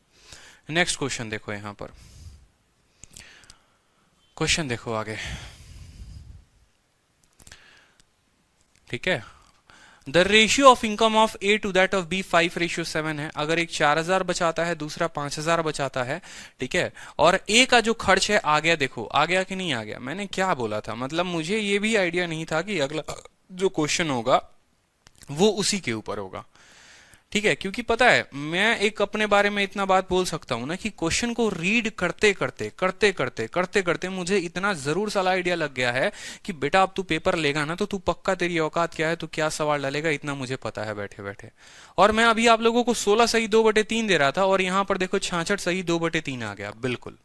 नेक्स्ट क्वेश्चन देखो, यहां पर क्वेश्चन देखो आगे, ठीक है। The ratio of income of A to that of B 5:7 है। अगर एक 4000 बचाता है, दूसरा 5000 बचाता है, ठीक है, और ए का जो खर्च है आ गया, देखो आ गया कि नहीं आ गया, मैंने क्या बोला था, मतलब मुझे ये भी आइडिया नहीं था कि अगला जो क्वेश्चन होगा वो उसी के ऊपर होगा, ठीक है, क्योंकि पता है मैं एक अपने बारे में इतना बात बोल सकता हूं ना कि क्वेश्चन को रीड करते करते मुझे इतना जरूर साला आइडिया लग गया है कि बेटा अब तू पेपर लेगा ना तो तू पक्का, तेरी औकात क्या है, तू क्या सवाल डालेगा, इतना मुझे पता है बैठे बैठे। और मैं अभी आप लोगों को 16 सही 2/3 दे रहा था और यहां पर देखो 66 सही 2/3 आ गया बिल्कुल।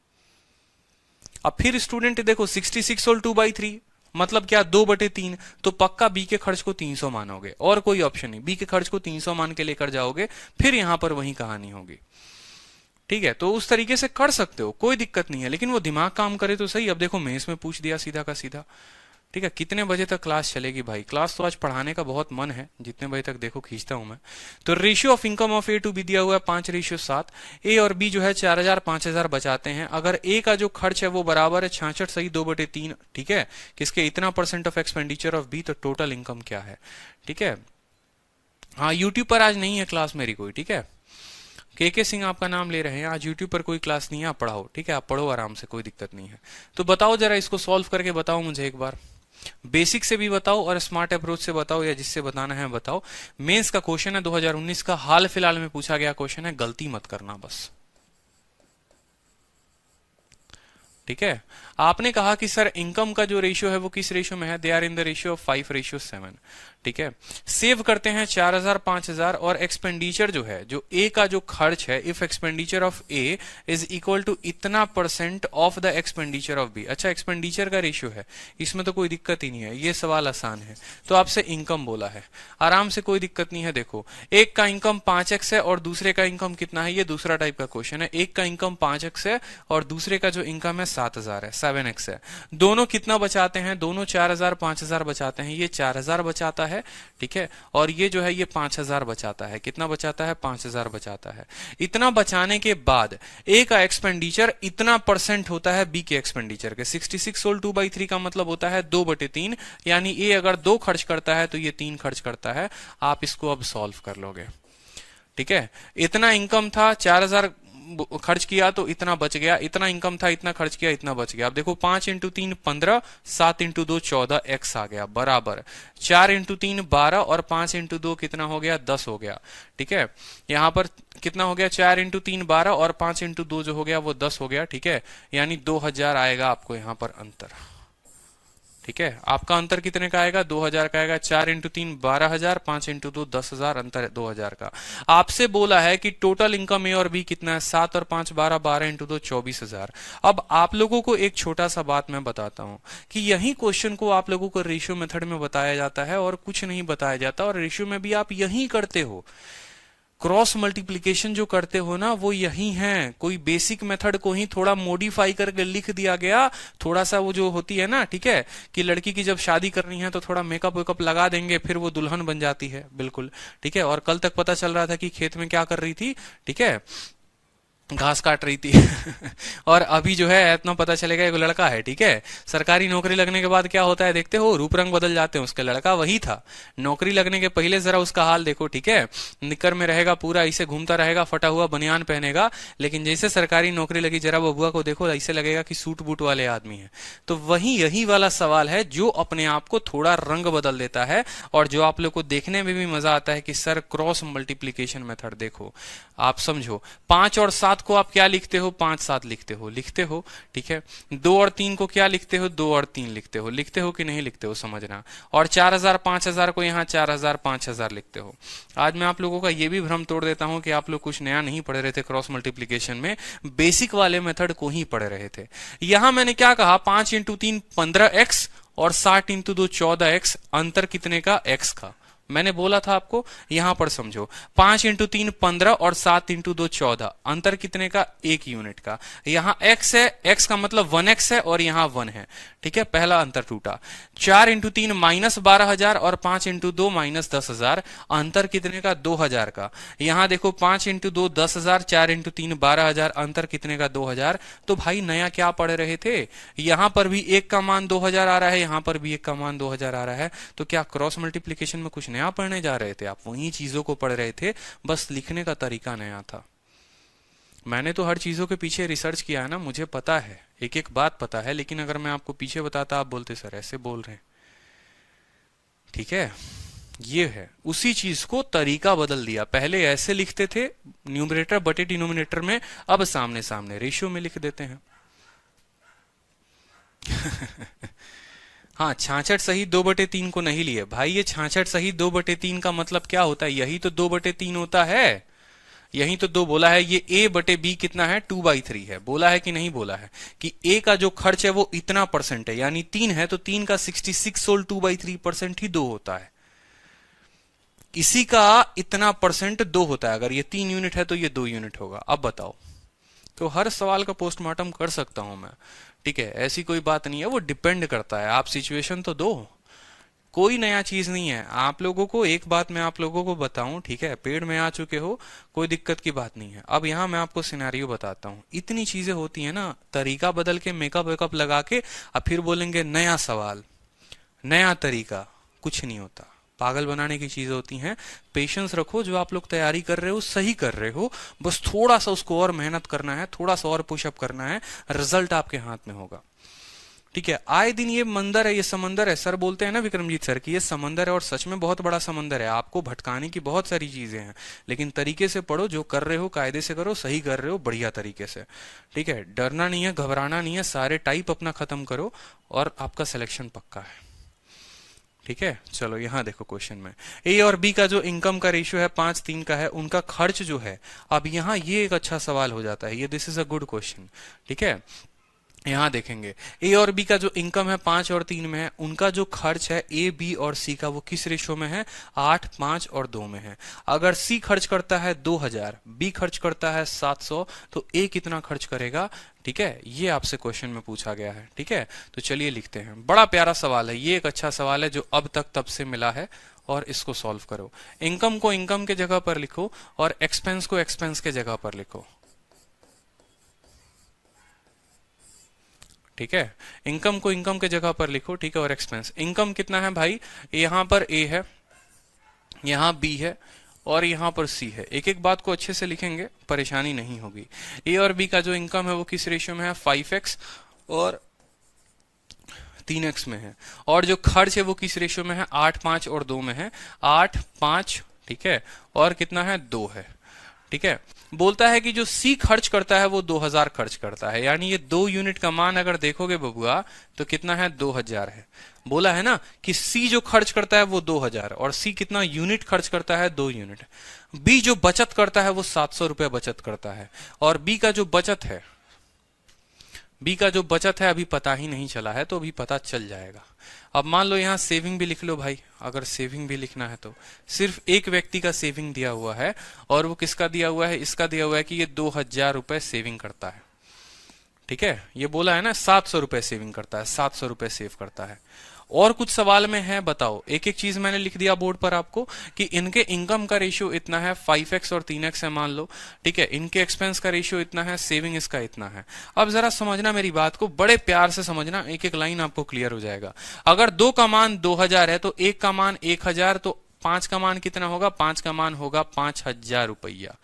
अब फिर स्टूडेंट देखो 66 और 2/3 मतलब क्या 2/3, तो पक्का बी के खर्च को 300 मानोगे और कोई ऑप्शन नहीं, बी के खर्च को 300 मान के लेकर जाओगे, फिर यहां पर वही कहानी होगी। ठीक है, तो उस तरीके से कर सकते हो, कोई दिक्कत नहीं है, लेकिन वो दिमाग काम करे तो सही। अब देखो मेंस में पूछ दिया सीधा का सीधा। ठीक है, कितने बजे तक क्लास चलेगी भाई? क्लास तो आज पढ़ाने का बहुत मन है, जितने बजे तक देखो खींचता हूं मैं। तो ratio of income of A to B दिया हुआ है 5:7। ए और बी जो है 4000 5000 बचाते हैं। अगर ए का जो खर्च है वो बराबर है 66 सही 2/3, ठीक है, किसके इतना % ऑफ एक्सपेंडिचर ऑफ बी, तो टोटल इनकम क्या है? ठीक है, हाँ यूट्यूब पर आज नहीं है क्लास मेरी कोई, ठीक है, के सिंह आपका नाम ले रहे हैं, आज यूट्यूब पर कोई क्लास नहीं है, आप पढ़ाओ, ठीक है, आप पढ़ो आराम से, कोई दिक्कत नहीं है। तो बताओ जरा, इसको सॉल्व करके बताओ मुझे एक बार, बेसिक से भी बताओ और स्मार्ट अप्रोच से बताओ, या जिससे बताना है बताओ। मेंस का क्वेश्चन है 2019 का, हाल फिलहाल में पूछा गया क्वेश्चन है, गलती मत करना बस। ठीक है, आपने कहा कि सर इनकम का जो रेशियो है वो किस रेशियो में है? They are in the ratio of 5:7। ठीक है, सेव करते हैं 4000 5000, और एक्सपेंडिचर जो है, जो ए का जो खर्च है, if expenditure of A is equal to इतना % of the expenditure of B. अच्छा, एक्सपेंडिचर का रेशियो है, इसमें तो कोई दिक्कत ही नहीं है, ये सवाल आसान है। तो आपसे इनकम बोला है, आराम से, कोई दिक्कत नहीं है। देखो एक का इनकम 5x है और दूसरे का इनकम कितना है, ये दूसरा टाइप का क्वेश्चन है। एक का इनकम 5x है और दूसरे का जो इनकम है 7000 है, 7x है। दोनों कितना बचाते हैं? दोनों 4000 5000 बचाते हैं। ये 4000 बचाता है, ठीक है, और ये जो है ये 5000 बचाता है। कितना बचाता है? 5000 बचाता है। इतना बचाने के बाद ए का एक्सपेंडिचर इतना % होता है बी के एक्सपेंडिचर के। 66 सोल 2/3 का मतलब होता है 2/3, यानी ए अगर 2 खर्च करता है तो ये 3 खर्च करता है। आप इसको अब सॉल्व कर लोगे। ठीक है, इतना इनकम था, 4000 खर्च किया तो इतना बच गया, इतना इनकम था, इतना खर्च किया, इतना बच गया। अब देखो 5 × 3 15, 7 × 2 14, x आ गया बराबर 4 × 3 12 और 5 × 2 कितना हो गया? 10 हो गया। ठीक है, यहां पर कितना हो गया? 4 × 3 12 और 5 × 2 जो हो गया वो 10 हो गया। ठीक है, यानी 2000 आएगा आपको यहां पर अंतर। ठीक है, आपका अंतर कितने का आएगा? 2000 का आएगा। 4 × 3 12000, 5 × 2 10,000, अंतर है 2000 का। आपसे बोला है कि टोटल इनकम ए और बी कितना है? 7 और 5 12, 12 × 2 24,000। अब आप लोगों को एक छोटा सा बात मैं बताता हूं कि यही क्वेश्चन को आप लोगों को रेशियो मेथड में बताया जाता है और कुछ नहीं बताया जाता, और रेशियो में भी आप यही करते हो। क्रॉस मल्टीप्लिकेशन जो करते हो ना वो यही है, कोई बेसिक मेथड को ही थोड़ा मॉडिफाई करके लिख दिया गया। थोड़ा सा वो जो होती है ना, ठीक है, कि लड़की की जब शादी करनी है तो थोड़ा मेकअप वेकअप लगा देंगे, फिर वो दुल्हन बन जाती है, बिल्कुल। ठीक है, और कल तक पता चल रहा था कि खेत में क्या कर रही थी, ठीक है, घास काट रही थी और अभी जो है इतना पता चलेगा एक लड़का है। ठीक है, सरकारी नौकरी लगने के बाद क्या होता है देखते हो, रूप रंग बदल जाते हैं उसके। लड़का वही था, नौकरी लगने के पहले जरा उसका हाल देखो। ठीक है, निक्कर में रहेगा पूरा, ऐसे घूमता रहेगा, फटा हुआ बनियान पहनेगा, लेकिन जैसे सरकारी नौकरी लगी जरा बबुआ को देखो, ऐसे लगेगा कि सूट बूट वाले आदमी है। तो वही यही वाला सवाल है जो अपने आप को थोड़ा रंग बदल देता है और जो आप लोग को देखने में भी मजा आता है कि सर क्रॉस मल्टीप्लीकेशन मेथड देखो, आप समझो। 5 और 7 को आप क्या लिखते हो? 5 7 लिखते हो। ठीक है, 2 और 3 को क्या लिखते हो? 2 और 3 लिखते हो कि नहीं लिखते हो, समझना। और 4000 5000 को यहाँ 4000 5000 लिखते हो। आज मैं आप लोगों का ये भी भ्रम तोड़ देता हूं कि आप लोग कुछ नया नहीं पढ़ रहे थे क्रॉस मल्टीप्लीकेशन में, बेसिक वाले मेथड को ही पढ़ रहे थे। यहां मैंने क्या कहा? 5 × 3 15x और 60 × 2 14x, अंतर कितने का? x का। मैंने बोला था आपको, यहां पर समझो, 5 × 3 15 और 7 × 2 14, अंतर कितने का? 1 यूनिट का। यहां x है, x का मतलब 1x है और यहां 1 है। ठीक है, पहला अंतर टूटा। 4 × 3 -12000 और 5 × 2 -10,000, अंतर कितने का? 2000 का। यहां देखो 5 × 2 10,000, 4 × 3 12,000, अंतर कितने का? 2000। तो भाई नया क्या पढ़ रहे थे? यहां पर भी 1 का मान 2000 आ रहा है, यहां पर भी 1 का मान 2000 आ रहा है। तो क्या क्रॉस मल्टीप्लीकेशन में कुछ नया पढ़ने जा रहे थे? आप वही चीजों को पढ़ रहे थे, बस लिखने का तरीका नया था। मैंने तो हर चीजों के पीछे रिसर्च किया है ना, मुझे पता है, एक एक बात पता है, लेकिन अगर मैं आपको पीछे बताता आप बोलते सर ऐसे बोल रहे हैं। ठीक है, ये है, उसी चीज को तरीका बदल दिया, पहले ऐसे लिखते थे न्यूमरेटर बटे डिनोमिनेटर में, अब सामने सामने रेशियो में लिख देते हैं। हाँ, 66 सही 2/3 को नहीं लिए भाई, ये 66 सही 2/3 का मतलब क्या होता है, यही तो 2/3 होता है, यही तो 2 बोला है। ये a बटे b कितना है, 2/3 है, बोला है कि नहीं बोला है कि a का जो खर्च है वो इतना परसेंट है, यानी 3 है तो 3 का 66 सोल 2/3% ही 2 होता है। इसी का इतना परसेंट 2 होता है, अगर ये 3 यूनिट है तो ये 2 यूनिट होगा। अब बताओ, तो हर सवाल का पोस्टमार्टम कर सकता हूं मैं, ठीक है, ऐसी कोई बात नहीं है, वो डिपेंड करता है, आप सिचुएशन तो दो, कोई नया चीज नहीं है। आप लोगों को एक बात मैं आप लोगों को बताऊं, ठीक है, पेड़ में आ चुके हो, कोई दिक्कत की बात नहीं है। अब यहां मैं आपको सिनेरियो बताता हूं, इतनी चीजें होती है ना, तरीका बदल के मेकअप वेकअप लगा के अब फिर बोलेंगे नया सवाल नया तरीका, कुछ नहीं होता, पागल बनाने की चीजें होती हैं। पेशेंस रखो, जो आप लोग तैयारी कर रहे हो सही कर रहे हो, बस थोड़ा सा उसको और मेहनत करना है, थोड़ा सा और पुशअप करना है, रिजल्ट आपके हाथ में होगा, ठीक है। आए दिन ये मंदिर है, ये समंदर है, सर बोलते हैं ना विक्रमजीत सर की ये समंदर है, और सच में बहुत बड़ा समंदर है, आपको भटकाने की बहुत सारी चीजें हैं, लेकिन तरीके से पढ़ो, जो कर रहे हो कायदे से करो, सही कर रहे हो बढ़िया तरीके से, ठीक है। डरना नहीं है, घबराना नहीं है, सारे टाइप अपना खत्म करो और आपका सिलेक्शन पक्का है, ठीक है। चलो यहां देखो क्वेश्चन में, ए और बी का जो इनकम का रेशियो है 5:3 का है, उनका खर्च जो है, अब यहां ये एक अच्छा सवाल हो जाता है, ये this is a good question, ठीक है। यहां देखेंगे ए और बी का जो इनकम है 5 और 3 में है, उनका जो खर्च है ए बी और सी का वो किस रेशियो में है, 8, 5 और 2 में है। अगर सी खर्च करता है 2000, बी खर्च करता है 700, तो ए कितना खर्च करेगा, ठीक है, ये आपसे क्वेश्चन में पूछा गया है, ठीक है। तो चलिए लिखते हैं, बड़ा प्यारा सवाल है, ये एक अच्छा सवाल है जो अब तक तब से मिला है, और इसको सॉल्व करो। इनकम को इनकम के जगह पर लिखो और एक्सपेंस को एक्सपेंस के जगह पर लिखो, ठीक है। इनकम को इनकम के जगह पर लिखो, ठीक है, और एक्सपेंस, इनकम कितना है भाई, यहां पर ए है, यहां बी है और यहां पर सी है। एक एक बात को अच्छे से लिखेंगे, परेशानी नहीं होगी। ए और बी का जो इनकम है वो किस रेशियो में है, 5x और 3x में है, और जो खर्च है वो किस रेशियो में है, 8, 5 और 2 में है, 8, 5, ठीक है, और कितना है, 2 है, ठीक है। बोलता है कि जो सी खर्च करता है वो 2000 खर्च करता है, यानी ये 2 यूनिट का मान अगर देखोगे बबुआ तो कितना है, 2000 है। बोला है ना कि सी जो खर्च करता है वो 2000, और सी कितना यूनिट खर्च करता है, 2 यूनिट। बी जो बचत करता है वो 700 रुपए बचत करता है, और बी का जो बचत है, बी का जो बचत है अभी पता ही नहीं चला है, तो अभी पता चल जाएगा। अब मान लो यहां सेविंग भी लिख लो भाई, अगर सेविंग भी लिखना है तो सिर्फ एक व्यक्ति का सेविंग दिया हुआ है, और वो किसका दिया हुआ है, इसका दिया हुआ है कि ये 2000 रुपए सेविंग करता है, ठीक है। ये बोला है ना 700 रुपए सेविंग करता है, 700 रुपए सेव करता है। और कुछ सवाल में है, बताओ, एक एक चीज मैंने लिख दिया बोर्ड पर आपको कि इनके इनकम का रेशियो इतना है, 5x और 3x है मान लो, ठीक है। इनके एक्सपेंस का रेशियो इतना है, सेविंग इसका इतना है। अब जरा समझना मेरी बात को, बड़े प्यार से समझना, एक एक लाइन आपको क्लियर हो जाएगा। अगर 2 का मान 2000 है तो 1 का मान 1000, तो 5 का मान कितना होगा, 5 का मान होगा 5000 रुपया,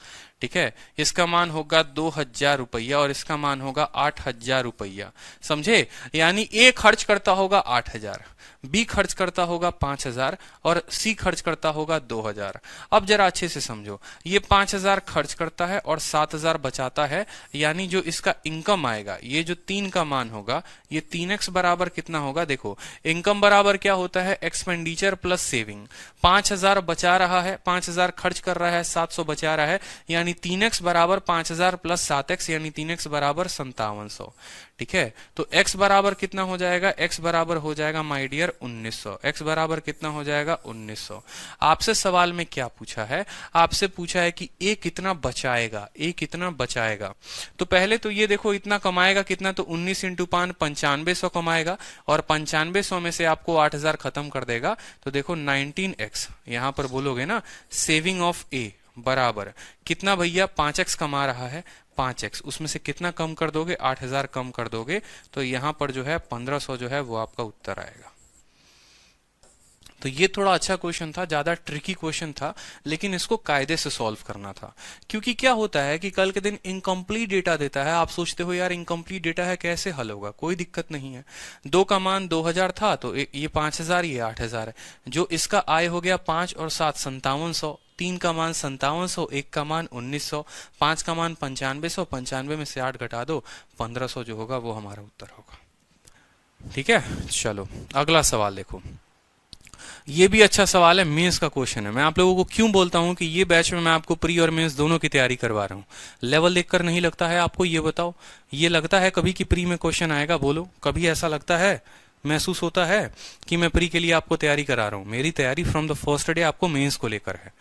ठीक है। इसका मान होगा 2000 रुपया और इसका मान होगा 8000 रुपया, समझे। यानी ए खर्च करता होगा 8000, बी खर्च करता होगा 5000 और सी खर्च करता होगा 2000। अब जरा अच्छे से समझो, ये 5000 खर्च करता है और 7000 बचाता है, यानी जो इसका इनकम आएगा, ये जो 3 का मान होगा, ये 3x बराबर कितना होगा, देखो इनकम बराबर क्या होता है, एक्सपेंडिचर प्लस सेविंग। 5000 बचा रहा है, 5000 खर्च कर रहा है, 700 बचा रहा है, यानी 3x बराबर 5000 प्लस 7x, यानी 3x बराबर 5700, ठीक है। तो x बराबर कितना हो जाएगा, x बराबर हो जाएगा माय डियर 1900, x बराबर कितना हो जाएगा 1900। आपसे सवाल में क्या पूछा है, आपसे पूछा है कि a कितना बचाएगा, a कितना बचाएगा। तो पहले तो ये देखो इतना कमाएगा कितना, तो 19 इंटू 5 9500 कमाएगा, और 9500 में से आपको 8000 खत्म कर देगा, तो देखो 19x, यहां पर बोलोगे ना सेविंग ऑफ a बराबर कितना भैया, 5x कमा रहा है, 5x, उसमें से कितना कम कर दोगे, 8000 कम कर दोगे, तो यहां पर जो है 1500 जो है वो आपका उत्तर आएगा। तो ये थोड़ा अच्छा क्वेश्चन था, ज्यादा ट्रिकी क्वेश्चन था, लेकिन इसको कायदे से सॉल्व करना था। क्योंकि क्या होता है कि कल के दिन इनकम्प्लीट डेटा देता है, आप सोचते हो यार इनकम्प्लीट डेटा है कैसे हल होगा, कोई दिक्कत नहीं है। 2 का मान 2000 था तो ये 5000, ये 8000 है। जो इसका आय हो गया 5 और 7 5700, 3 का मान 5700, 1 का मान 1900, 5 का मान 9500, 95 में से 8 घटा दो, 1500 जो होगा वो हमारा उत्तर होगा। ठीक है, चलो अगला सवाल देखो। ये भी अच्छा सवाल है, मेंस का क्वेश्चन है। मैं आप लोगों को क्यों बोलता हूं कि ये बैच में मैं आपको प्री और मेंस दोनों की तैयारी करवा रहा हूं। लेवल देखकर नहीं लगता है आपको, ये बताओ, ये लगता है कभी कि प्री में क्वेश्चन आएगा? बोलो, कभी ऐसा लगता है, महसूस होता है कि मैं प्री के लिए आपको तैयारी करा रहा हूं? मेरी तैयारी फ्रॉम द फर्स्ट डे आपको मेंस को लेकर है।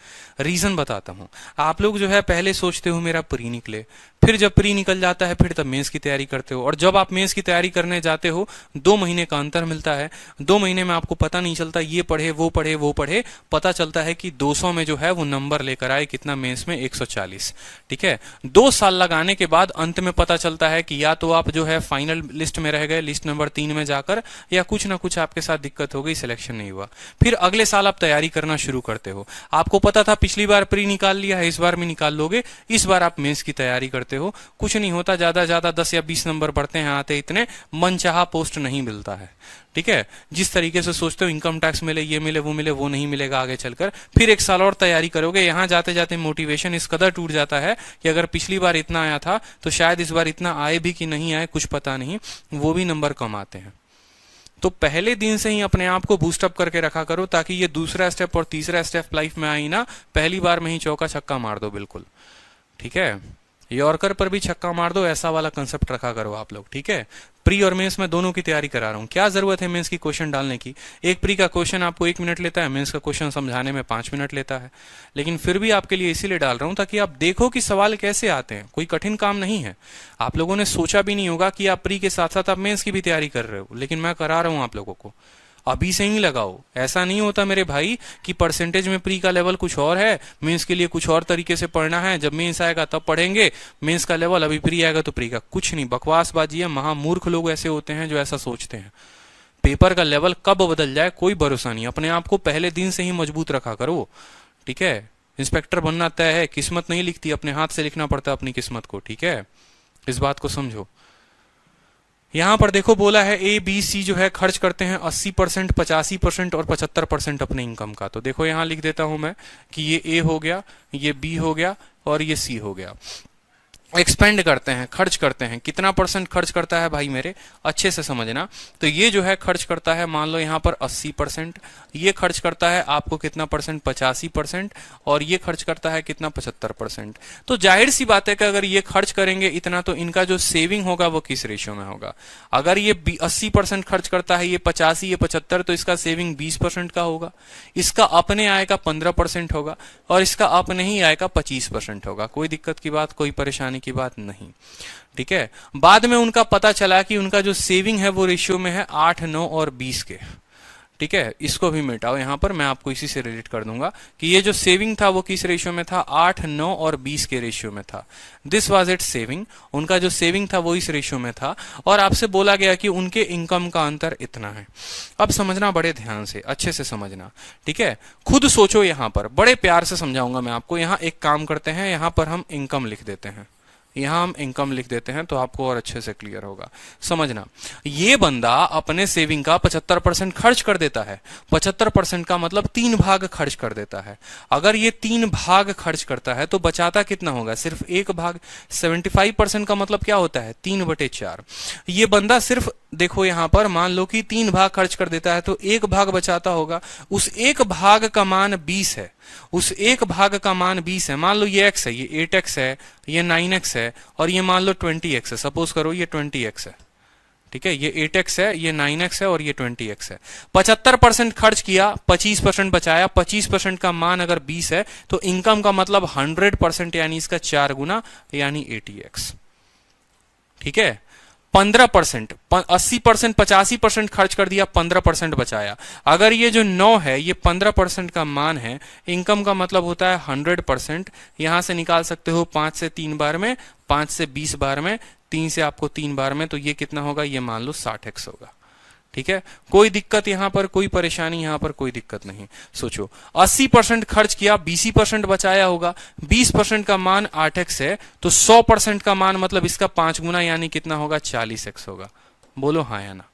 रीजन बताता हूं। आप लोग जो है पहले सोचते हो मेरा प्री निकले, फिर जब प्री निकल जाता है फिर तब मेंस की तैयारी करते हो, और जब आप मेंस की तैयारी करने जाते हो 2 महीने का अंतर मिलता है। 2 महीने में आपको पता नहीं चलता ये पढ़े वो पढ़े वो पढ़े, पता चलता है कि 200 में जो है वो नंबर लेकर आए, कितना मेंस में 140। ठीक है, 2 साल लगाने के बाद अंत में पता चलता है कि या तो आप जो है फाइनल लिस्ट में रह गए, लिस्ट नंबर 3 में जाकर, या कुछ ना कुछ आपके साथ दिक्कत हो गई, सिलेक्शन नहीं हुआ। फिर अगले साल आप तैयारी करना शुरू करते हो। आपको पता था पिछली बार प्री निकाल लिया है, इस बार भी निकाल लोगे, इस बार आप मेंस की तैयारी करते हो। कुछ नहीं होता, ज्यादा ज्यादा 10 या 20 नंबर बढ़ते हैं, आते इतने, मनचाहा पोस्ट नहीं मिलता है। ठीक है, जिस तरीके से सोचते हो इनकम टैक्स मिले, ये मिले, वो नहीं मिलेगा आगे चलकर, फिर 1 साल और तैयारी करोगे, यहां जाते जाते मोटिवेशन इस कदर टूट जाता है कि अगर पिछली बार इतना आया था तो शायद इस बार इतना आए भी कि नहीं आए, कुछ पता नहीं, वो भी नंबर कम आते हैं। तो पहले दिन से ही अपने आप को बूस्टअप करके रखा करो, ताकि ये दूसरा स्टेप और तीसरा स्टेप लाइफ में आई ना, पहली बार में ही चौका छक्का मार दो बिल्कुल। ठीक है, यॉर्कर पर भी छक्का मार दो, ऐसा वाला कंसेप्ट रखा करो आप लोग। ठीक है, प्री और मेंस में दोनों की तैयारी करा रहा हूं। क्या जरूरत है मेंस की क्वेश्चन डालने की? एक प्री का क्वेश्चन आपको 1 मिनट लेता है, मेंस का क्वेश्चन समझाने में 5 मिनट लेता है। लेकिन फिर भी आपके लिए इसीलिए डाल रहा हूं ताकि आप देखो कि सवाल कैसे आते हैं। कोई कठिन काम नहीं है। आप लोगों ने सोचा भी नहीं होगा कि आप प्री के साथ साथ आप मेंस की भी तैयारी कर रहे हो, लेकिन मैं करा रहा हूं आप लोगों को। अभी से ही लगाओ, ऐसा नहीं होता मेरे भाई कि परसेंटेज में प्री का लेवल कुछ और है, मेंस के लिए कुछ और तरीके से पढ़ना है, जब मेंस आएगा तब पढ़ेंगे, मेंस का लेवल अभी प्री आएगा तो प्री का। कुछ नहीं, बकवासबाजी है। महामूर्ख लोग ऐसे होते हैं जो ऐसा सोचते हैं। पेपर का लेवल कब बदल जाए कोई भरोसा नहीं। अपने आप को पहले दिन से ही मजबूत रखा करो। ठीक है, इंस्पेक्टर बनना तय है, किस्मत नहीं लिखती, अपने हाथ से लिखना पड़ता है अपनी किस्मत को। ठीक है, इस बात को समझो। यहां पर देखो बोला है ए बी सी जो है खर्च करते हैं 80%, 85% और 75% अपने इनकम का। तो देखो यहां लिख देता हूं मैं कि ये ए हो गया, ये बी हो गया और ये सी हो गया। एक्सपेंड करते हैं, खर्च करते हैं, कितना % खर्च करता है भाई मेरे, अच्छे से समझना। तो ये जो है खर्च करता है, मान लो यहाँ पर 80%, ये खर्च करता है आपको कितना %, 85%, और ये खर्च करता है कितना, 75%। तो जाहिर सी बात है कि अगर ये खर्च करेंगे इतना, तो इनका जो सेविंग होगा वो किस रेशियो में होगा? अगर ये 80% खर्च करता है, ये 85, ये 75, तो इसका सेविंग 20% का होगा, इसका अपने आय का 15% होगा, और इसका अपने ही आय का 25% होगा। कोई दिक्कत की बात, कोई परेशानी की बात नहीं। ठीक है, बाद में उनका पता चला कि उनका जो सेविंग है वो रेशियो में है 8, 9 और 20 के। ठीक है, इसको भी मिटाओ, यहां पर मैं आपको इसी से रिलेट कर दूंगा कि ये जो सेविंग था वो किस रेशियो में था, 8, 9 और 20 के रेशियो में था। दिस वाज इट सेविंग, उनका जो सेविंग था वो इस रेशियो में था, और आपसे बोला गया कि उनके इनकम का अंतर इतना है। अब समझना बड़े ध्यान से, अच्छे से समझना। ठीक है, खुद सोचो, यहां पर बड़े प्यार से समझाऊंगा मैं आपको। यहां एक काम करते हैं, यहां पर हम इनकम लिख देते हैं, यहां हम इनकम लिख देते हैं, तो आपको और अच्छे से क्लियर होगा। समझना, ये बंदा अपने सेविंग का 75% खर्च कर देता है। 75% का मतलब 3 भाग खर्च कर देता है। अगर ये 3 भाग खर्च करता है तो बचाता कितना होगा, सिर्फ 1 भाग। 75% का मतलब क्या होता है, 3/4। ये बंदा सिर्फ देखो यहां पर मान लो कि 3 भाग खर्च कर देता है, तो 1 भाग बचाता होगा। उस 1 भाग का मान 20 है, उस 1 भाग का मान 20 है। मान लो ये x है, ये 8x है, ये 9x है, और ये मान लो 20x है। सपोज करो ये 20x है। ठीक है, ये 8x है, ये 9x है, और ये 20x है। 75% खर्च किया, 25% बचाया। 25% का मान अगर 20 है तो इनकम का मतलब 100%, यानी इसका 4 गुना, यानी 80x। ठीक है, 15%, 80%, 85% खर्च कर दिया, 15% बचाया। अगर ये जो 9 है ये 15% का मान है, इनकम का मतलब होता है 100%। यहां से निकाल सकते हो 5 से 3 बार में, 5 से 20 बार में, 3 से आपको 3 बार में, तो ये कितना होगा, ये मान लो 60x होगा। ठीक है, कोई दिक्कत यहां पर, कोई परेशानी यहां पर, कोई दिक्कत नहीं। सोचो 80% खर्च किया, 20% बचाया होगा, 20% का मान 8x है, तो 100% का मान मतलब इसका 5 गुना, यानी कितना होगा, 40x होगा। बोलो हाँ या ना,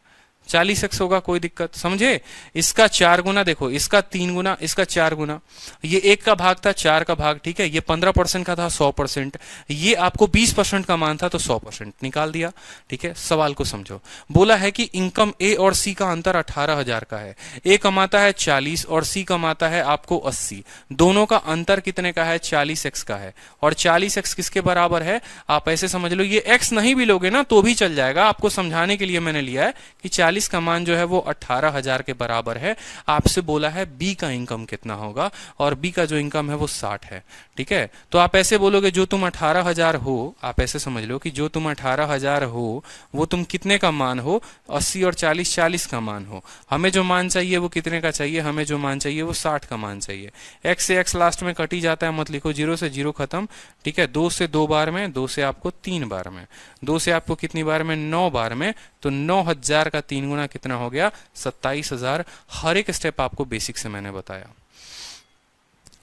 40x होगा, कोई दिक्कत, समझे। इसका 4 गुना, देखो इसका 3 गुना, इसका 4 गुना, ये 1 का भाग था, 4 का भाग, ठीक है, ये 15% का था, 100%, ये आपको 20% का मान था, तो 100% निकाल दिया। ठीक है, सवाल को समझो। बोला है कि इनकम ए और सी का अंतर 18,000 का है। ए कमाता है 40 और सी कमाता है आपको 80, दोनों का अंतर कितने का है, 40x का है। और 40x किसके बराबर है, आप ऐसे समझ लो, ये x नहीं भी लोगे ना तो भी चल जाएगा, आपको समझाने के लिए मैंने लिया है कि 40 का मान जो है वो 18,000 के बराबर है। आपसे बोला है बी का इनकम कितना होगा, और बी का जो इनकम है वो 60 है। ठीक है, तो आप ऐसे बोलोगे, जो तुम 18,000 हो, आप ऐसे समझ लो कि जो तुम 18,000 हो वो तुम कितने का मान हो, 80 और 40, 40 का मान हो। हमें जो मान चाहिए वो कितने का चाहिए, हमें जो मान चाहिए वो 60 का मान चाहिए। x से x लास्ट में कट ही जाता है, मत लिखो, 0 से 0 खत्म। ठीक है, 2 से 2 बार में, 2 से आपको 3 बार में, 2 से आपको कितनी बार में, 9 बार में, तो 9,000 का 3 गुना कितना हो गया, 27,000। हर एक स्टेप आपको बेसिक से मैंने बताया।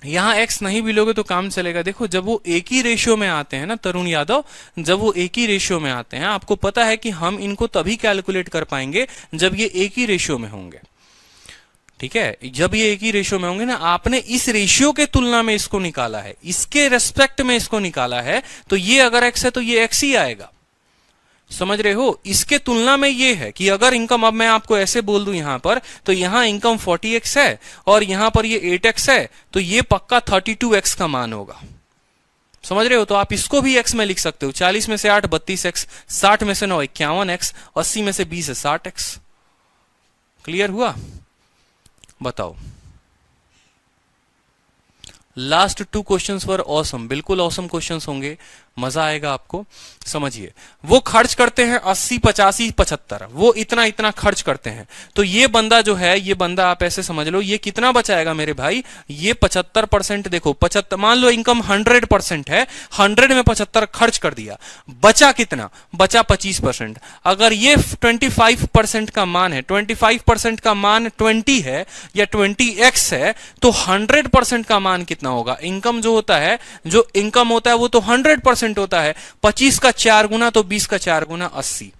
यहां x नहीं भी लोगे तो काम चलेगा। देखो जब वो एक ही रेशियो में आते हैं ना तरुण यादव, जब वो एक ही रेशियो में आते हैं, आपको पता है कि हम इनको तभी कैलकुलेट कर पाएंगे जब ये एक ही रेशियो में होंगे। ठीक है, जब ये एक ही रेशियो में होंगे ना, आपने इस रेशियो के तुलना में इसको निकाला है, इसके रेस्पेक्ट में इसको निकाला है, तो ये अगर x है तो ये x ही आएगा। समझ रहे हो, इसके तुलना में ये है कि अगर इनकम, अब मैं आपको ऐसे बोल दूं यहां पर, तो यहां इनकम 40x है और यहां पर ये 8x है, तो ये पक्का 32x का मान होगा। समझ रहे हो, तो आप इसको भी x में लिख सकते हो। 40 में से 8 32x, 60 में से 9 51x, 80 में से 20 है 60x। क्लियर हुआ, बताओ। लास्ट 2 क्वेश्चंस वर ऑसम, बिल्कुल ऑसम क्वेश्चंस होंगे, मजा आएगा आपको। समझिए, वो खर्च करते हैं 80, 85, 75, वो इतना इतना खर्च करते हैं। तो ये बंदा जो है, ये बंदा आप ऐसे समझ लो, ये कितना बचाएगा मेरे भाई, ये 75%। देखो 75, मान लो इनकम 100% है, 100 में 75 खर्च कर दिया, बचा कितना, बचा 25%। अगर ये 25% का मान है, 25% का मान 20 है या 20x है, तो 100% का मान कितना होगा। इनकम जो होता है, जो इनकम होता है वो तो 100% होता है। 25 का 4 गुना तो 20 का 4 गुना 80।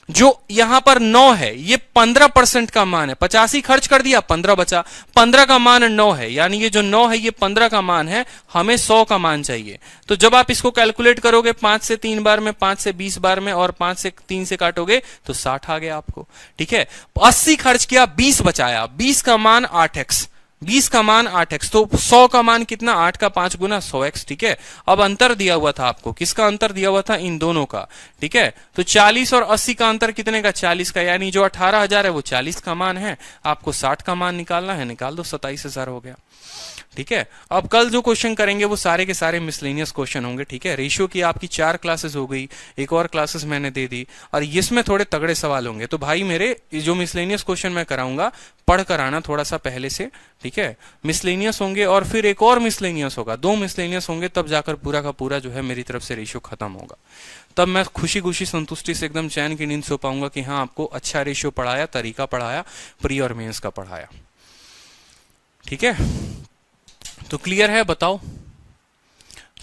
जो यहां पर 9 है, ये 15% का मान है। 85 खर्च कर दिया, 15 बचा, 15 का मान 9 है, यानी ये जो 9 है ये 15 का मान है, हमें 100 का मान चाहिए। तो जब आप इसको कैलकुलेट करोगे 5 से 3 बार में, 5 से 20 बार में और 5 से 3 से काटोगे तो 60 आ गया आपको। ठीक है, 80 खर्च किया, 20 बचाया, 20 का मान 8x, 20 का मान 8x, तो 100 का मान कितना, 8 का 5 गुना 100x। ठीक है, अब अंतर दिया हुआ था आपको, किसका अंतर दिया हुआ था, इन दोनों का। ठीक है, तो 40 और 80 का अंतर कितने का, 40 का, यानी जो 18,000 है वो 40 का मान है, आपको 60 का मान निकालना है, निकाल दो, 27,000 हो गया। ठीक है, अब कल जो क्वेश्चन करेंगे वो सारे के सारे मिसलेनियस क्वेश्चन होंगे। ठीक है, रेशियो की आपकी 4 क्लासेस हो गई, एक और क्लासेस मैंने दे दी, और इसमें थोड़े तगड़े सवाल होंगे। तो भाई मेरे जो मिसलेनियस क्वेश्चन मैं कराऊंगा, पढ़ कर आना थोड़ा सा पहले से। ठीक है, मिसलेनियस होंगे और फिर एक और मिसलेनियस होगा, 2 मिसलेनियस होंगे, तब जाकर पूरा का पूरा जो है मेरी तरफ से रेशियो खत्म होगा। तब मैं खुशी खुशी संतुष्टि से एकदम चैन की नींद सो पाऊंगा कि हाँ आपको अच्छा रेशियो पढ़ाया, तरीका पढ़ाया, प्री और मेंस का पढ़ाया। ठीक है, तो क्लियर है, बताओ।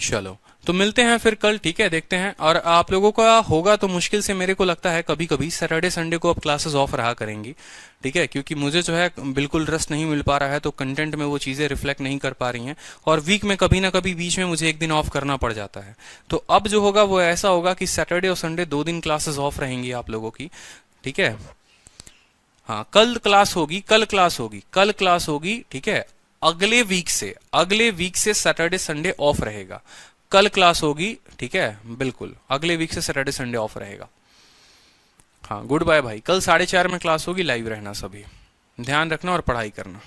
चलो तो मिलते हैं फिर कल। ठीक है, देखते हैं। और आप लोगों का होगा तो मुश्किल से, मेरे को लगता है कभी कभी सैटरडे संडे को अब क्लासेस ऑफ रहा करेंगी। ठीक है, क्योंकि मुझे जो है बिल्कुल रस्ट नहीं मिल पा रहा है, तो कंटेंट में वो चीजें रिफ्लेक्ट नहीं कर पा रही हैं, और वीक में कभी ना कभी बीच में मुझे एक दिन ऑफ करना पड़ जाता है। तो अब जो होगा वो ऐसा होगा कि सैटरडे और संडे 2 दिन क्लासेस ऑफ रहेंगी आप लोगों की। ठीक है, हाँ कल क्लास होगी, कल क्लास होगी, कल क्लास होगी। ठीक है, अगले वीक से सैटरडे संडे ऑफ रहेगा, कल क्लास होगी। ठीक है, बिल्कुल अगले वीक से सैटरडे संडे ऑफ रहेगा। हाँ गुड बाय भाई, कल 4:30 में क्लास होगी, लाइव रहना सभी, ध्यान रखना और पढ़ाई करना।